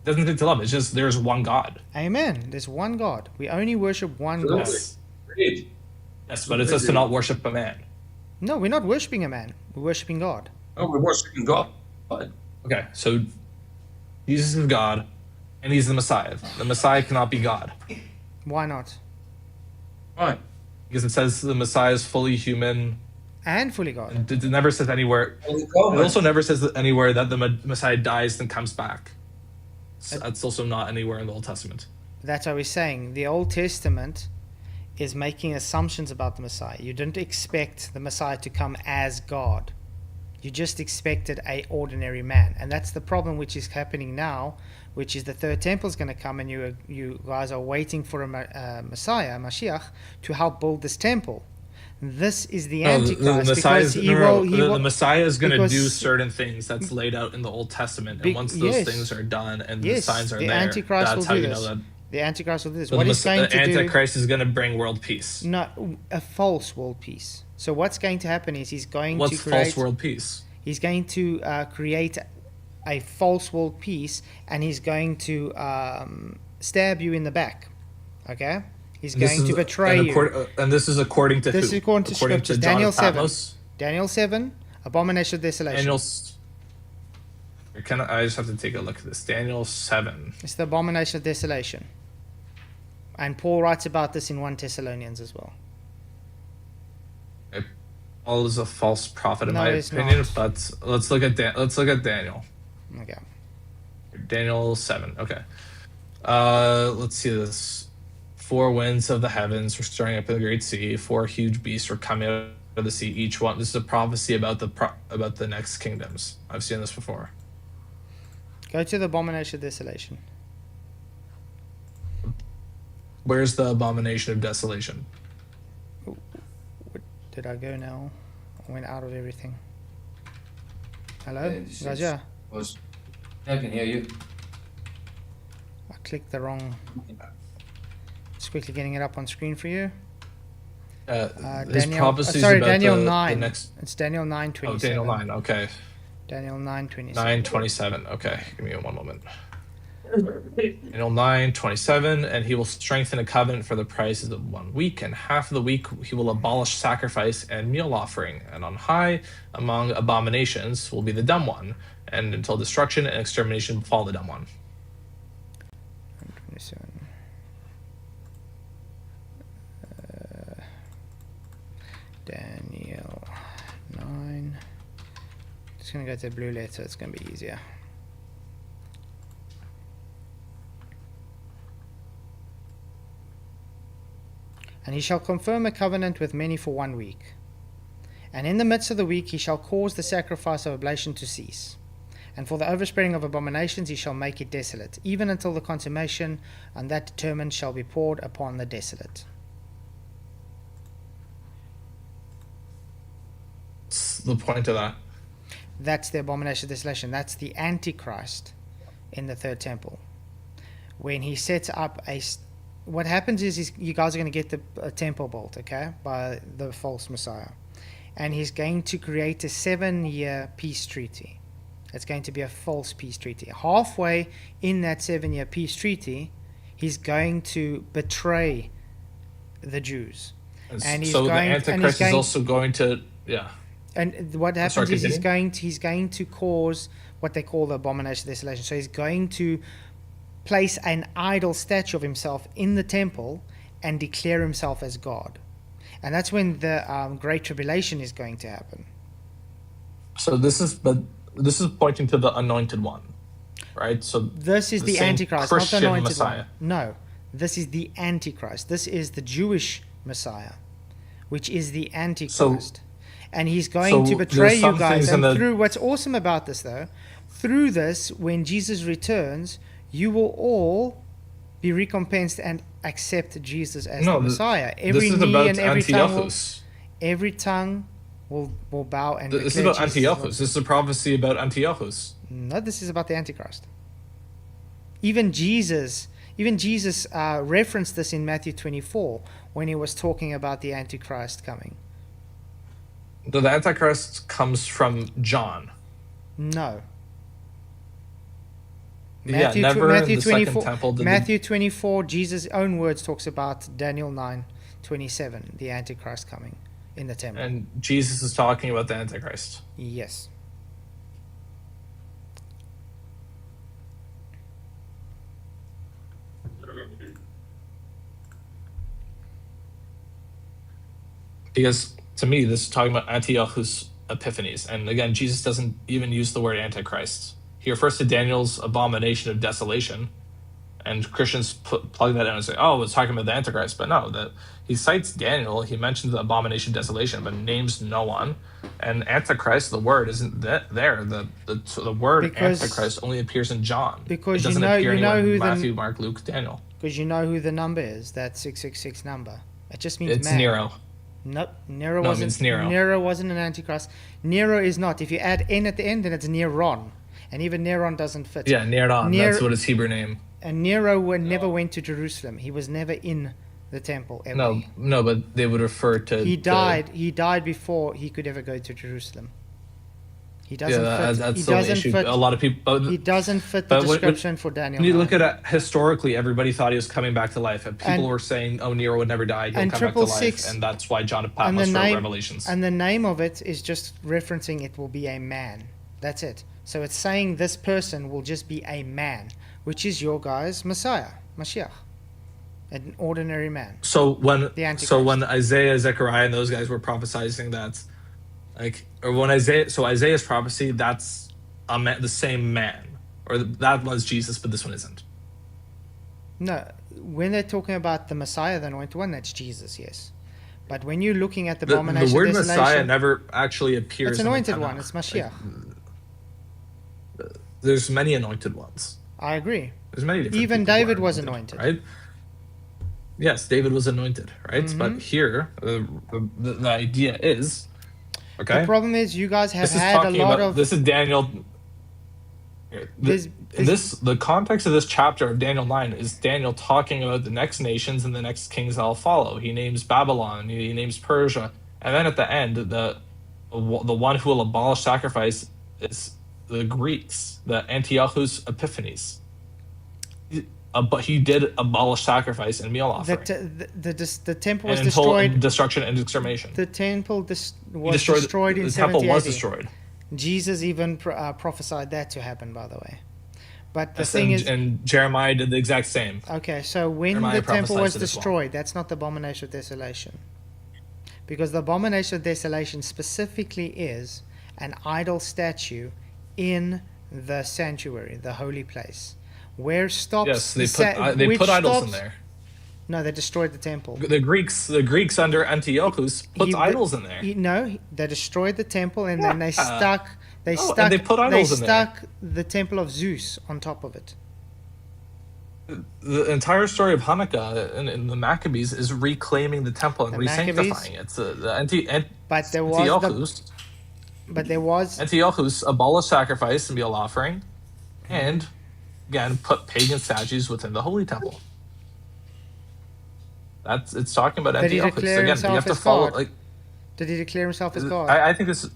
doesn't say to love. It's just there's one God. Amen. There's one God. We only worship one God. Yes, but it says to not worship a man. No, we're not worshiping a man. We're worshiping God. Oh, we're worshiping God. Okay, so Jesus is God, and he's the Messiah. The Messiah cannot be God. Why not? Why? Because it says the Messiah is fully human and fully God. It never says anywhere. It also never says anywhere that the Messiah dies and comes back. That's also not anywhere in the Old Testament. That's what we're saying. The Old Testament is making assumptions about the Messiah. You didn't expect the Messiah to come as God. You just expected a ordinary man. And that's the problem which is happening now, which is the third temple is going to come, and you guys are waiting for a Messiah, a Mashiach, to help build this temple. This is the Antichrist. The Messiah is going to do certain things that's laid out in the Old Testament. And once those things are done and the signs are there, that's how you know that. The Antichrist will do this. So the Antichrist is going to bring world peace. No, a false world peace. So what's going to happen is he's going to create... What's false world peace? He's going to create a false world peace, and he's going to stab you in the back. Okay? He's going to betray you. And this is according to This is according to scriptures. Daniel 7. Patmos. Daniel 7, abomination of desolation. I just have to take a look at this. Daniel 7. It's the abomination of desolation. And Paul writes about this in 1 Thessalonians as well. is a false prophet in No, my it's opinion. not. But let's look at Daniel. Okay. Daniel 7. Okay. Let's see this. 4 winds of the heavens were stirring up in the great sea. 4 huge beasts were coming out of the sea. Each one. This is a prophecy about the next kingdoms. I've seen this before. Go to the abomination of desolation. Where's the abomination of desolation? What did I go now? I went out of everything. Hello? Guys, yeah. I can hear you. I clicked the wrong. Just quickly getting it up on screen for you. His Daniel, prophecies sorry, about Daniel the 9. next. It's Daniel 9:27. Oh, Daniel 9. Okay. Daniel 9:27. 9:27. Okay, give me one moment. Daniel 9:27, and he will strengthen a covenant for the prices of 1 week, and half of the week he will abolish sacrifice and meal offering, and on high among abominations will be the dumb one, and until destruction and extermination befall the dumb one. 27. Daniel 9. Just gonna go to the blue letter, it's gonna be easier. And he shall confirm a covenant with many for 1 week. And in the midst of the week he shall cause the sacrifice of oblation to cease. And for the overspreading of abominations he shall make it desolate, even until the consummation, and that determined shall be poured upon the desolate. What's the point of that? That's the abomination of desolation. That's the Antichrist in the third temple. When he sets up what happens is you guys are going to get a temple built, okay, by the false Messiah. And he's going to create a 7-year peace treaty. It's going to be a false peace treaty. Halfway in that 7-year peace treaty, he's going to betray the Jews. And he's so going, the Antichrist is also going to, yeah. And what happens Sorry, is continue. he's going to cause what they call the abomination of desolation. So he's going to place an idol statue of himself in the temple and declare himself as God. And that's when the Great Tribulation is going to happen. So this is pointing to the Anointed One, right? So this is the same Antichrist, Christian not the Anointed Messiah. One. No, this is the Antichrist. This is the Jewish Messiah, which is the Antichrist. And he's going to betray you guys. And through what's awesome about this, though, through this, when Jesus returns, you will all be recompensed and accept Jesus as the Messiah. Every knee and every tongue will bow and this is about Antiochus. This is a prophecy about Antiochus. No, this is about the Antichrist. Even Jesus referenced this in Matthew 24 when he was talking about the Antichrist coming. The Antichrist comes from John. No. Matthew 24, Matthew 24, Jesus' own words talks about Daniel 9:27, the Antichrist coming in the temple. And Jesus is talking about the Antichrist. Yes. Because to me, this is talking about Antiochus Epiphanes. And again, Jesus doesn't even use the word Antichrist. He refers to Daniel's abomination of desolation, and Christians plug that in and say, "Oh, it's talking about the Antichrist." But no, he cites Daniel. He mentions the abomination of desolation, but names no one. And Antichrist, the word isn't there. The word Antichrist only appears in John. Because it doesn't appear anywhere in Matthew, Mark, Luke, Daniel. Because you know who the number is. That 666 number. It just means it's man. Nero. Nope, Nero wasn't. It's Nero. Nero wasn't an Antichrist. Nero is not. If you add N at the end, then it's Neron. And even Neron doesn't fit. Yeah, Neron. That's what his Hebrew name. And Nero never went to Jerusalem. He was never in the temple ever. No, but they would refer to. He died. He died before he could ever go to Jerusalem. He doesn't fit. That's he the doesn't issue. fit. A lot of people. He doesn't fit the description for Daniel. You look at it historically. Everybody thought he was coming back to life, and people were saying, "Oh, Nero would never die. He'll come back to life," and that's why John Patmos wrote Revelations. And the name of it is just referencing it will be a man. That's it. So it's saying this person will just be a man, which is your guy's Messiah, Mashiach, an ordinary man. So when Isaiah, Zechariah, and those guys were prophesying that Like, or when Isaiah's prophecy, that's the same man, or that was Jesus, but this one isn't. No, when they're talking about the Messiah, the anointed one, that's Jesus, yes. But when you're looking at the abomination The word of desolation, Messiah never actually appears. it's in the anointed Tanakh. one. It's Mashiach. There's many anointed ones. I agree. There's many different. Even people who David are was anointed. right? Yes, David was anointed, right? Mm-hmm. But here, the idea is, okay. The problem is you guys have This is had a talking lot about. of. This is Daniel. The context of this chapter of Daniel 9 is Daniel talking about the next nations and the next kings that'll follow. He names Babylon, he names Persia, and then at the end, the one who will abolish sacrifice is the Greeks, the Antiochus Epiphanes. But he did abolish sacrifice and meal offering. The temple was and destroyed. Destruction and extermination. The temple was destroyed in the 70 temple was AD. destroyed. Jesus even prophesied that to happen, by the way. But the thing is, and Jeremiah did the exact same. okay, so when Jeremiah the temple prophesied was to this one. destroyed, that's not the abomination of desolation. Because the abomination of desolation specifically is an idol statue in the sanctuary, the holy place. Where stops Yes, they put idols in there. No, they destroyed the temple. The Greeks under Antiochus put idols in there. They destroyed the temple and then they stuck. They and they put idols in there. stuck the temple of Zeus on top of it. The entire story of Hanukkah in the Maccabees is reclaiming the temple and The re-sanctifying it. But there was Antiochus. But there was Antiochus abolished sacrifice and meal offering, and again put pagan statues within the holy temple. It's talking about Did he Antiochus. declare Again, you himself have to as follow. God? Did he declare himself as God? I think this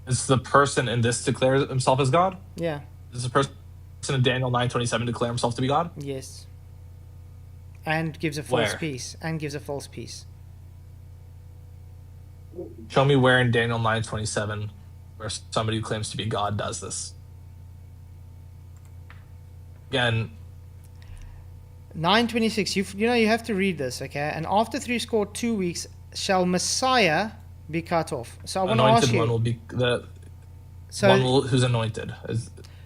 is the person in this declares himself as God. Yeah. Is the person in Daniel 9:27 declare himself to be God? Yes. And gives a false Where? peace. And gives a false peace. Show me where in Daniel 9:27 where somebody who claims to be God does this. Again, 9:26. You have to read this, okay? And after 2 weeks shall Messiah be cut off. So I want to ask anointed you. one will be the So one who's anointed.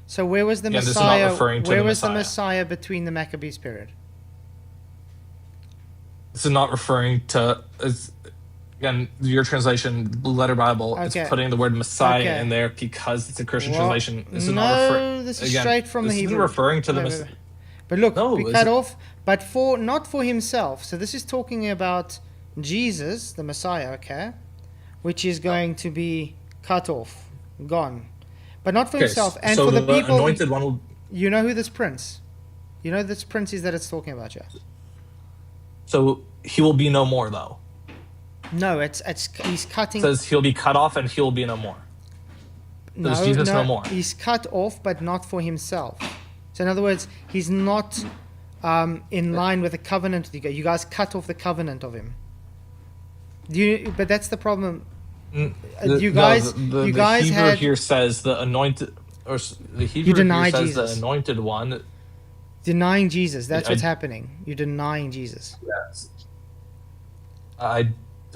so where was the Again, this is not Messiah? referring to Where the was the Messiah. Messiah between the Maccabees period? This is not referring to. Again, your translation, Blue Letter Bible, Okay. it's putting the word Messiah Okay. in there because it's a Christian Well, translation. This is no, not referring. this is straight from the this isn't Hebrew. referring to the Wait, Messiah. wait, wait. But look, No, be is cut it- off, but not for himself. So this is talking about Jesus, the Messiah, okay, which is going to be cut off, gone, but not for himself and so for the the people. anointed one will. You know who this prince? You know this prince is that it's talking about, yeah? So he will be no more, though. No, he's cutting. It says he'll be cut off and he will be no more. No, There's Jesus no more. He's cut off, but not for himself. So in other words, he's not in line with the covenant. You guys cut off the covenant of him. But that's the problem. You guys the Hebrew had. here says the anointed, or the Hebrew deny here says Jesus. the anointed one. Denying Jesus. That's I- what's happening. You're denying Jesus. Yes.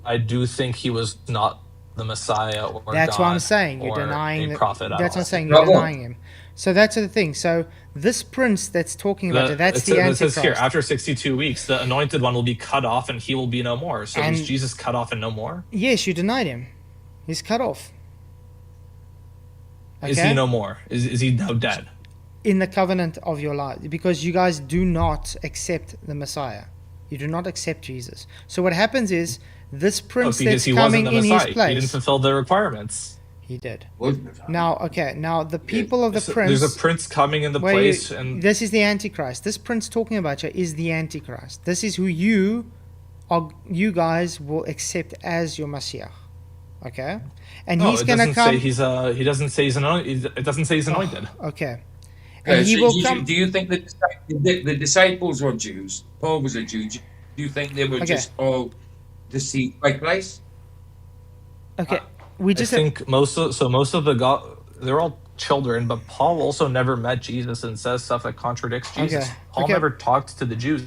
I do think he was not the Messiah or That's God what I'm saying. You're or denying a prophet. That's what I'm saying. Well, You're denying him. So that's the thing. So this prince that's talking about it, that's the It Antichrist. says here, after 62 weeks, the anointed one will be cut off and he will be no more. So And- is Jesus cut off and no more? Yes, you denied him. He's cut off. Is he no more? Is he now dead? In the covenant of your life, because you guys do not accept the Messiah. You do not accept Jesus. So what happens is this prince because that's he wasn't coming the in his Messiah. He didn't place. fulfill the requirements. He did. Wasn't Now, okay. Now the people of the So prince. there's a prince coming in the Wait, place, and this is the Antichrist. This prince talking about you is the Antichrist. This is who you guys will accept as your Messiah. Okay, and no, he's it gonna doesn't come. say he's he doesn't say he's anointed. It doesn't say he's anointed. Okay, and he so will come. do you think that the disciples were Jews? Paul was a Jew. Do you think they were Okay. just all deceived by Christ? Okay, we I just think most of the they're all children, but Paul also never met Jesus and says stuff that contradicts Jesus. Okay, Paul okay. never talked to the Jews.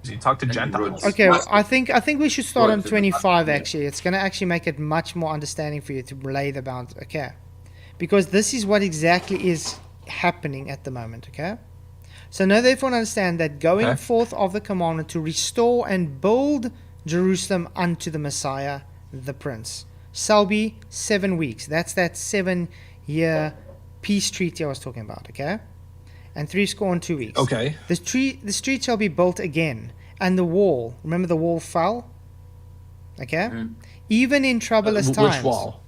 He talked to And he Gentiles. wrote- Okay, well, I think we should start Right, on for the 25 yeah. actually. It's going to actually make it much more understanding for you to lay the bounds, okay? Because this is what exactly is happening at the moment, okay? So know therefore and understand that going Okay. forth of the commandment to restore and build Jerusalem unto the Messiah, the Prince, shall be 7 weeks. That's that 7-year peace treaty I was talking about, okay? And 62 weeks. Okay. The street shall be built again, and the wall. Remember the wall fell? Okay? Even in troublous times. Which wall?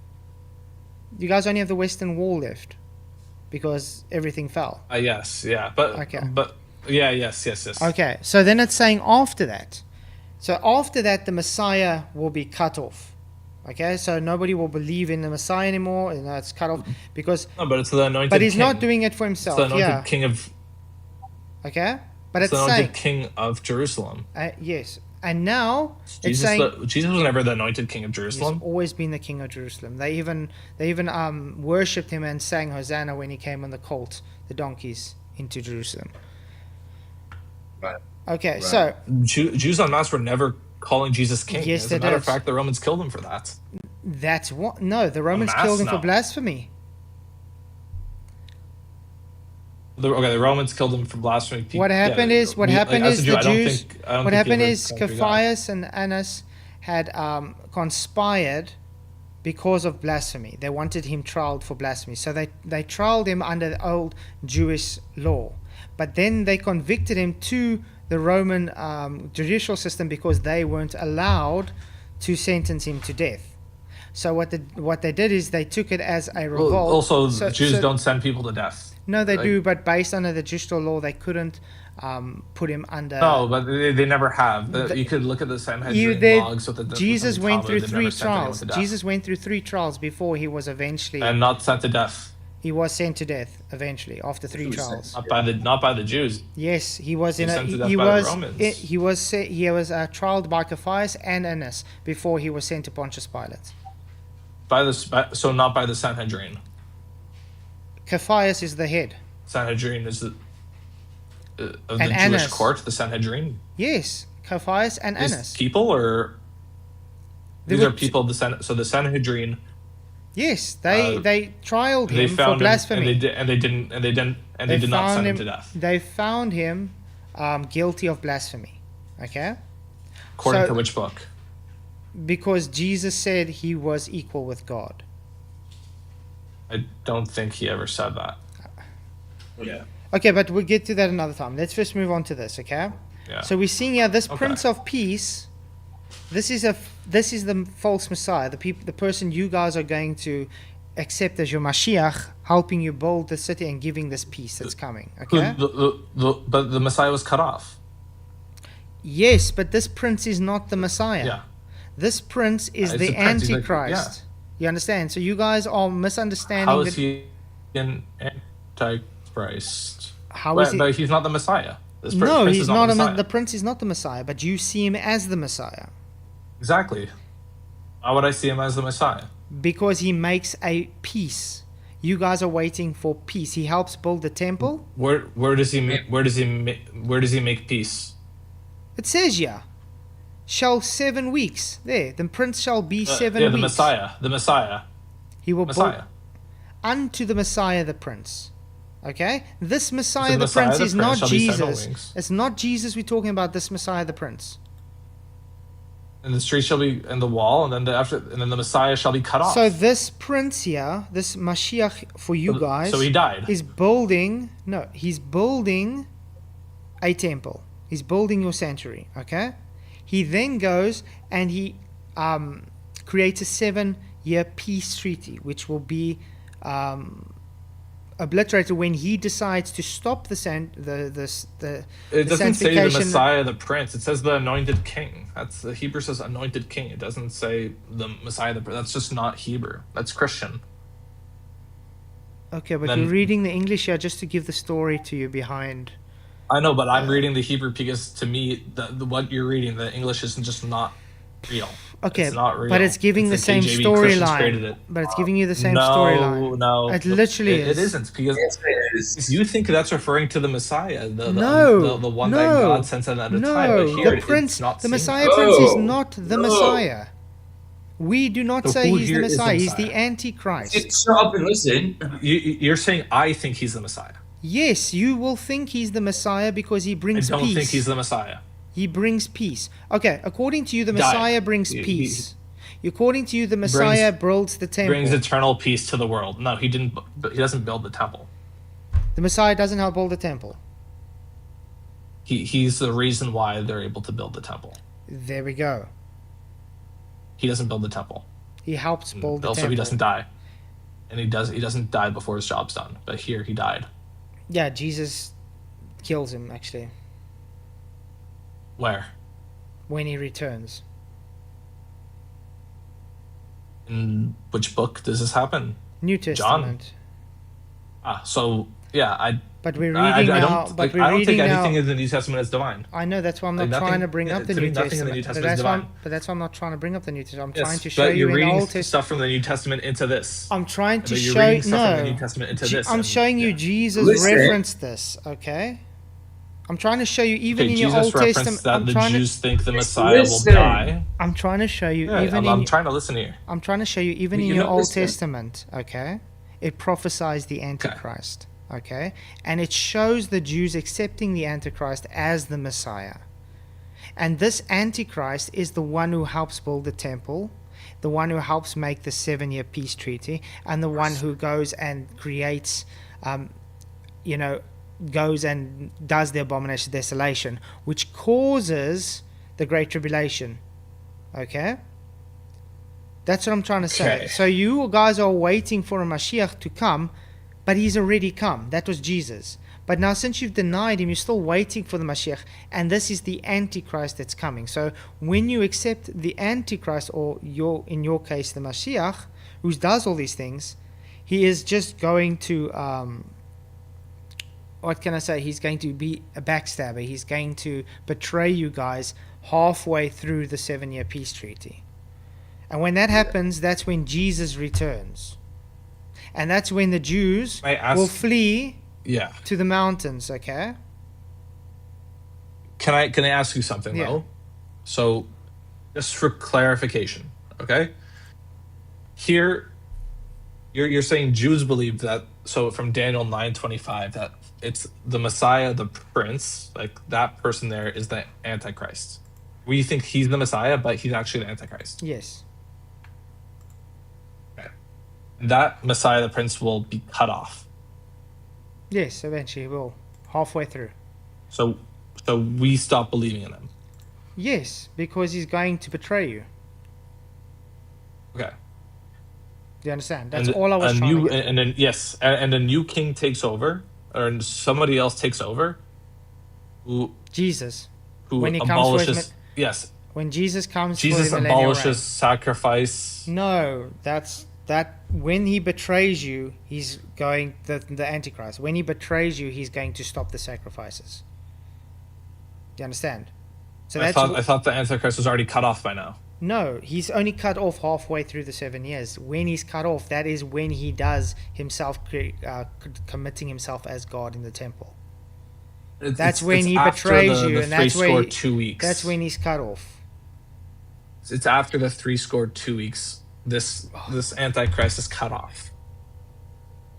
You guys only have the western wall left because everything fell. Yes, yeah, but Okay. but yeah, yes. Okay, so then it's saying after that. So after that, the Messiah will be cut off. Okay, so nobody will believe in the Messiah anymore. You know, it's cut off because. No, but it's the anointed. But he's king. not doing it for It's himself. the anointed Yeah. king of. Okay, but It's it's the anointed saying king of Jerusalem. yes, and now it's Jesus, saying. Jesus was never the anointed king of He's Jerusalem. always been the king of Jerusalem. They even worshipped him and sang Hosanna when he came on the colt, the donkeys, into Jerusalem. Right. Okay, Right. so Jews en masse were never calling Jesus king. Yes, As they a matter of did. fact, the Romans killed him for that. that's what. No, the Romans mass? killed him for No. blasphemy. The Romans killed him for blasphemy. What happened is as a Jew, the I don't Jews. think- I don't What think happened you ever is come through that. Caiaphas and Annas had conspired because of blasphemy. They wanted him trialed for blasphemy, so they trialed him under the old Jewish law. But then they convicted him to the Roman judicial system because they weren't allowed to sentence him to death. So what they did is they took it as a revolt. Well, also, So- Jews so- don't send people to death. No, they Like- do, but based on the judicial law, they couldn't put him under. No, but they never have. The- You could look at the Sanhedrin they- logs with the Jesus with the went Talmud, through they've 3 never sent anyone trials. to death. Jesus went through 3 trials before he was eventually And not sent to death. he was sent to death eventually after 3 He was trials. sent. Not by the Jews. Yes, he was in He a sent to death he by the was Romans. he was trialed by Caiaphas and Annas before he was sent to Pontius Pilate. So not by the Sanhedrin. Caiaphas is the head. Sanhedrin is the of And the Annas. Jewish court. The Sanhedrin Yes, Caiaphas and is Annas. people, or They these were are people. So the Sanhedrin. Yes, they trialed They him for found him, blasphemy. and they did not found send him to death, They found him guilty of blasphemy. Okay? according So- to which book? Because Jesus said he was equal with God. I don't think he ever said that. Yeah. Okay, but we'll get to that another time. Let's first move on to this, okay? Yeah. So we're seeing here this Okay. Prince of Peace. This is the false Messiah, the person you guys are going to accept as your Mashiach, helping you build the city and giving this peace that's coming. Okay? But the Messiah was cut off. Yes, but this prince is not the Messiah. Yeah. This prince is It's the the prince. He's like- Antichrist. You understand? So you guys are misunderstanding. How is he an Antichrist? How is he? But he's not the Messiah. This No, prince he's is not. the Messiah. The prince is not the Messiah, but you see him as the Messiah Exactly. Why would I see him as the Messiah? because he makes a peace. You guys are waiting for peace. He helps build the temple. Where does he make peace? It says here, shall 7 weeks. There, the prince shall be 7 Yeah, weeks. the Messiah. He will Messiah. build unto the Messiah the prince. Okay, this Messiah the the Messiah prince the is prince not shall be 7 Jesus. weeks. It's not Jesus we're talking about. This Messiah the prince. And the street shall be in the wall, and then the Messiah shall be cut off. So this prince here, this Mashiach for you guys, So he died. is building. No, he's building a temple. He's building your sanctuary. Okay. He then goes and he creates a 7-year peace treaty, which will be obliterated when he decides to stop the It doesn't say the sanctification- Messiah, the prince. It says the anointed king. That's the Hebrew says anointed king. It doesn't say the Messiah, the prince. That's just not Hebrew. That's Christian. Okay, but Then- you're reading the English here just to give the story to you behind. I know, but I'm reading the Hebrew because to me, the what you're reading, the English isn't just not real. Okay, It's not real. but it's giving the like same KJV Christians created storyline. it. But it's giving you the same storyline. No, It literally it is. isn't, because Yes, it is. you think that's referring to the Messiah, No, the one no, that God sent at a time. But no. here, The prince, it's not the saying Messiah that. prince is No, not the no. Messiah. We do not So say who he's the here is the Messiah. He's the Messiah? Antichrist. Shut up and listen. You're saying I think he's the Messiah. Yes, you will think he's the Messiah because he I brings don't peace. think he's the Messiah. He brings peace. Okay, according to you, the Died. Messiah brings He- peace. According to you, the Messiah builds the temple. Brings eternal peace to the world. No, he didn't. He doesn't build the temple. The Messiah doesn't help build the temple. He's the reason why they're able to build the temple. There we go. He doesn't build the temple. He helps build the Also, temple. he doesn't die, and he doesn't die before his job's done. But here, he died. Yeah, Jesus kills him actually Where? when he returns. In which book does this happen? New Testament. So yeah, But we're I reading now. don't. But Like, we're I don't reading think now. anything in the New Testament is divine. I know, that's why I'm not Like, trying nothing- to bring up the to New me, nothing in Testament. the New But Testament is that's why divine. but that's why I'm not trying to bring up the New Testament. I'm Yes, trying to show but you you're in reading Old Testament. stuff from the New Testament into this. I'm trying to But you're show reading stuff from the New no. Testament into Je- this. I'm and- showing you yeah. Jesus Listen. referenced this. Okay. I'm trying to show you even Okay, in your Jesus Old referenced Testament. that I'm the trying Jews think the Messiah Listen. will die. I'm trying to show you Yeah, even I'm in. trying to listen here. I'm trying to show you even in You're your not Old listening. Testament. Okay. It prophesies the Antichrist. Okay, and it shows the Jews accepting the Antichrist as the Messiah. And this Antichrist is the one who helps build the temple, the one who helps make the 7-year peace treaty, and the one who goes and creates, goes and does the abomination of desolation, which causes the Great Tribulation. Okay? That's what I'm trying to say. Okay. So you guys are waiting for a Mashiach to come, but he's already come. That was Jesus. But now since you've denied him, you're still waiting for the Mashiach, and this is the Antichrist that's coming. So when you accept the Antichrist, or in your case, the Mashiach, who does all these things, he is just going to, what can I say? He's going to be a backstabber. He's going to betray you guys halfway through the 7-year peace treaty. And when that happens, that's when Jesus returns. And that's when the Jews May I ask- will flee Yeah. to the mountains, okay? Can I ask you something Yeah. though? So, just for clarification, okay? Here, you're saying Jews believe that. So from Daniel 9:25, that it's the Messiah, the Prince, like that person there is the Antichrist. We think he's the Messiah, but he's actually the Antichrist. Yes. Okay. That Messiah, the Prince, will be cut off. Yes, eventually he will. Halfway through. So we stop believing in him. Yes, because he's going to betray you. Okay. Do you understand? That's all I was trying to get. And then yes, and a new king takes over, or somebody else takes over, who Jesus. who When he comes for his abolishes. Yes, When Jesus comes Jesus for his millennial abolishes sacrifice. reign. No, that's when he betrays you, he's going the Antichrist. When he betrays you, he's going to stop the sacrifices. Do you understand? So I that's thought the Antichrist was already cut off by now. no, he's only cut off halfway through the 7 years. When he's cut off, that is when he does himself committing himself as God in the temple. That's when he after betrays the you, and that's threescore when 2 weeks. that's when he's cut off. It's after the 3 2 weeks. This Antichrist is cut off,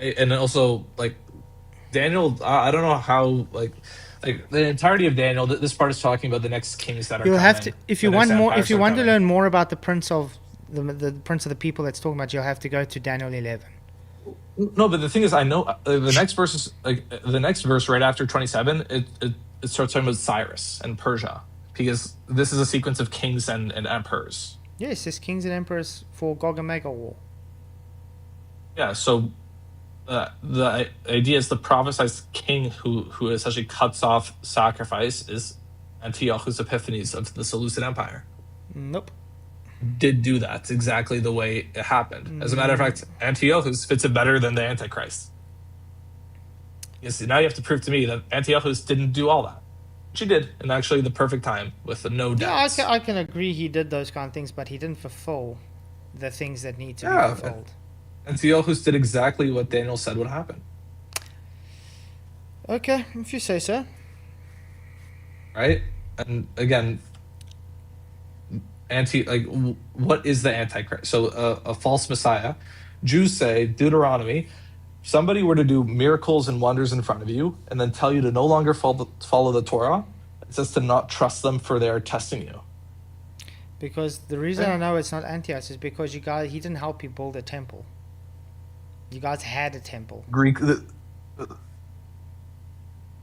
and also like Daniel. I don't know how like the entirety of Daniel. This part is talking about the next kings that are. You'll have coming, to if you the want next more. empires If you that are want to coming. learn more about the prince of the prince of the people that's talking about, you'll have to go to Daniel 11. No, but the thing is, I know the next verse is like the next verse right after 27. It starts talking about Cyrus and Persia, because this is a sequence of kings and emperors. Yes, there's kings and emperors for Gog and Magog war. Yeah, so the idea is the prophesied king who essentially cuts off sacrifice is Antiochus Epiphanes of the Seleucid Empire. Nope. Did do that exactly the way it happened. As a matter of fact, Antiochus fits it better than the Antichrist. Yes, now you have to prove to me that Antiochus didn't do all that. She did, and actually the perfect time with no Yeah, doubts. I can agree he did those kind of things, but he didn't fulfill the things that need to be Yeah, fulfilled. Antiochus did exactly what Daniel said would happen. Okay, if you say so. Right? And again, what is the Antichrist? So a false Messiah. Jews say, Deuteronomy, somebody were to do miracles and wonders in front of you and then tell you to no longer follow the Torah, it says to not trust them for they are testing you. Because the reason I know it's not Antiochus is because he didn't help you build a temple. You guys had a temple. Greek.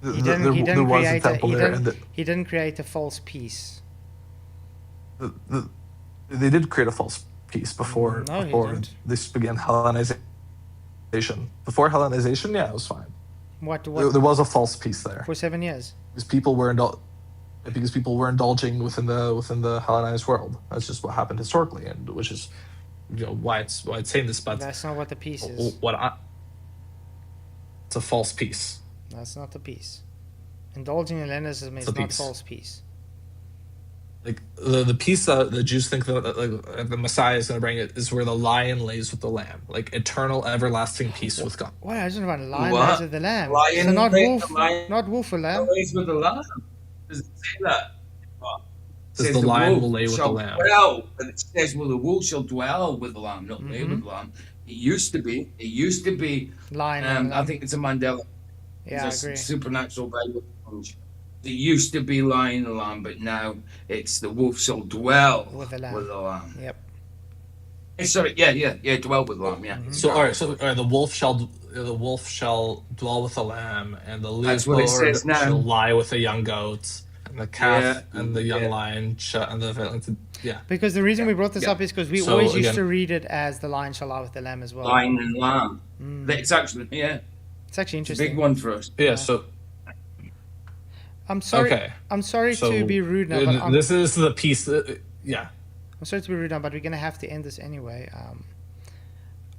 He There was a temple there, and he didn't create a false peace. they did create a false peace before No, he before didn't. this began Hellenization. Before Hellenization, yeah, it was fine. What There was a false peace there for 7 years? because people were indulging within the Hellenized world. That's just what happened historically, and which is why it's saying this, but That's not what the peace is. it's a false peace. That's not the peace. Indulging in Hellenism is not peace. false peace. Like the peace that the Jews think that the Messiah is going to bring it is where the lion lays with the lamb, like eternal, everlasting peace with God. What? I just want lion What? lays with the lamb. Lion So not lays- wolf, lion- not wolf or lamb. Lays with the lamb. Does it say that? Says the lion will lay with the shall lamb. Dwell, but it says, well, the wolf shall dwell with the lamb, not lay Mm-hmm. with the lamb. It used to be. Lion and I lamb. think it's a Mandela. Yeah, I It's a agree. supernatural Bible. It used to be lion and lamb, but now it's the wolf shall dwell With the lamb. Yep. Sorry, yeah, dwell with the lamb, yeah. So all right, the wolf shall dwell with the lamb, and the That's leopard what it says now. shall lie with the young goat, and the calf Yeah, and the young yeah. lion and the Because the reason we brought this Yeah. up is because we So, always used again- to read it as the lion shall lie with the lamb as well. Lion and lamb. It's actually, It's actually it's a interesting. big one for us. yeah. So I'm sorry. okay, I'm sorry so to be rude now, but I'm this is the piece. Yeah. sorry to be rude now, but we're gonna have to end this anyway.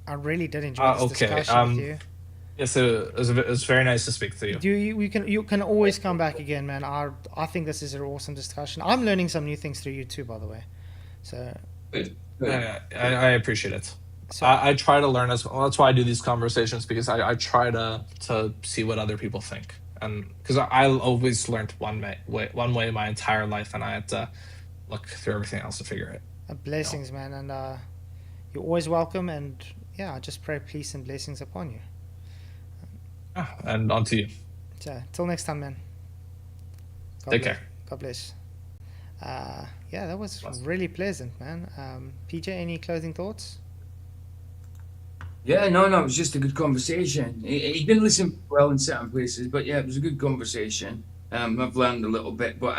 I really did enjoy this Okay, discussion with you. Yes, it was very nice to speak to you. You can always come back again, man. I think this is an awesome discussion. I'm learning some new things through you too, by the way. So Good. I appreciate it. So- I try to learn as well. That's why I do these conversations, because I try to see what other people think, and because I always learned one way my entire life, and I had to look through everything else to figure it. blessings, man, and you're always welcome. And yeah, I just pray peace and blessings upon you. And on to you. So till next time, man. Take bless. care. God bless. Yeah, that was really pleasant, man. PJ, any closing thoughts? Yeah, no, it was just a good conversation. He didn't listen well in certain places, but yeah, it was a good conversation. I've learned a little bit, but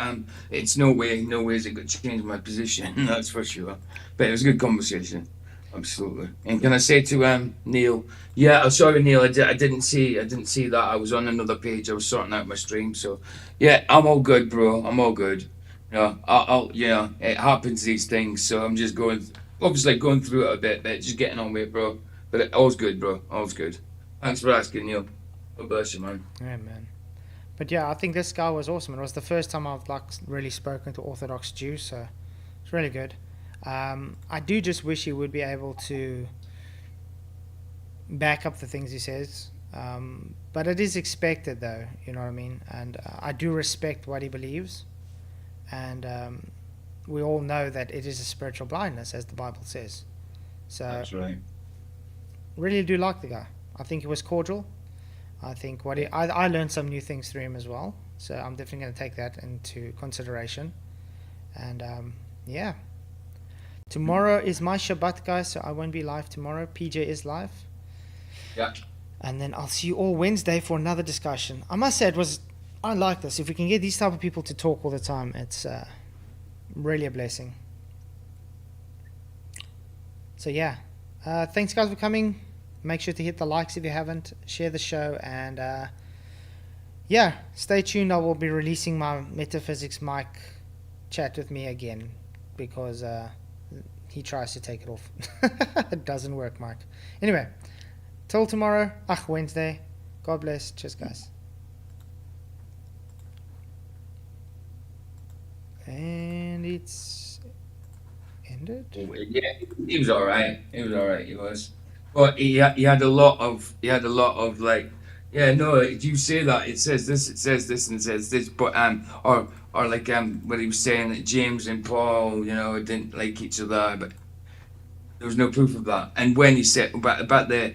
it's no way is it going to change my position, that's for sure. But it was a good conversation, absolutely. And can I say to Neil? Yeah, I'm sorry, Neil. I didn't see that. I was on another page. I was sorting out my stream. So yeah, I'm all good, bro. I'm all good. I'll it happens, these things. So I'm just going through it a bit, but just getting on with it, bro. But all's good, bro. All's good. Thanks for asking, Neil. God bless you, man. Yeah, man. But yeah, I think this guy was awesome. It was the first time I've really spoken to Orthodox Jews, so it's really good. I do just wish he would be able to back up the things he says. But it is expected, though. You know what I mean? And I do respect what he believes. And we all know that it is a spiritual blindness, as the Bible says. So That's right. really do like the guy. I think he was cordial. I think I learned some new things through him as well. So I'm definitely going to take that into consideration. And yeah. Tomorrow is my Shabbat, guys, so I won't be live tomorrow. PJ is live. Yeah. And then I'll see you all Wednesday for another discussion. I must say, I like this. If we can get these type of people to talk all the time, it's really a blessing. So yeah, thanks guys for coming. Make sure to hit the likes if you haven't. Share the show, and yeah, stay tuned. I will be releasing my Metaphysics Mike chat with me again, because he tries to take it off. It doesn't work, Mike. Anyway, till tomorrow, Wednesday. God bless. Cheers, guys. tweets ended. Yeah, he was all right. He was all right. He was, but he had a lot of like, yeah, no, if you say that, it says this, and it says this, but or like what he was saying that James and Paul, didn't like each other, but there was no proof of that. And when he said about the